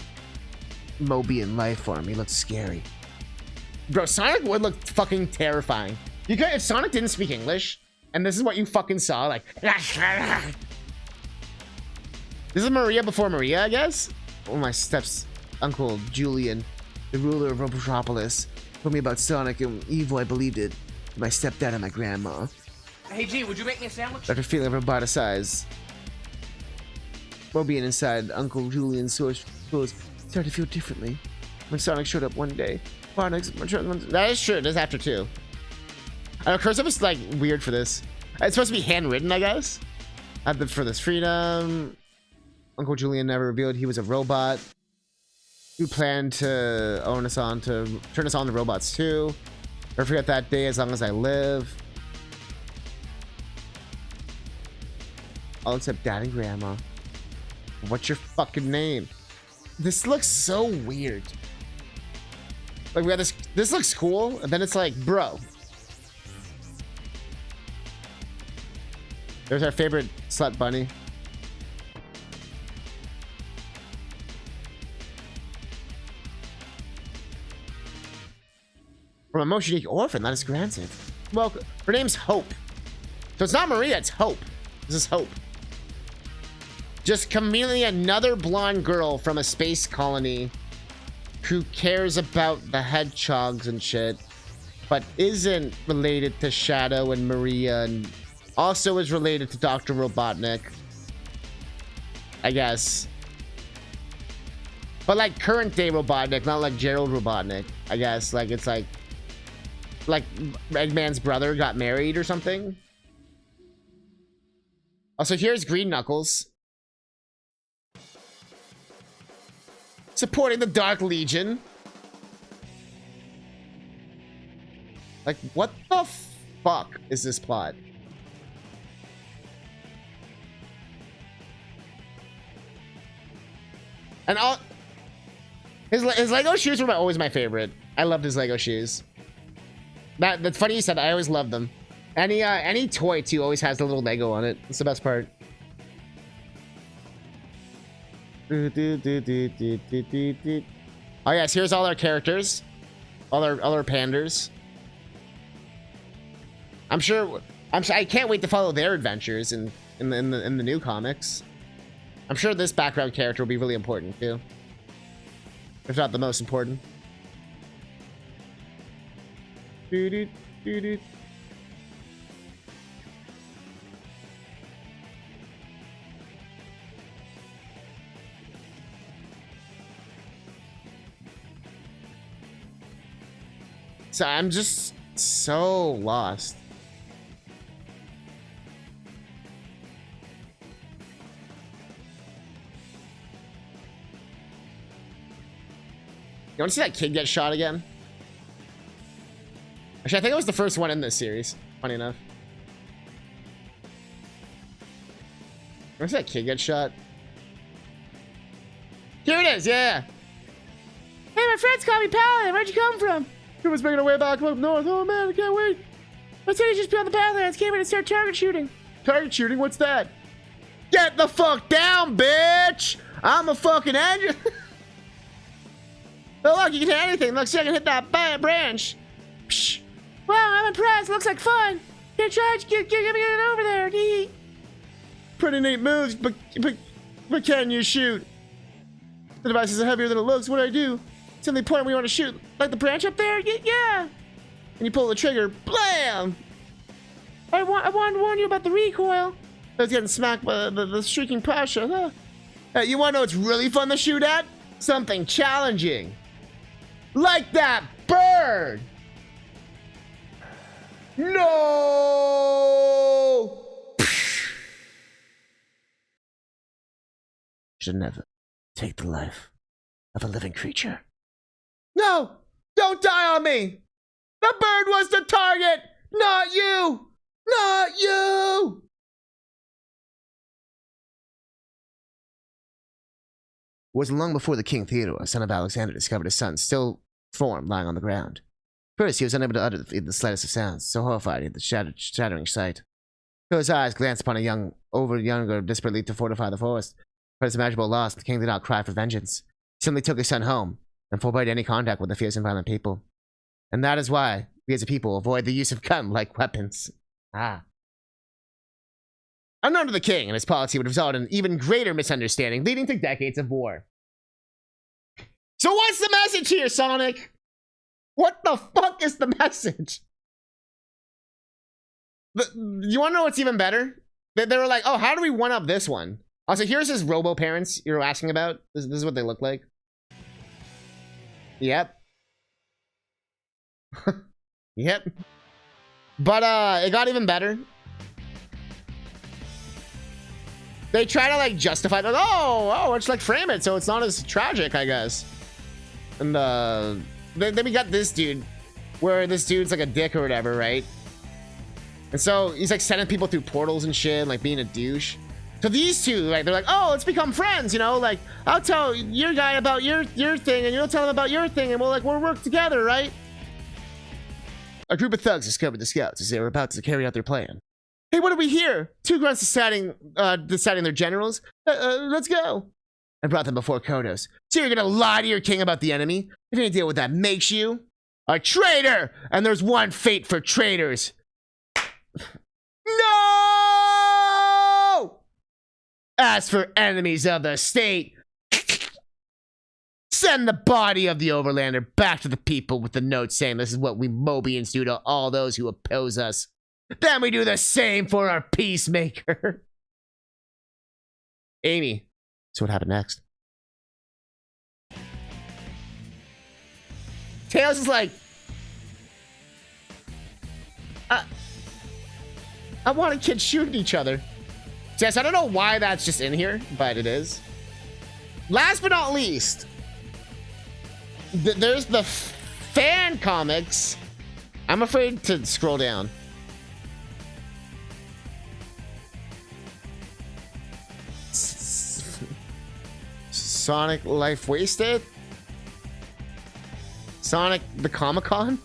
Mobian life form. He looked scary. Bro, Sonic would look fucking terrifying. You could, if Sonic didn't speak English, and this is what you fucking saw, like, this is Maria before Maria, I guess. Oh, my step's uncle Julian, the ruler of Robotropolis, told me about Sonic and evil. I believed it. My stepdad and my grandma. Hey G, would you make me a sandwich? After feeling roboticized, Mobian inside Uncle Julian's source started to feel differently. When Sonic showed up one day, that is true. It is after 2. I know cursive is like weird for this. It's supposed to be handwritten, I guess. For this freedom, Uncle Julian never revealed he was a robot who planned to turn us on to robots too. Never forget that day as long as I live. All except Dad and Grandma. What's your fucking name? This looks so weird. Like we have this looks cool, and then it's like, bro. There's our favorite slut bunny. From a most unique orphan, that is granted. Well, her name's Hope. So it's not Maria, it's Hope. This is Hope. Just conveniently another blonde girl from a space colony who cares about the hedgehogs and shit, but isn't related to Shadow and Maria, and also is related to Dr. Robotnik, I guess. But like current day Robotnik, not like Gerald Robotnik, I guess. Like it's like Eggman's brother got married or something. Also, here's Green Knuckles. Supporting the Dark Legion. Like, what the fuck is this plot? And all his Lego shoes were always my favorite. I loved his Lego shoes. That's funny you said that. I always loved them. Any toy too always has the little Lego on it. It's the best part. Oh yes, here's all our characters, all our panders. I can't wait to follow their adventures in the new comics. I'm sure this background character will be really important too. if not the most important. Doo-doo, doo-doo. So I'm just so lost. You want to see that kid get shot again? Actually, I think it was the first one in this series. Funny enough. You want to see that kid get shot? Here it is, yeah. Hey, my friends call me Paladin. Where'd you come from? He was making our way back up north. Oh man, I can't wait. My city's just beyond the Badlands. Came in to start target shooting. Target shooting? What's that? Get the fuck down, bitch! I'm a fucking engine. Oh look, you can hit anything. Looks like I can hit that branch. Psh. Wow, I'm impressed. Looks like fun. Get charged. Get it over there. Pretty neat moves, but can you shoot? The device is heavier than it looks. What do I do? Simply point where you want to shoot. Like the branch up there? Yeah. And you pull the trigger. Blam! I wanted to warn you about the recoil. I was getting smacked by the shrieking Pasha. Huh? You want to know what's really fun to shoot at? Something challenging. Like that bird! No! Should never take the life of a living creature. No! Don't die on me! The bird was the target! Not you! Not you! It wasn't long before the King Theodore, son of Alexander, discovered his son's still form lying on the ground. First, he was unable to utter the slightest of sounds, so horrified at the shattering sight. His eyes glanced upon a younger, desperate leap to fortify the forest. For his imaginable loss, the king did not cry for vengeance. He simply took his son home and forbade any contact with the fierce and violent people. And that is why we as a people avoid the use of gun-like weapons. Unknown to the king, and his policy would result in even greater misunderstanding, leading to decades of war. So what's the message here, Sonic? What the fuck is the message? You want to know what's even better? They were like, oh, how do we one-up this one? Also, here's his robo-parents you were asking about. This is what they look like. Yep. Yep. But, it got even better. They try to, like, justify, like, oh, it's like frame it, so it's not as tragic, I guess. And, then we got this dude, where this dude's like a dick or whatever, right? And so he's like sending people through portals and shit, like being a douche. So these two, like, they're like, oh, let's become friends, you know? Like, I'll tell your guy about your thing, and you'll tell him about your thing, and we'll work together, right? A group of thugs discovered the scouts as they were about to carry out their plan. Hey, what do we hear? Two grunts deciding their generals. Let's go. I brought them before Kodos. So you're gonna lie to your king about the enemy? Have any idea what that makes you? A traitor! And there's one fate for traitors. No! As for enemies of the state, send the body of the Overlander back to the people with the note saying this is what we Mobians do to all those who oppose us. Then we do the same for our peacemaker. Amy. So what happened next? Tails is like, I want kids shooting each other. Yes, I don't know why that's just in here, but it is. Last but not least, there's the fan comics. I'm afraid to scroll down. Sonic Life Wasted? Sonic the Comic-Con?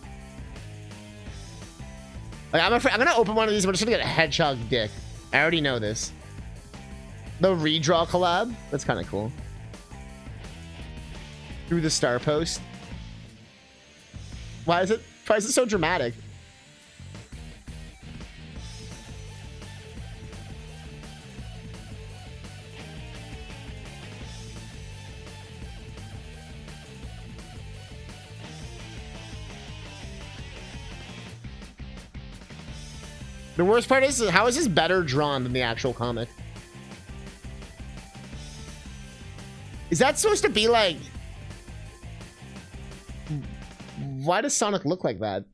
Like, I'm gonna open one of these, but I'm just gonna get a hedgehog dick. I already know this. The redraw collab? That's kind of cool. Through the star post. Why is it so dramatic? The worst part is, how is this better drawn than the actual comic? Is that supposed to be like... Why does Sonic look like that?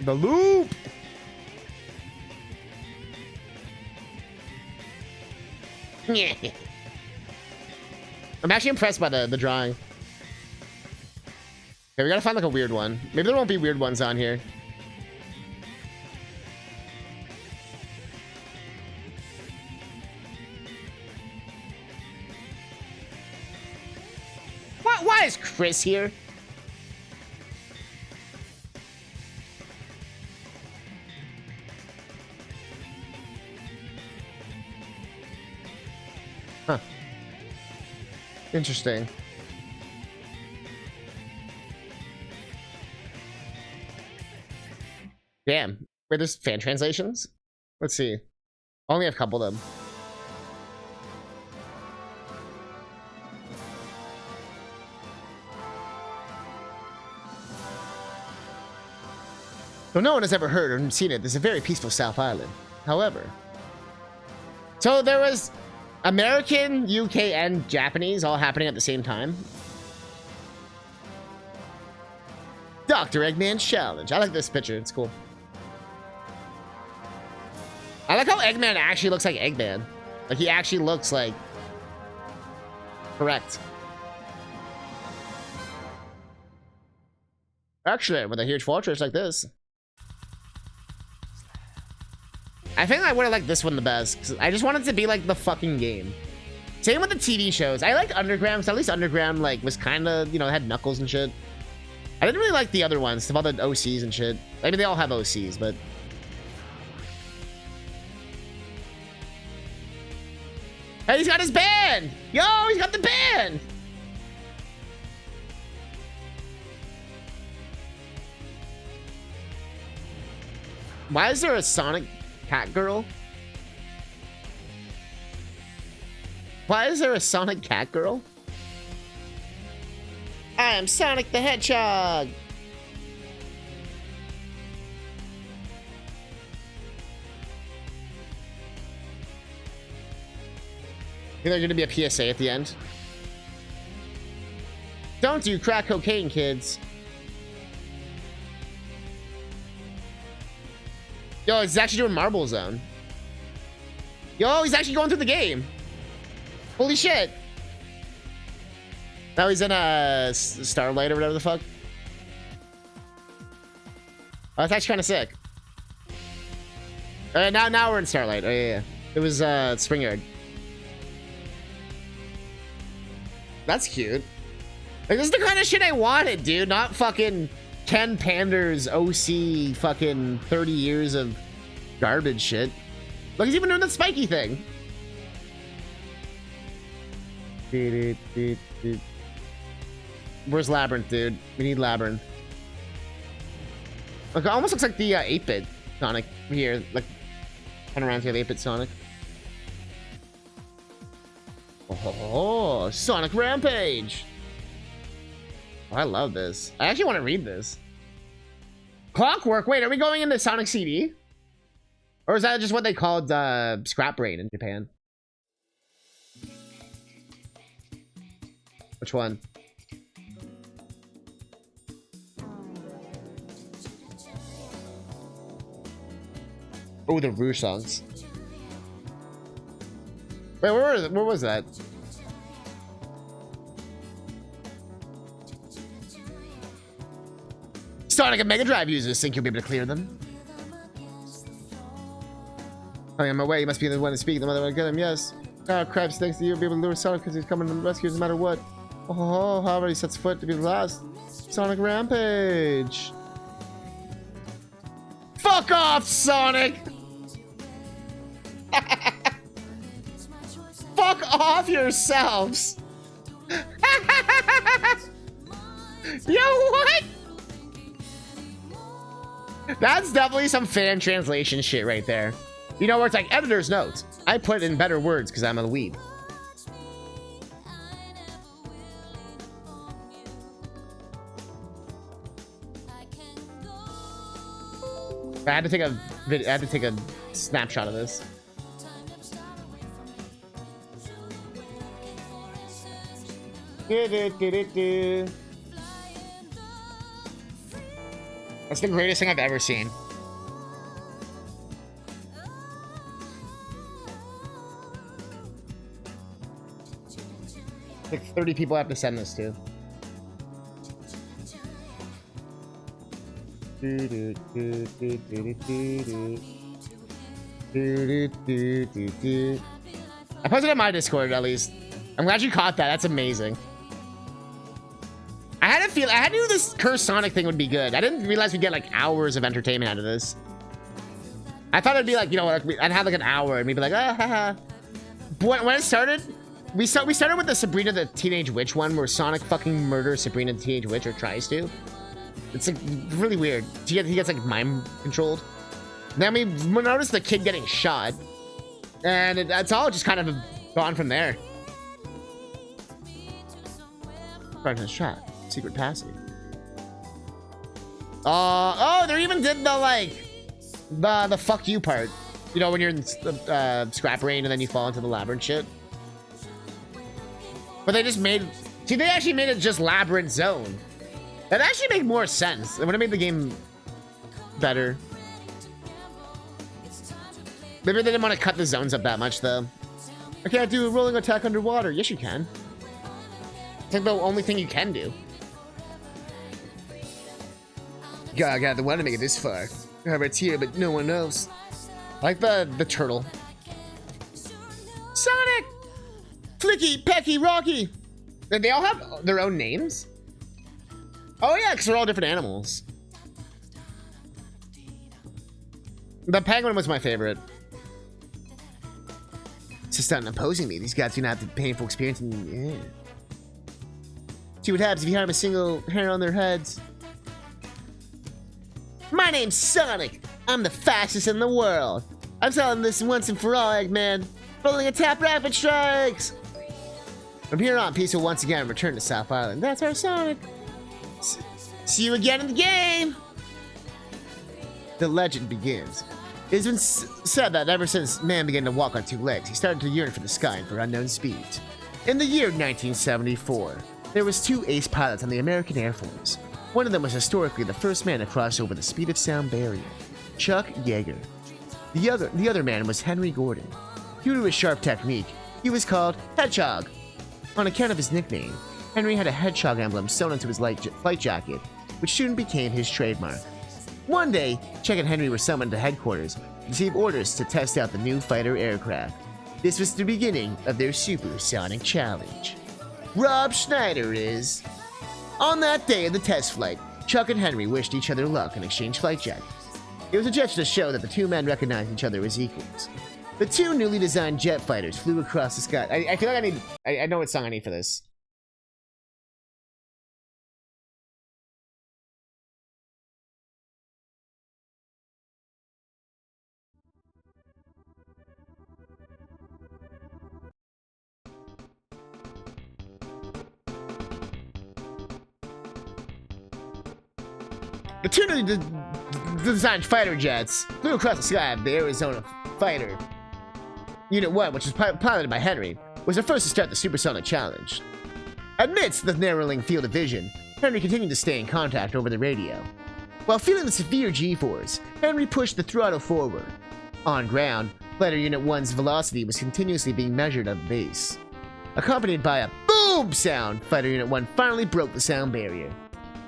The loop! I'm actually impressed by the drawing. Okay, we gotta find like a weird one. Maybe there won't be weird ones on here. Why is Chris here? Huh. Interesting. Damn. Wait, there's fan translations? Let's see. Only have a couple of them. Though no one has ever heard or seen it, this is a very peaceful South Island. However, so there was American, UK, and Japanese all happening at the same time. Dr. Eggman's Challenge. I like this picture. It's cool. I like how Eggman actually looks like Eggman. Like, he actually looks like... correct. Actually, with a huge fortress like this. I think I would have liked this one the best, because I just wanted to be like the fucking game. Same with the TV shows. I like Underground, because at least Underground like was kind of, you know, had Knuckles and shit. I didn't really like the other ones, all the OCs and shit. I mean, they all have OCs, but... Hey, he's got his band! Yo, he's got the band! Why is there a Sonic Cat Girl? Why is there a Sonic Cat Girl? I am Sonic the Hedgehog! I think there's gonna be a PSA at the end. Don't do crack cocaine, kids. Yo, he's actually doing Marble Zone. Yo, he's actually going through the game. Holy shit. Now he's in a Starlight or whatever the fuck. Oh, that's actually kind of sick. Now we're in Starlight. Oh, yeah. It was Springyard. That's cute. Like, this is the kind of shit I wanted, dude. Not fucking Ken Pander's OC fucking 30 years of garbage shit. Look, he's even doing the spiky thing. Where's Labyrinth, dude? We need Labyrinth. Look, it almost looks like the 8-bit Sonic here. Like, kind of around here, the 8-bit Sonic. Oh, Sonic Rampage! Oh, I love this. I actually want to read this. Clockwork? Wait, are we going into Sonic CD? Or is that just what they called Scrap Brain in Japan? Which one? Oh, the Rouge songs. Wait, where was that? Sonic and Mega Drive users think you'll be able to clear them. I am away. You must be the one to speak. The mother will get him. Yes. Oh, Krabs thinks that you'll be able to lure Sonic because he's coming to the rescue no matter what. Oh, however, he sets foot to be the last. Sonic Rampage. Fuck off, Sonic! Fuck off yourselves! Yo, what? That's definitely some fan translation shit right there. You know where it's like editor's notes. I put in better words because I'm a weeb. I had to take a I had to take a snapshot of this. That's the greatest thing I've ever seen. Like 30 people I have to send this to. I posted it on my Discord at least. I'm glad you caught that. That's amazing. I had a feel. I knew this Cursed Sonic thing would be good. I didn't realize we'd get like hours of entertainment out of this. I thought it'd be like, you know, like I'd have like an hour and we'd be like, ah, ha, ha. But when it started, we started with the Sabrina the Teenage Witch one, where Sonic fucking murders Sabrina the Teenage Witch, or tries to. It's like really weird. He gets like mind controlled. Then we noticed the kid getting shot, and it's all just kind of gone from there. Front shot. Secret passage. Oh, they even did the like the fuck you part. You know, when you're in scrap rain and then you fall into the labyrinth shit. But they just made... See, they actually made it just Labyrinth Zone. That actually made more sense. It would have made the game better. Maybe they didn't want to cut the zones up that much, though. I can't do a rolling attack underwater. Yes, you can. It's like the only thing you can do. God, the one to make it this far. It's here, but no one knows. I like the turtle. Sonic! Flicky, Pecky, Rocky! They all have their own names? Oh yeah, because they're all different animals. The penguin was my favorite. It's just not opposing me. These guys do not have the painful experience. Yeah. See what happens if you harm a single hair on their heads. My name's Sonic. I'm the fastest in the world. I'm telling this once and for all, Eggman. Rolling attack rapid strikes. From here on, peace will once again return to South Island. That's our Sonic. See you again in the game. The legend begins. It has been said that ever since man began to walk on two legs, he started to yearn for the sky and for unknown speeds. In the year 1974, there was two ace pilots on the American Air Force. One of them was historically the first man to cross over the speed of sound barrier, Chuck Yeager. The other man was Henry Gordon. Due to his sharp technique, he was called Hedgehog. On account of his nickname, Henry had a hedgehog emblem sewn into his flight jacket, which soon became his trademark. One day, Chuck and Henry were summoned to headquarters to receive orders to test out the new fighter aircraft. This was the beginning of their supersonic challenge. Rob Schneider is... On that day of the test flight, Chuck and Henry wished each other luck and exchanged flight jackets. It was a gesture to show that the two men recognized each other as equals. The two newly designed jet fighters flew across the sky. I feel like I know what song I need for this. The two newly designed fighter jets flew across the sky of the Arizona Fighter. Unit 1, which was piloted by Henry, was the first to start the supersonic challenge. Amidst the narrowing field of vision, Henry continued to stay in contact over the radio. While feeling the severe G-force, Henry pushed the throttle forward. On ground, Fighter Unit 1's velocity was continuously being measured at base. Accompanied by a boom sound, Fighter Unit 1 finally broke the sound barrier.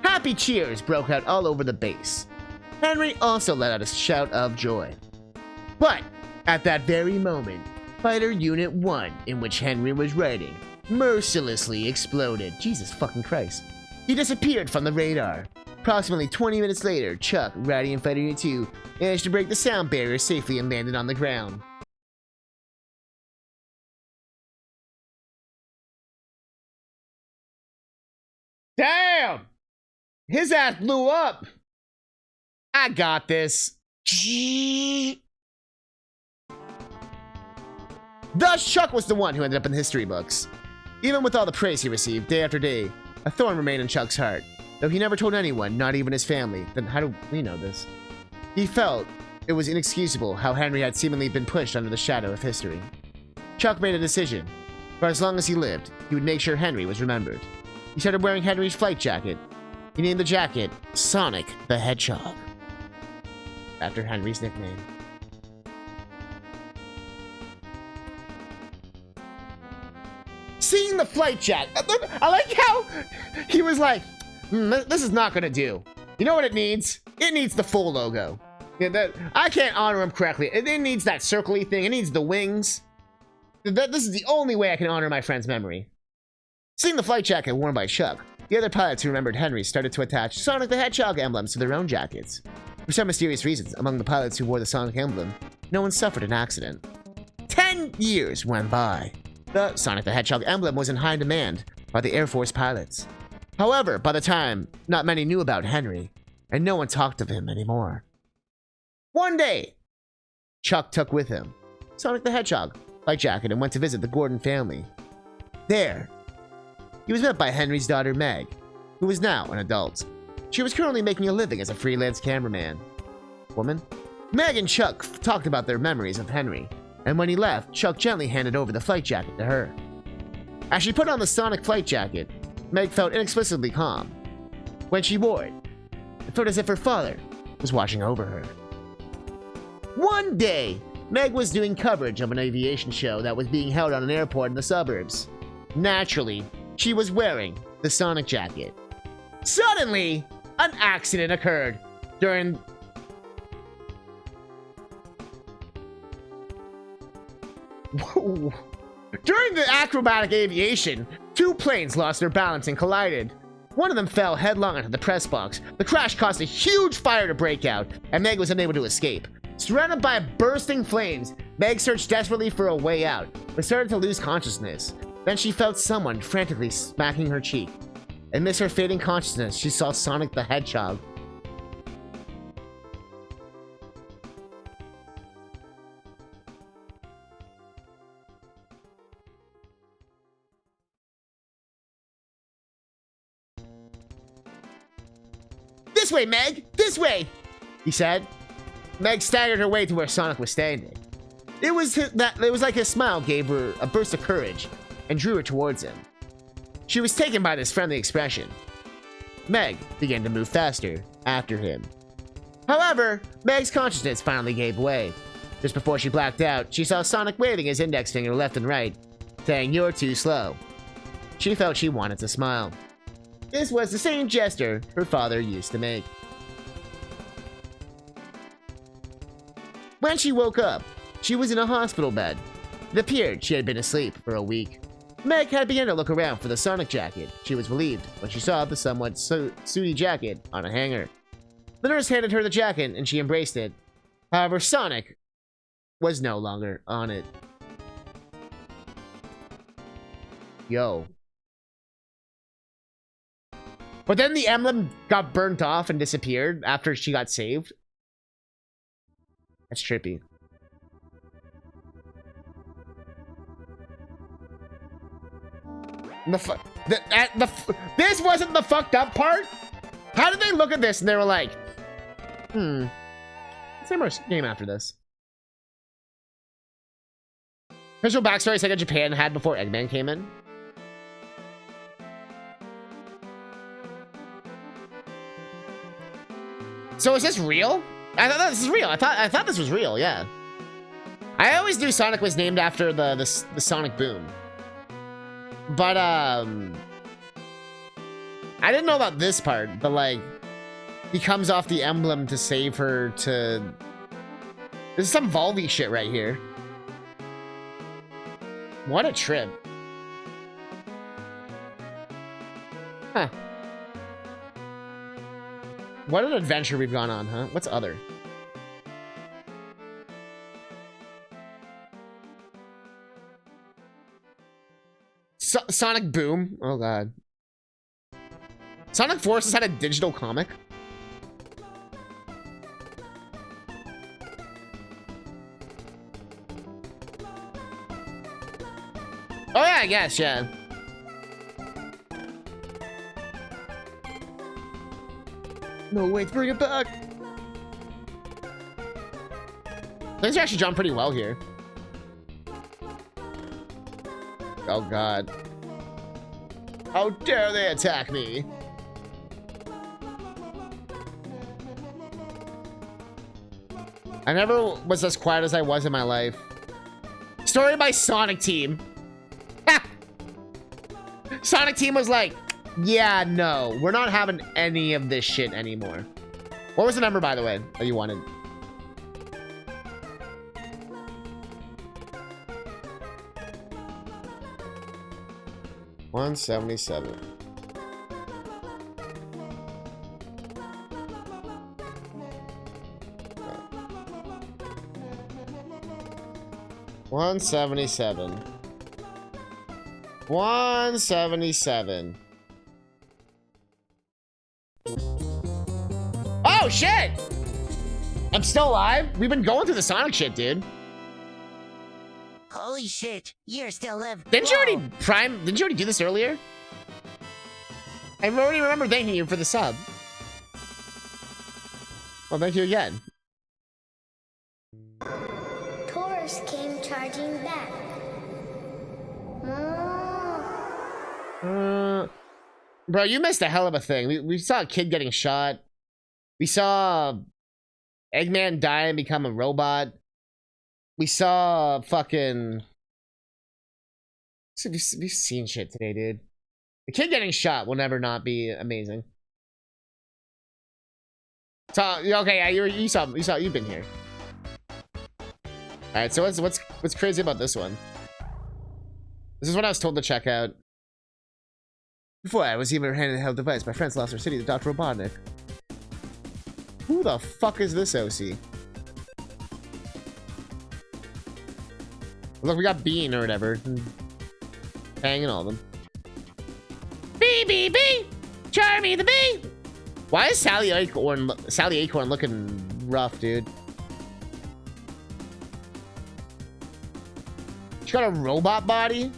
Happy cheers broke out all over the base. Henry also let out a shout of joy. But, at that very moment, Fighter Unit 1, in which Henry was riding, mercilessly exploded. Jesus fucking Christ. He disappeared from the radar. Approximately 20 minutes later, Chuck, riding in Fighter Unit 2, managed to break the sound barrier safely and landed on the ground. Damn! His ass blew up! I got this. Thus, Chuck was the one who ended up in the history books. Even with all the praise he received day after day, a thorn remained in Chuck's heart. Though he never told anyone, not even his family. Then how do we know this? He felt it was inexcusable how Henry had seemingly been pushed under the shadow of history. Chuck made a decision. For as long as he lived, he would make sure Henry was remembered. He started wearing Henry's flight jacket. He named the jacket Sonic the Hedgehog, after Henry's nickname. Seeing the flight jacket, I like how he was like, this is not gonna do. You know what it needs? It needs the full logo. Yeah, I can't honor him correctly. It needs that circly thing. It needs the wings. This is the only way I can honor my friend's memory. Seeing the flight jacket worn by Chuck, the other pilots who remembered Henry started to attach Sonic the Hedgehog emblems to their own jackets. For some mysterious reasons, among the pilots who wore the Sonic emblem, no one suffered an accident. 10 years went by. The Sonic the Hedgehog emblem was in high demand by the Air Force pilots. However, by the time, not many knew about Henry, and no one talked of him anymore. One day, Chuck took with him Sonic the Hedgehog flight jacket and went to visit the Gordon family. There, he was met by Henry's daughter Meg, who was now an adult. She was currently making a living as a freelance cameraman. Woman? Meg and Chuck talked about their memories of Henry, and when he left, Chuck gently handed over the flight jacket to her. As she put on the Sonic flight jacket, Meg felt inexplicably calm. When she wore it, it felt as if her father was watching over her. One day, Meg was doing coverage of an aviation show that was being held on an airport in the suburbs. Naturally, she was wearing the Sonic jacket. Suddenly, an accident occurred during the acrobatic aviation. Two planes lost their balance and collided. One of them fell headlong into the press box. The crash caused a huge fire to break out, and Meg was unable to escape. Surrounded by bursting flames, Meg searched desperately for a way out, but started to lose consciousness. Then she felt someone frantically smacking her cheek. Amidst her fading consciousness, she saw Sonic the Hedgehog. This way, Meg! This way! He said. Meg staggered her way to where Sonic was standing. It was like his smile gave her a burst of courage and drew her towards him. She was taken by this friendly expression. Meg began to move faster after him. However, Meg's consciousness finally gave way. Just before she blacked out, she saw Sonic waving his index finger left and right, saying, "You're too slow." She felt she wanted to smile. This was the same gesture her father used to make. When she woke up, she was in a hospital bed. It appeared she had been asleep for a week. Meg had begun to look around for the Sonic jacket. She was relieved when she saw the somewhat sooty jacket on a hanger. The nurse handed her the jacket and she embraced it. However, Sonic was no longer on it. Yo. But then the emblem got burnt off and disappeared after she got saved. That's trippy. This wasn't the fucked up part? How did they look at this and they were like, let's say more game after this. Official backstory Sega Japan had before Eggman came in. So is this real? I thought this was real. I thought this was real, yeah. I always knew Sonic was named after the Sonic Boom. But I didn't know about this part, but like he comes off the emblem to save her to this is some Volvi shit right here. What a trip. Huh. What an adventure we've gone on, huh? What's other? Sonic Boom. Oh god. Sonic Forces had a digital comic. Oh yeah, I guess, yeah. No, wait, bring it back. Things are actually drawn pretty well here. Oh god. How dare they attack me? I never was as quiet as I was in my life. Story by Sonic Team. Ha! Sonic Team was like, yeah, no, we're not having any of this shit anymore. What was the number, by the way, that you wanted? $177. $177. $177. Oh shit! I'm still alive? We've been going through the Sonic shit, dude. Holy shit, you're still alive. Didn't you already do this earlier? I already remember thanking you for the sub. Well, thank you again. Taurus came charging back. Bro, you missed a hell of a thing. We saw a kid getting shot. We saw Eggman die and become a robot. We saw fucking... We've seen shit today, dude. The kid getting shot will never not be amazing. So, okay, yeah, you've been here. Alright, so what's crazy about this one? This is what I was told to check out. Before I was even handed a health device, my friends lost their city to Dr. Robotnik. Who the fuck is this OC? Look, we got Bean or whatever. Hanging all of them. Bee, bee, bee! Charmy the bee! Why is Sally Acorn looking rough, dude? She got a robot body?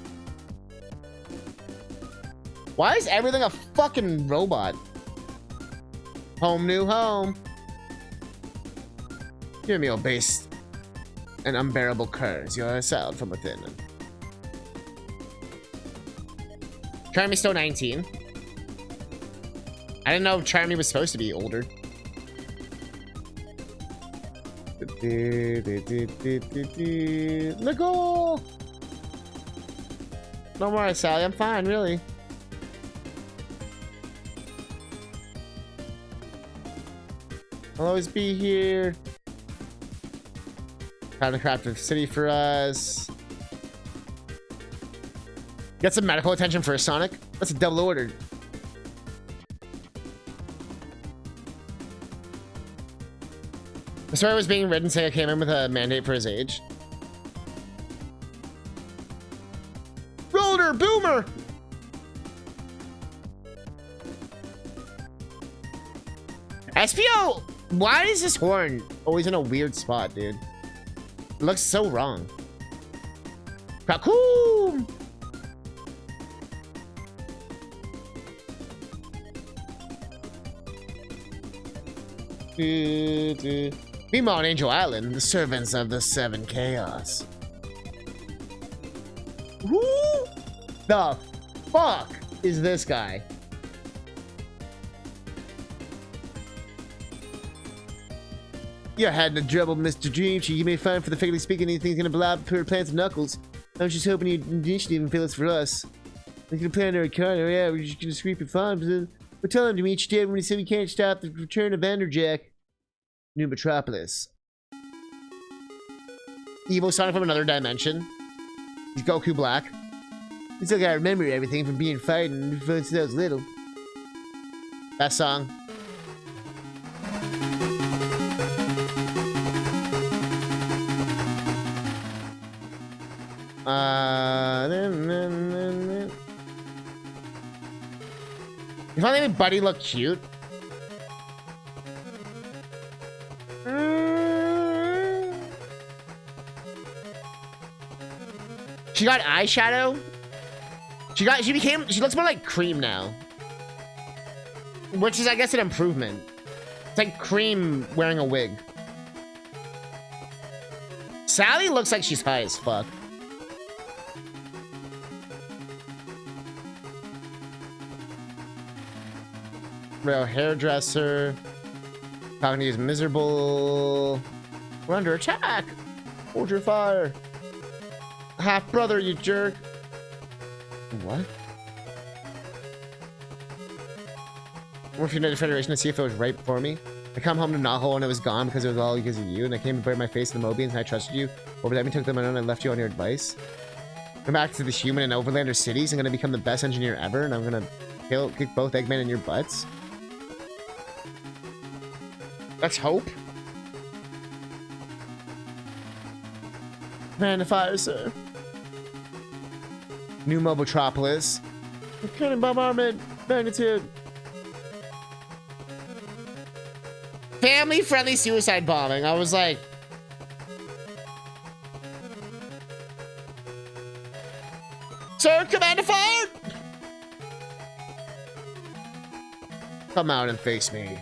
Why is everything a fucking robot? Home, new home. Give me your base and unbearable curse. You're a sound from within. Charmy still 19. I didn't know Charmy was supposed to be older. Let go! No more, Sally. I'm fine, really. I'll always be here. Trying to craft a city for us. Get some medical attention for a Sonic. That's a double order. The story was being written saying I came in with a mandate for his age. Roller Boomer! SPO! Why is this horn always in a weird spot, dude? It looks so wrong. Cocoon! Meanwhile on Angel Island, the servants of the Seven Chaos. Who the fuck is this guy? You're heading to trouble, Mr. Dreamcheat. You may find for the fairly speaking anything's gonna blob per plants and knuckles. I was just hoping you'd initiative and feel it's for us. We can plan our corner, yeah, we're just gonna sweep your farms. We're telling him to meet you dead when he said we can't stop the return of Vanderjack. New Metropolis. Evil Sonic from another dimension. He's Goku Black. We still gotta remember everything from being fighting since I was little. That song. You finally made Buddy look cute. She got eyeshadow. She looks more like Cream now. Which is, I guess, an improvement. It's like Cream wearing a wig. Sally looks like she's high as fuck. Real hairdresser. Cockney is miserable. We're under attack. Hold your fire. Half brother, you jerk. What? I worked for United Federation to see if it was right for me. I come home to Naho and it was gone because it was all because of you. And I came and buried my face in the Mobians and I trusted you. Over time, you took them and I left you on your advice. Come back to this human and Overlander cities. I'm gonna become the best engineer ever, and I'm gonna kick both Eggman in your butts. Let's hope. Man, the fire, sir. New Mobotropolis. Cannon bombardment magnitude. Family-friendly suicide bombing. I was like, sir, Commander fire! Come out and face me.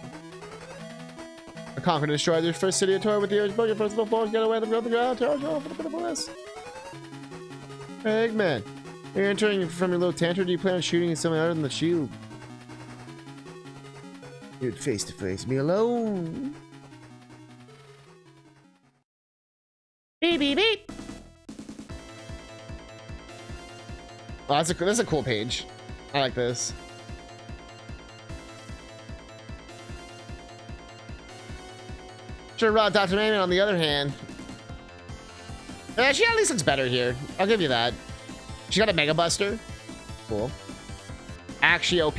I conquered and destroyed your first city of Tor with yours, broke your personal force, get away the ground, terror for the pitiful list. Hey, Eggman, you're entering from your little tantrum. Do you plan on shooting someone other than the shield? Dude, face to face, me alone. Beep beep beep. Oh, that's a cool page. I like this. Sure, Dr. Mayman, on the other hand, she at least looks better here. I'll give you that. She got a Mega Buster. Cool. Actually, OP.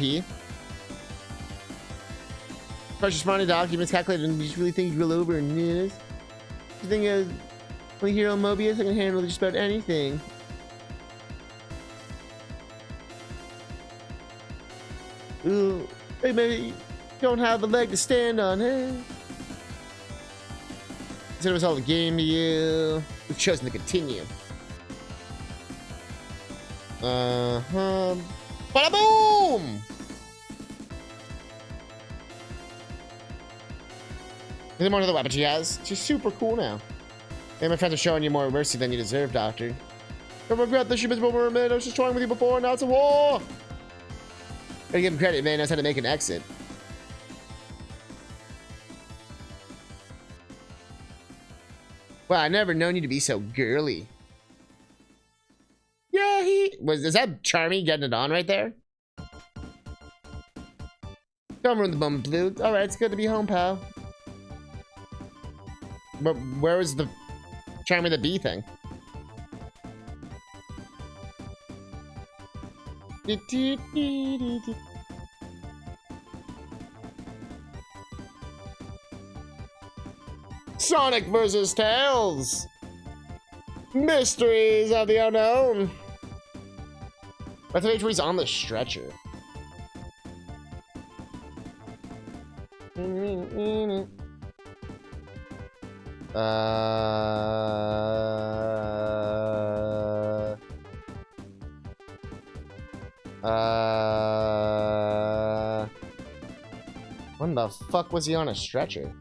Precious money documents calculated, and you just really think you roll over and this? You think only hero Mobius I can handle just about anything. Ooh, hey, maybe you don't have the leg to stand on, eh? Said it was all a game to you. We've chosen to continue. Bada boom! Is more to the weapon she has? She's super cool now. Hey, my friends are showing you more mercy than you deserve, Doctor. Don't regret this, you miserable mermaid. I was just toying with you before, now it's a war! Gotta give him credit, man. Knows how to make an exit. Wow, I never known you to be so girly. Yeah, is that Charmy getting it on right there? Don't ruin the moment, Blue. Alright, it's good to be home, pal. But where was the Charmy the Bee thing? Sonic versus Tails! Mysteries of the unknown! That's the page where he's on the stretcher. When the fuck was he on a stretcher?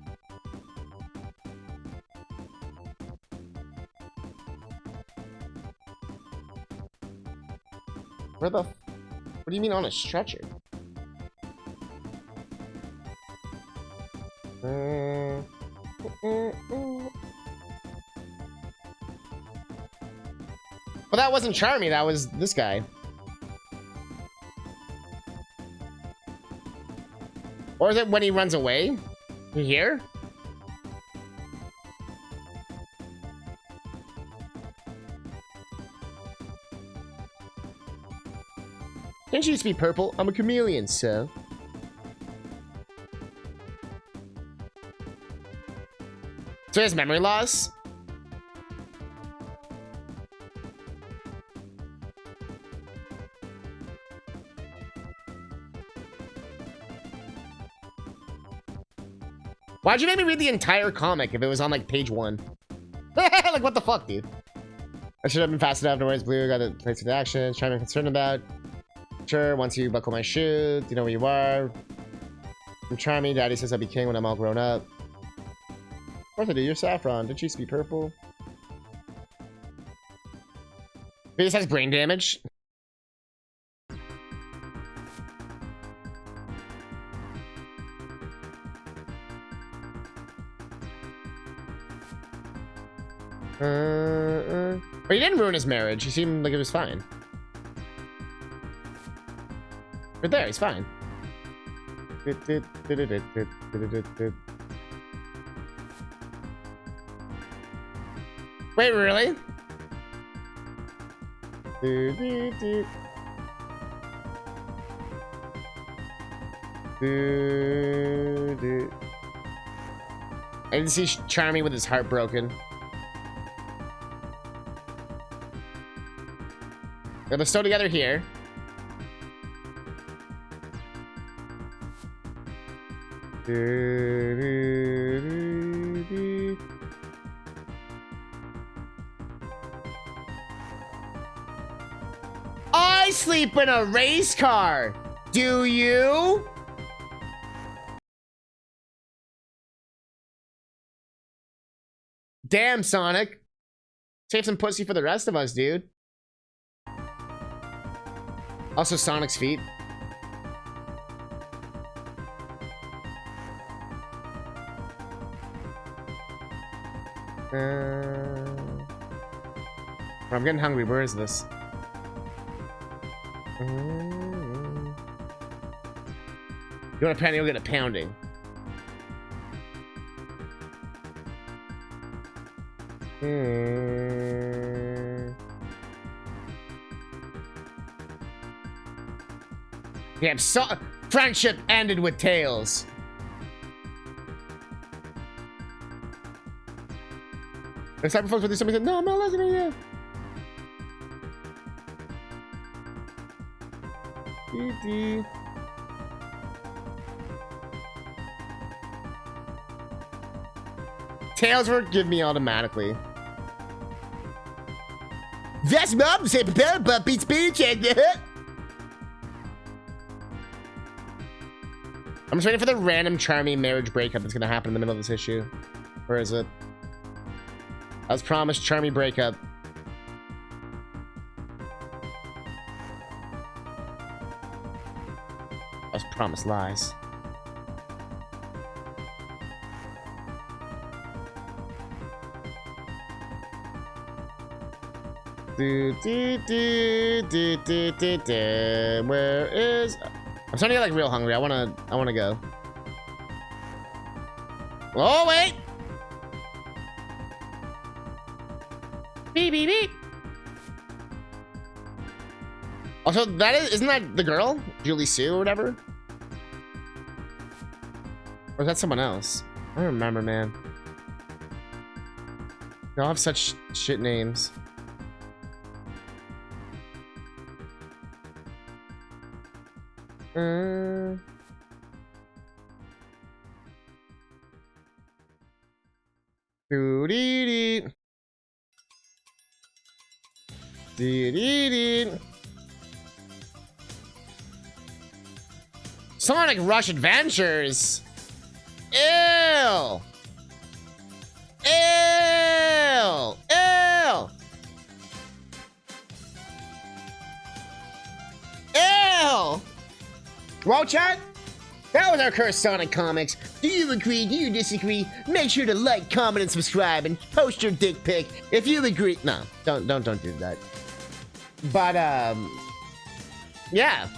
Where the? What do you mean on a stretcher? Well, that wasn't Charmy. That was this guy. Or is it when he runs away? You hear? Can't she just be purple? I'm a chameleon, so. So he has memory loss? Why'd you make me read the entire comic if it was on like page 1? Like what the fuck, dude? I should have been fast enough to where it's blue. Got to place into action. Trying to be concerned about. Sure, once you buckle my shoe, do you know where you are? I'm Charmy. Daddy says I'll be king when I'm all grown up. Of course I do. You're Saffron. Didn't you used to be purple? He just has brain damage. But he didn't ruin his marriage. He seemed like it was fine. Right there, he's fine. Wait, really? I didn't see Charmy with his heart broken. They're still together here. I sleep in a race car. Do you? Damn, Sonic. Save some pussy for the rest of us, dude. Also, Sonic's feet. I'm getting hungry. Where is this? You want a pounding? You'll get a pounding. Yeah, friendship ended with Tails. The cyber folks would do something. No, I'm not listening to you. Tails would give me automatically. That's mom say prepare puppy speech. I'm just waiting for the random Charmy marriage breakup that's gonna happen in the middle of this issue. Where is it? I was promised Charmy breakup. I was promised lies. Where is? I'm starting to get like real hungry. I wanna go. Oh wait! Beep beep beep. Also, isn't that the girl, Julie Sue or whatever? Or is that someone else? I don't remember, man. They all have such shit names. Sonic Rush Adventures. Ew. Ew. Ew. Ew. Well, chat, that was our Cursed Sonic Comics. Do you agree? Do you disagree? Make sure to like, comment, and subscribe, and post your dick pic if you agree. No, don't do that. But yeah.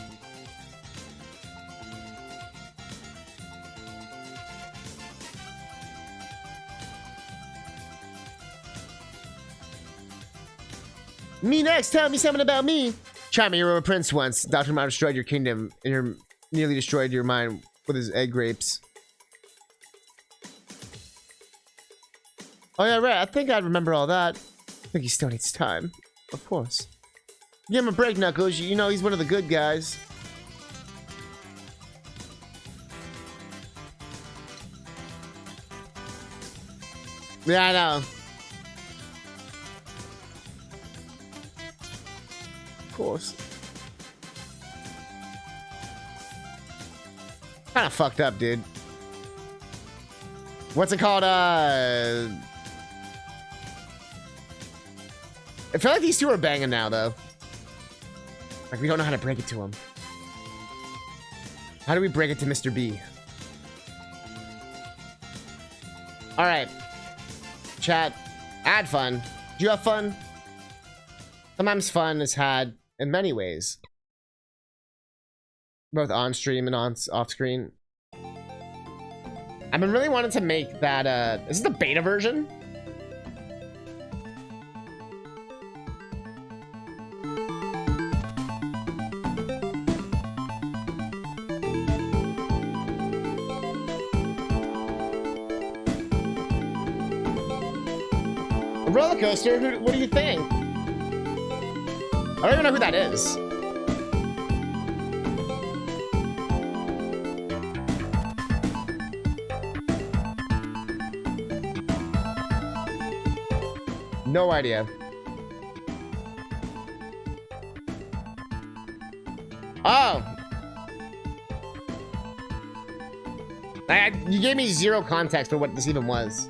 Me next. Tell me something about me. Charmy, you were a prince once. Dr. Mao destroyed your kingdom and nearly destroyed your mind with his egg grapes. Oh yeah, right. I think I remember all that. I think he still needs time. Of course. Give him a break, Knuckles. You know he's one of the good guys. Yeah, I know. Of course. Kind of fucked up, dude. What's it called? I feel like these two are banging now, though. Like, we don't know how to break it to him. How do we break it to Mr. B? Alright. Chat. Add fun. Do you have fun? Sometimes fun is had in many ways. Both on stream and off screen. I've been really wanting to make that, is this the beta version? A roller coaster? What do you think? I don't even know who that is. No idea. Oh. You gave me zero context for what this even was.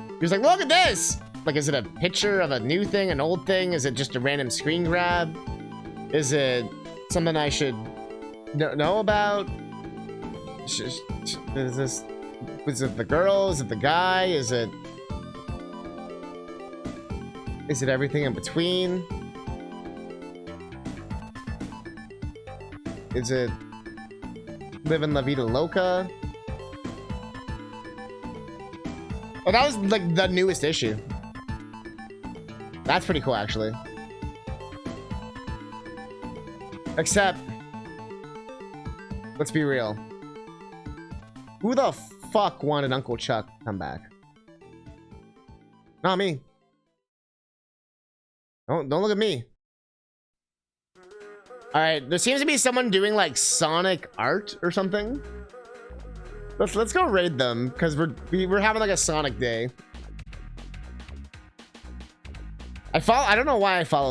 He was like, look at this! Like, is it a picture of a new thing, an old thing? Is it just a random screen grab? Is it something I should know about? Is it the girl? Is it the guy? Is it everything in between? Is it Living La Vida Loca? Oh, that was like the newest issue. That's pretty cool, actually. Except, let's be real. Who the fuck wanted Uncle Chuck to come back? Not me. Don't look at me. All right, there seems to be someone doing like Sonic art or something. Let's go raid them because we're having like a Sonic day. I don't know why I follow them.